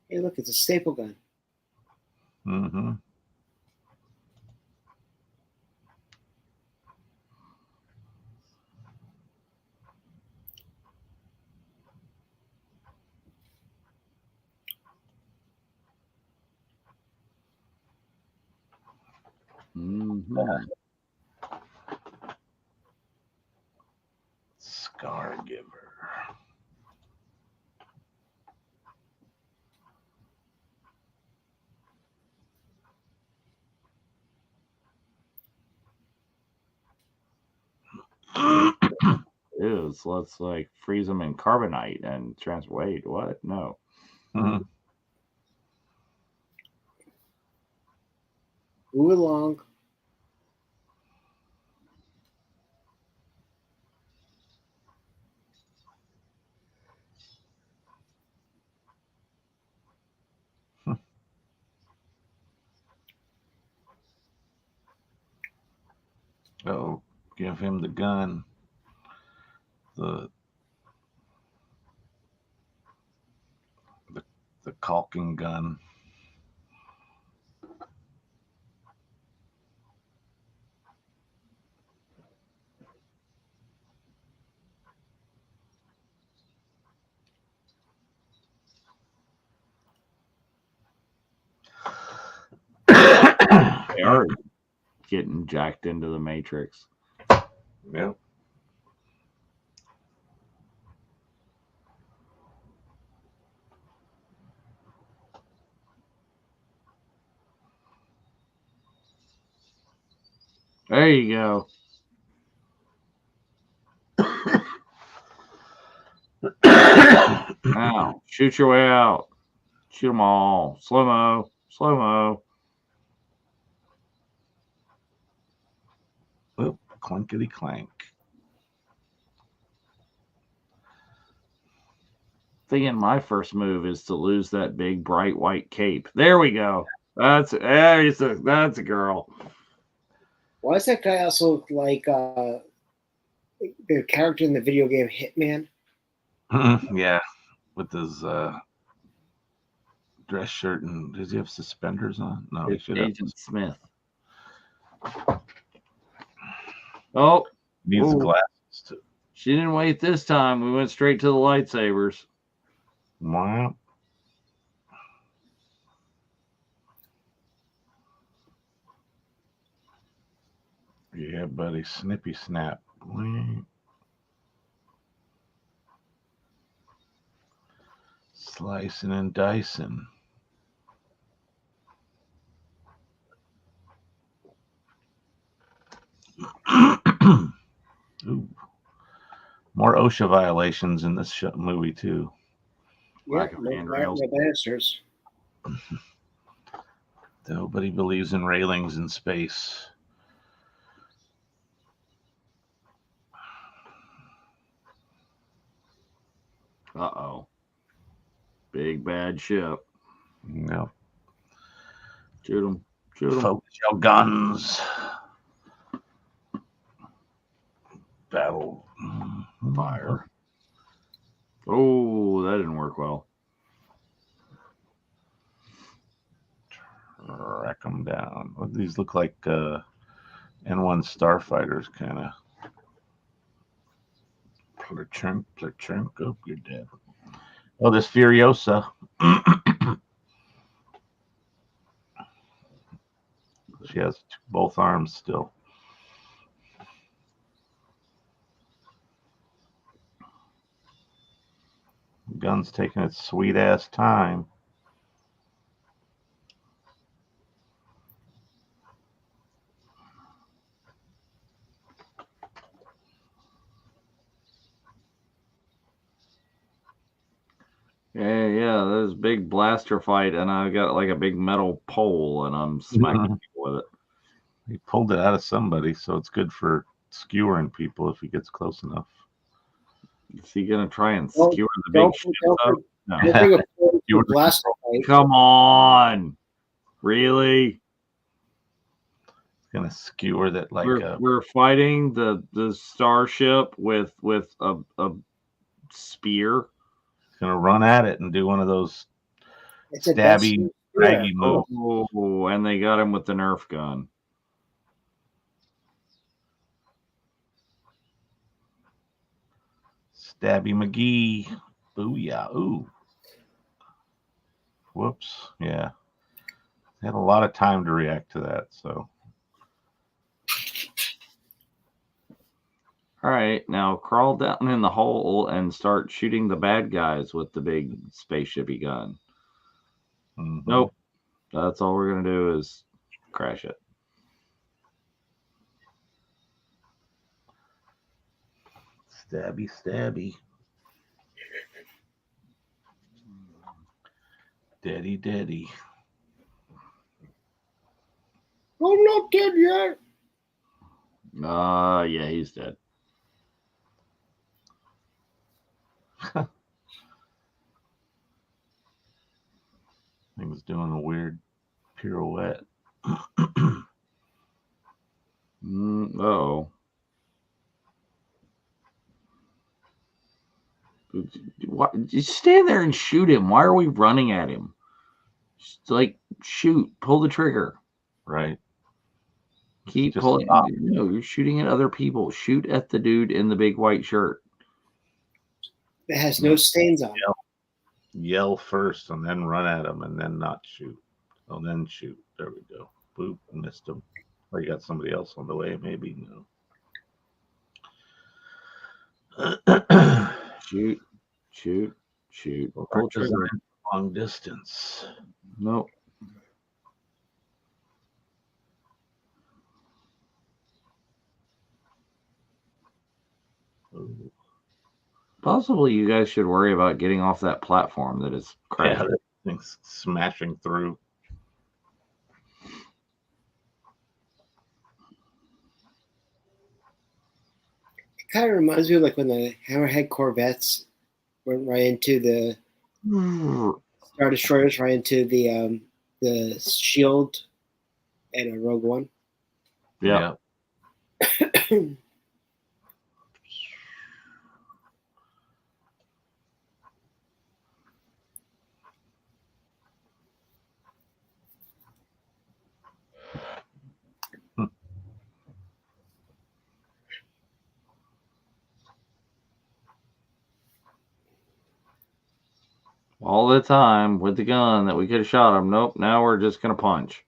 Speaker 3: Hey, look, it's a staple gun.
Speaker 5: Mm-hmm.
Speaker 4: Mm-hmm.
Speaker 5: Scar Giver.
Speaker 4: Is let's like freeze them in carbonite and wait, what? No.
Speaker 5: Mm-hmm.
Speaker 3: Move along.
Speaker 5: Oh, give him the gun. The caulking gun.
Speaker 4: They are getting jacked into the Matrix.
Speaker 5: Yep.
Speaker 4: There you go. Now, shoot your way out. Shoot them all. Slow mo. Slow mo.
Speaker 5: Oop, clankety clank.
Speaker 4: Thinking my first move is to lose that big bright white cape. There we go. That's a girl.
Speaker 3: Why does that guy also look like the character in the video game Hitman?
Speaker 5: Yeah, with his dress shirt, and does he have suspenders on? No, he
Speaker 4: It's
Speaker 5: should have.
Speaker 4: Agent Smith. Oh,
Speaker 5: Needs
Speaker 4: ooh.
Speaker 5: glasses too.
Speaker 4: She didn't wait this time. We went straight to the lightsabers.
Speaker 5: Wow. Yeah, buddy. Snippy snap. Slicing and dicing. Ooh. More OSHA violations in this movie too.
Speaker 4: Lack of handrails.
Speaker 3: No banisters.
Speaker 5: Nobody believes in railings in space.
Speaker 4: Uh-oh. Big bad ship.
Speaker 5: No.
Speaker 4: Shoot him. Shoot him.
Speaker 5: Focus your guns. Battle.
Speaker 4: Fire. Oh, that didn't work well.
Speaker 5: Track them down. Well, these look like N1 starfighters, kind of. Plurchunk. Oh, you're dead. Oh, this Furiosa. She has both arms still. Gun's taking its sweet ass time.
Speaker 4: Yeah, there's a big blaster fight, and I got like a big metal pole, and I'm smacking people with it.
Speaker 5: He pulled it out of somebody, so it's good for skewering people if he gets close enough.
Speaker 4: Is he gonna try and skewer the big ship up? No. Come on, really?
Speaker 5: He's gonna skewer that like
Speaker 4: we're fighting the starship with a spear.
Speaker 5: He's gonna run at it and do one of those stabby, draggy moves.
Speaker 4: Oh, and they got him with the Nerf gun.
Speaker 5: Stabby McGee. Booyah. Ooh. Whoops. Yeah. Had a lot of time to react to that, so.
Speaker 4: All right, now crawl down in the hole and start shooting the bad guys with the big spaceshipy gun.
Speaker 5: Mm-hmm.
Speaker 4: Nope. That's all we're going to do is crash it.
Speaker 5: Stabby, stabby. Daddy, daddy.
Speaker 3: I'm not dead yet.
Speaker 4: Yeah, he's dead.
Speaker 5: Thing's doing a weird pirouette.
Speaker 4: Uh-oh. Just stand there and shoot him. Why are we running at him? Just like, shoot. Pull the trigger.
Speaker 5: Right.
Speaker 4: Keep
Speaker 5: Just
Speaker 4: pulling. No, you're shooting at other people. Shoot at the dude in the big white shirt.
Speaker 3: It has no stains on it.
Speaker 5: Yell first and then run at him and then not shoot. Oh, then shoot. There we go. Boop. Missed him. Or you got somebody else on the way, maybe. No. Shoot. Pull trigger. Long distance.
Speaker 4: Nope. Possibly you guys should worry about getting off that platform that is crashing.
Speaker 5: Yeah, that thing's smashing through.
Speaker 3: It kind of reminds me of like when the Hammerhead Corvettes went right into the Star Destroyers, right into the Shield and a Rogue One.
Speaker 4: Yeah. All the time with the gun that we could have shot him. Nope. Now we're just going to punch.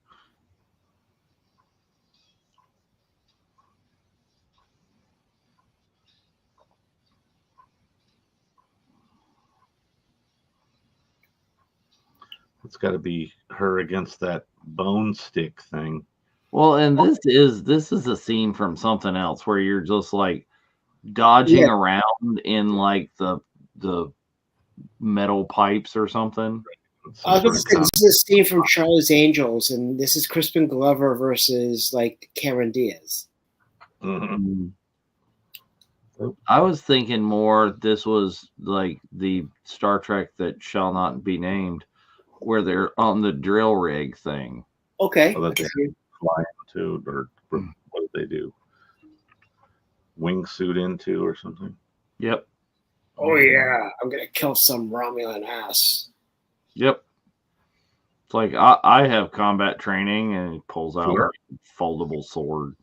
Speaker 5: It's got to be her against that bone stick thing.
Speaker 4: Well, and this is a scene from something else where you're just like dodging around in like the metal pipes or something.
Speaker 3: I was going to say, this is a scene from Charlie's Angels, and this is Crispin Glover versus like Cameron Diaz.
Speaker 5: Mm-hmm.
Speaker 4: I was thinking more this was like the Star Trek that shall not be named, where they're on the drill rig thing.
Speaker 3: Okay.
Speaker 5: Oh, that they fly into, or what did they do? Wingsuit into or something?
Speaker 4: Yep.
Speaker 3: Oh yeah, I'm gonna kill some Romulan ass.
Speaker 4: Yep. It's like I have combat training, and he pulls out a foldable sword.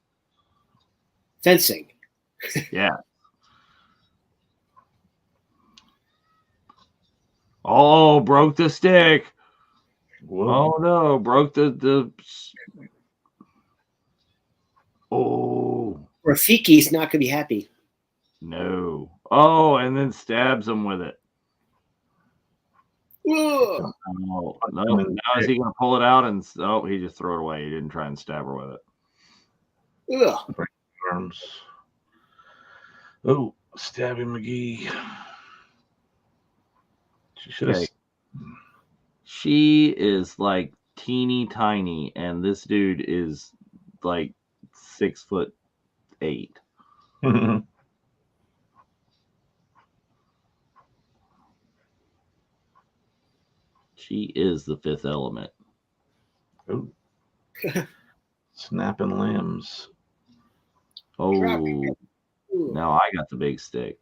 Speaker 3: Fencing.
Speaker 4: Yeah. Oh, broke the stick. Whoa. Oh no, broke the. Oh.
Speaker 3: Rafiki's not gonna be happy.
Speaker 4: No. Oh, and then stabs him with it.
Speaker 3: Ugh.
Speaker 4: Oh, no. Now is he going to pull it out? And he just threw it away. He didn't try and stab her with it.
Speaker 3: Ugh.
Speaker 5: Break arms. Oh, Stabby McGee. She should have.
Speaker 4: She is like teeny tiny, and this dude is like 6'8". She is the fifth element.
Speaker 5: Oh. Snapping limbs.
Speaker 4: Oh, now I got the big stick.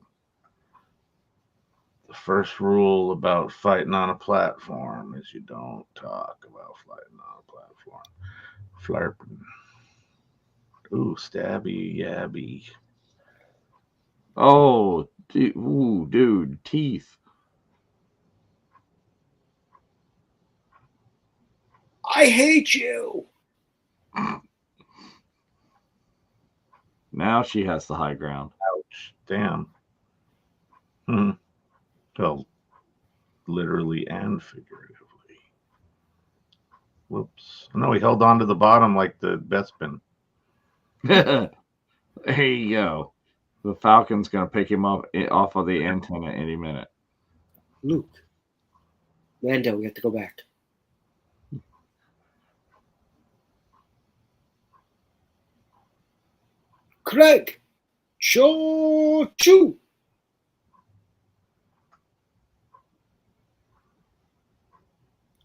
Speaker 5: The first rule about fighting on a platform is you don't talk about fighting on a platform. Flirting. Ooh, stabby, yabby.
Speaker 4: Oh, dude, teeth.
Speaker 3: I hate you.
Speaker 4: Now she has the high ground.
Speaker 5: Ouch. Damn. Well, literally and figuratively. Whoops. No, he held on to the bottom like the Bespin.
Speaker 4: There you go. The Falcon's going to pick him up off of the antenna any minute.
Speaker 3: Luke. Lando, we have to go back. Craig. Choo.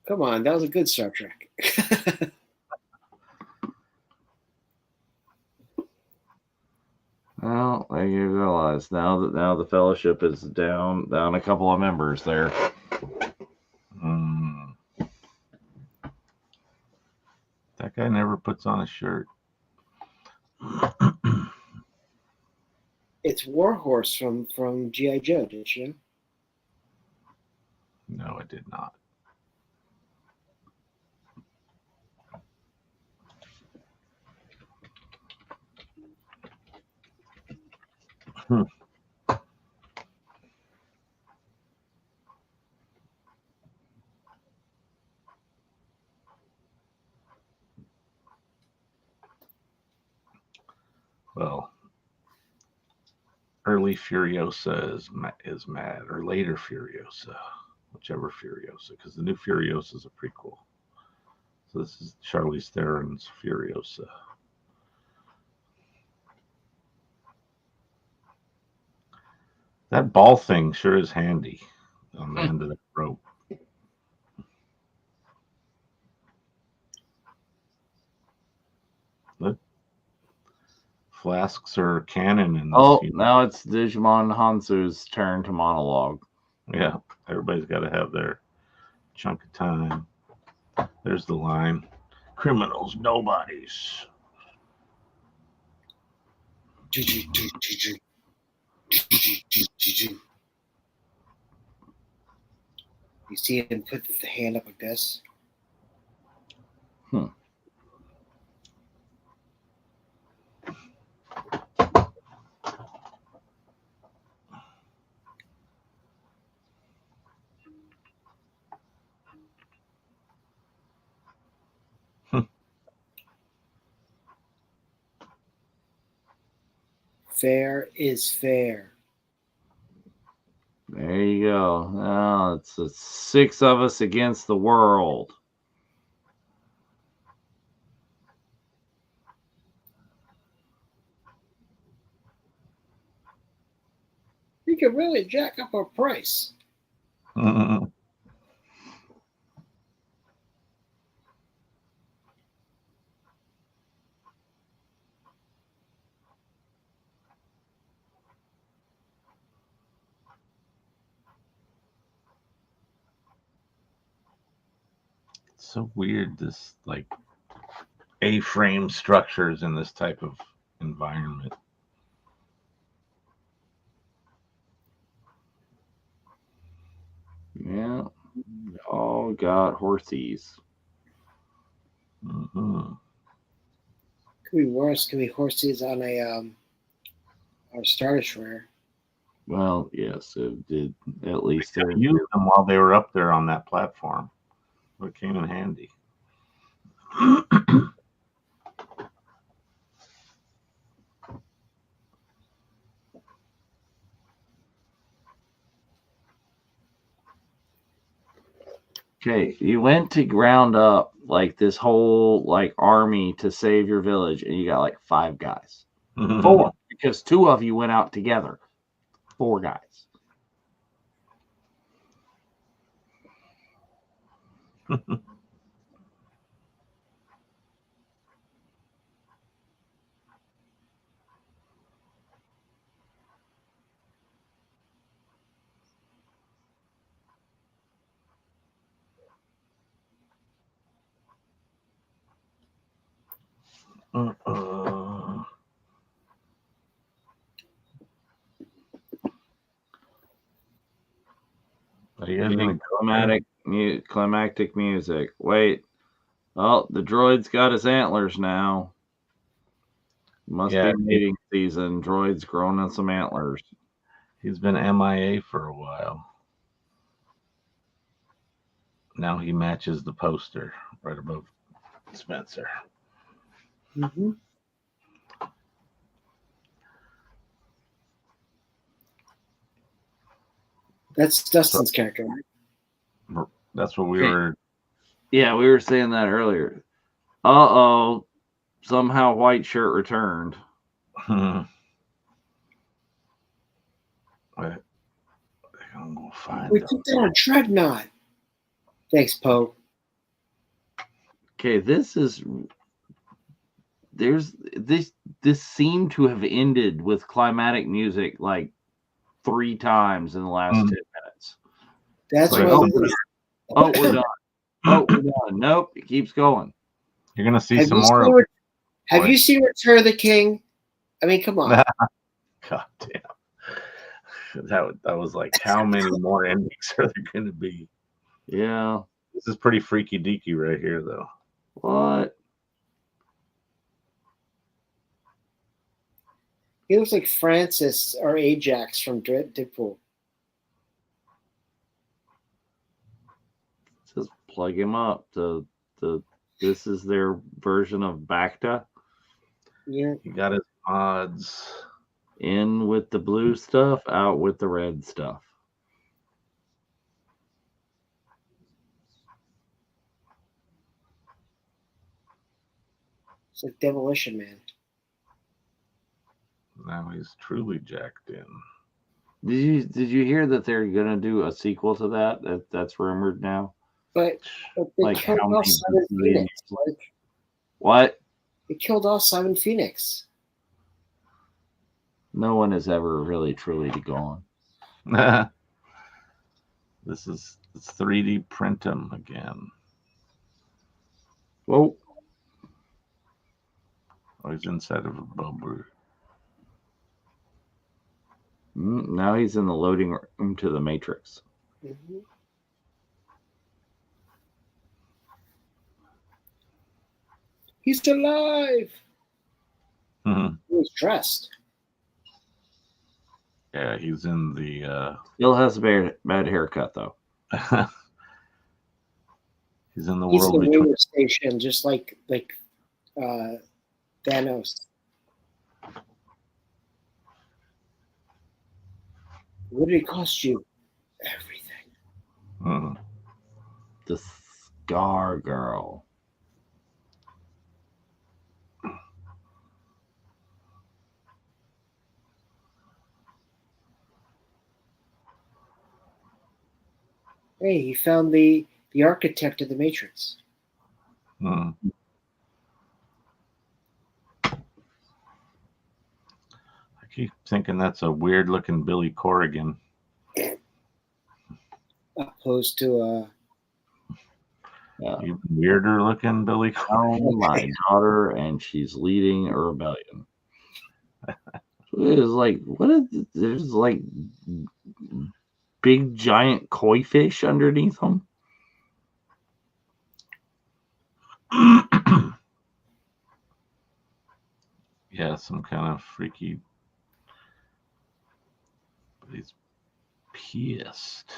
Speaker 3: Come on, that was a good Star Trek.
Speaker 4: Well, you realize now the Fellowship is down a couple of members there.
Speaker 5: That guy never puts on a shirt.
Speaker 3: It's Warhorse from G.I. Joe, did you?
Speaker 5: No, I did not. Well, early Furiosa is mad, or later Furiosa, whichever Furiosa, because the new Furiosa is a prequel. So this is Charlize Theron's Furiosa. That ball thing sure is handy on the end of the rope. Look, flasks are canon in this.
Speaker 4: Oh, now it's Digimon Hansu's turn to monologue.
Speaker 5: Yeah, everybody's got to have their chunk of time. There's the line. Criminals, nobodies.
Speaker 3: You see him put the hand up like this? Fair is fair.
Speaker 4: There you go. Now it's 6 of us against the world.
Speaker 3: We could really jack up our price.
Speaker 5: So weird, this like A-frame structures in this type of environment.
Speaker 4: Yeah, all got horsies.
Speaker 5: Mm-hmm.
Speaker 3: Could be worse. Could be horses on a our Star Destroyer.
Speaker 4: Well, yes, it did. At least
Speaker 5: They used them while they were up there on that platform. It came in handy.
Speaker 4: Okay, you went to ground up like this whole like army to save your village, and you got like 5 guys. 4, because 2 of you went out together. 4 guys.
Speaker 5: Are you guys gonna go?
Speaker 4: Climactic music. Wait. Oh, the droid's got his antlers now. Must be mating season. Droid's growing on some antlers.
Speaker 5: He's been MIA for a while. Now he matches the poster right above Spencer.
Speaker 3: Mm-hmm. That's Dustin's character, right?
Speaker 5: That's what we were.
Speaker 4: Yeah, we were saying that earlier. Uh-oh. Somehow White Shirt returned.
Speaker 3: We took down a dreadnought. Thanks, Poe.
Speaker 4: Okay, this seemed to have ended with climatic music like 3 times in the last 10 minutes.
Speaker 3: That's
Speaker 4: like,
Speaker 3: what.
Speaker 4: Oh, we're done. Oh, we're done. Nope, it keeps going.
Speaker 5: You're gonna see some more.
Speaker 3: Have you seen Return of the King? I mean, come on.
Speaker 5: God damn. That was like, how many more endings are there going to be?
Speaker 4: Yeah.
Speaker 5: This is pretty freaky deaky right here, though.
Speaker 4: What?
Speaker 3: He looks like Francis or Ajax from Deadpool.
Speaker 4: Just plug him up. This is their version of Bacta.
Speaker 3: Yeah.
Speaker 5: He got his mods.
Speaker 4: In with the blue stuff, out with the red stuff.
Speaker 3: It's like Demolition Man.
Speaker 5: Now he's truly jacked in.
Speaker 4: Did you hear that they're gonna do a sequel to that? That's rumored now.
Speaker 3: But they
Speaker 4: Like
Speaker 3: killed
Speaker 4: how
Speaker 3: off
Speaker 4: many
Speaker 3: Simon
Speaker 4: billion
Speaker 3: Phoenix.
Speaker 4: years?
Speaker 3: Like,
Speaker 4: What?
Speaker 3: they killed off Simon Phoenix.
Speaker 4: No one has ever really truly gone.
Speaker 5: This is 3D print him again.
Speaker 4: Well,
Speaker 5: Oh, he's inside of a bubble.
Speaker 4: now he's in the loading room to the Matrix.
Speaker 3: Mm-hmm. He's alive.
Speaker 5: Mm-hmm.
Speaker 3: He's dressed.
Speaker 5: Yeah, he's in the.
Speaker 4: Still has a bad haircut though.
Speaker 5: He's in the
Speaker 3: He's
Speaker 5: world
Speaker 3: in the
Speaker 5: between.
Speaker 3: radio station, just like Thanos. What did it cost you? Everything.
Speaker 5: Mhm.
Speaker 4: The Scar Girl.
Speaker 3: Hey, he found the architect of the Matrix.
Speaker 5: Mhm. I keep thinking that's a weird looking Billy Corrigan.
Speaker 3: Opposed to
Speaker 5: Even weirder looking Billy Corrigan.
Speaker 4: Oh, my daughter, and she's leading a rebellion. It is like, what is this? There's like big giant koi fish underneath them.
Speaker 5: Yeah, some kind of freaky. But he's pissed.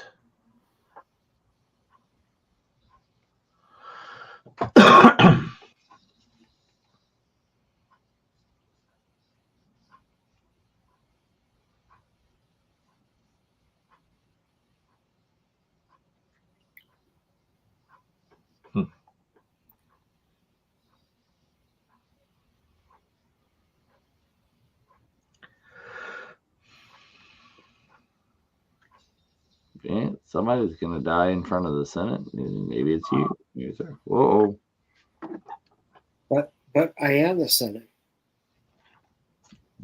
Speaker 4: Yeah, somebody's gonna die in front of the Senate. Maybe it's you. Maybe it's her. Whoa.
Speaker 3: but I am the Senate.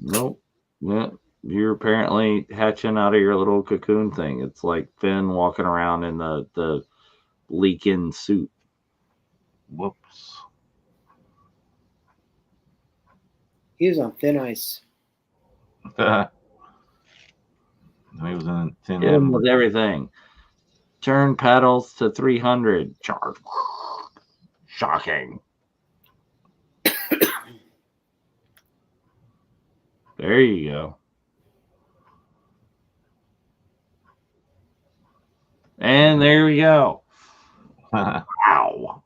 Speaker 4: Nope. Yeah. You're apparently hatching out of your little cocoon thing. It's like Finn walking around in the leak-in suit.
Speaker 5: Whoops.
Speaker 3: He was on thin ice.
Speaker 5: He was in thin
Speaker 4: Hit him with everything. Turn paddles to 300. Charge. Shocking. There you go. And there we go. Wow.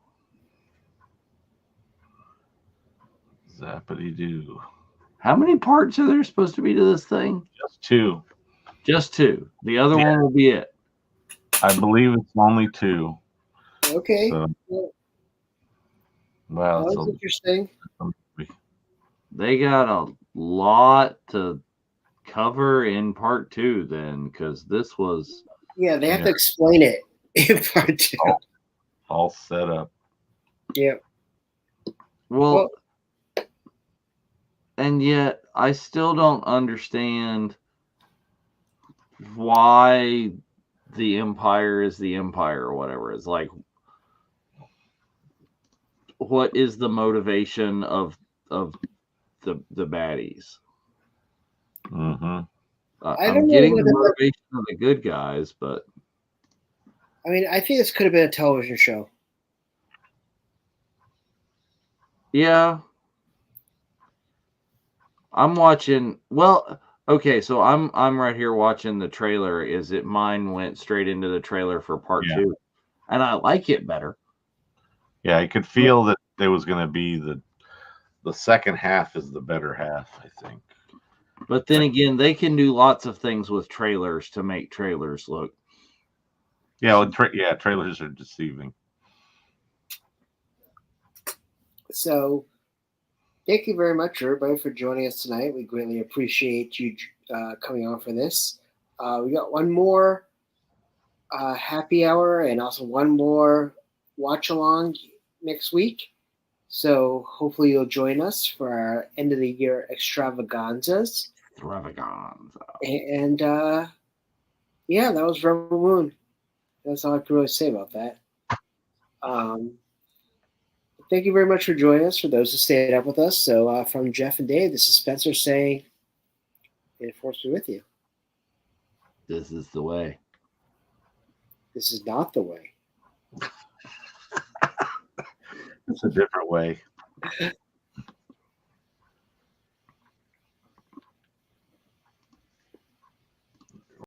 Speaker 5: Zappity doo.
Speaker 4: How many parts are there supposed to be to this thing?
Speaker 5: Just 2.
Speaker 4: Just 2. The other one will be it.
Speaker 5: I believe it's only 2.
Speaker 3: Okay.
Speaker 5: So,
Speaker 3: That was interesting.
Speaker 4: They got a lot to cover in part 2 then, because this was...
Speaker 3: Yeah, they have to explain it in part 2.
Speaker 5: All set up.
Speaker 3: Yeah.
Speaker 4: Well, and yet I still don't understand why the Empire is the Empire or whatever. It's like, what is the motivation of the baddies?
Speaker 5: Mm-hmm.
Speaker 4: I'm getting the motivation of the good guys, but
Speaker 3: I mean, I think this could have been a television show.
Speaker 4: yeah. I'm watching. Well, okay, so I'm right here watching the trailer. Mine went straight into the trailer for part 2, and I like it better.
Speaker 5: Yeah, I could feel that there was going to be the second half is the better half, I think.
Speaker 4: But then again, they can do lots of things with trailers to make trailers look.
Speaker 5: Yeah, well, trailers are deceiving.
Speaker 3: So, thank you very much, everybody, for joining us tonight. We greatly appreciate you coming on for this. We got one more happy hour and also one more watch along next week. So hopefully you'll join us for our end of the year extravaganzas. And yeah, that was Rebel Moon. That's all I can really say about that. Thank you very much for joining us, for those who stayed up with us. So from Jeff and Dave, this is Spencer saying, may the force be with you.
Speaker 4: This is the way.
Speaker 3: This is not the way.
Speaker 5: It's a different way.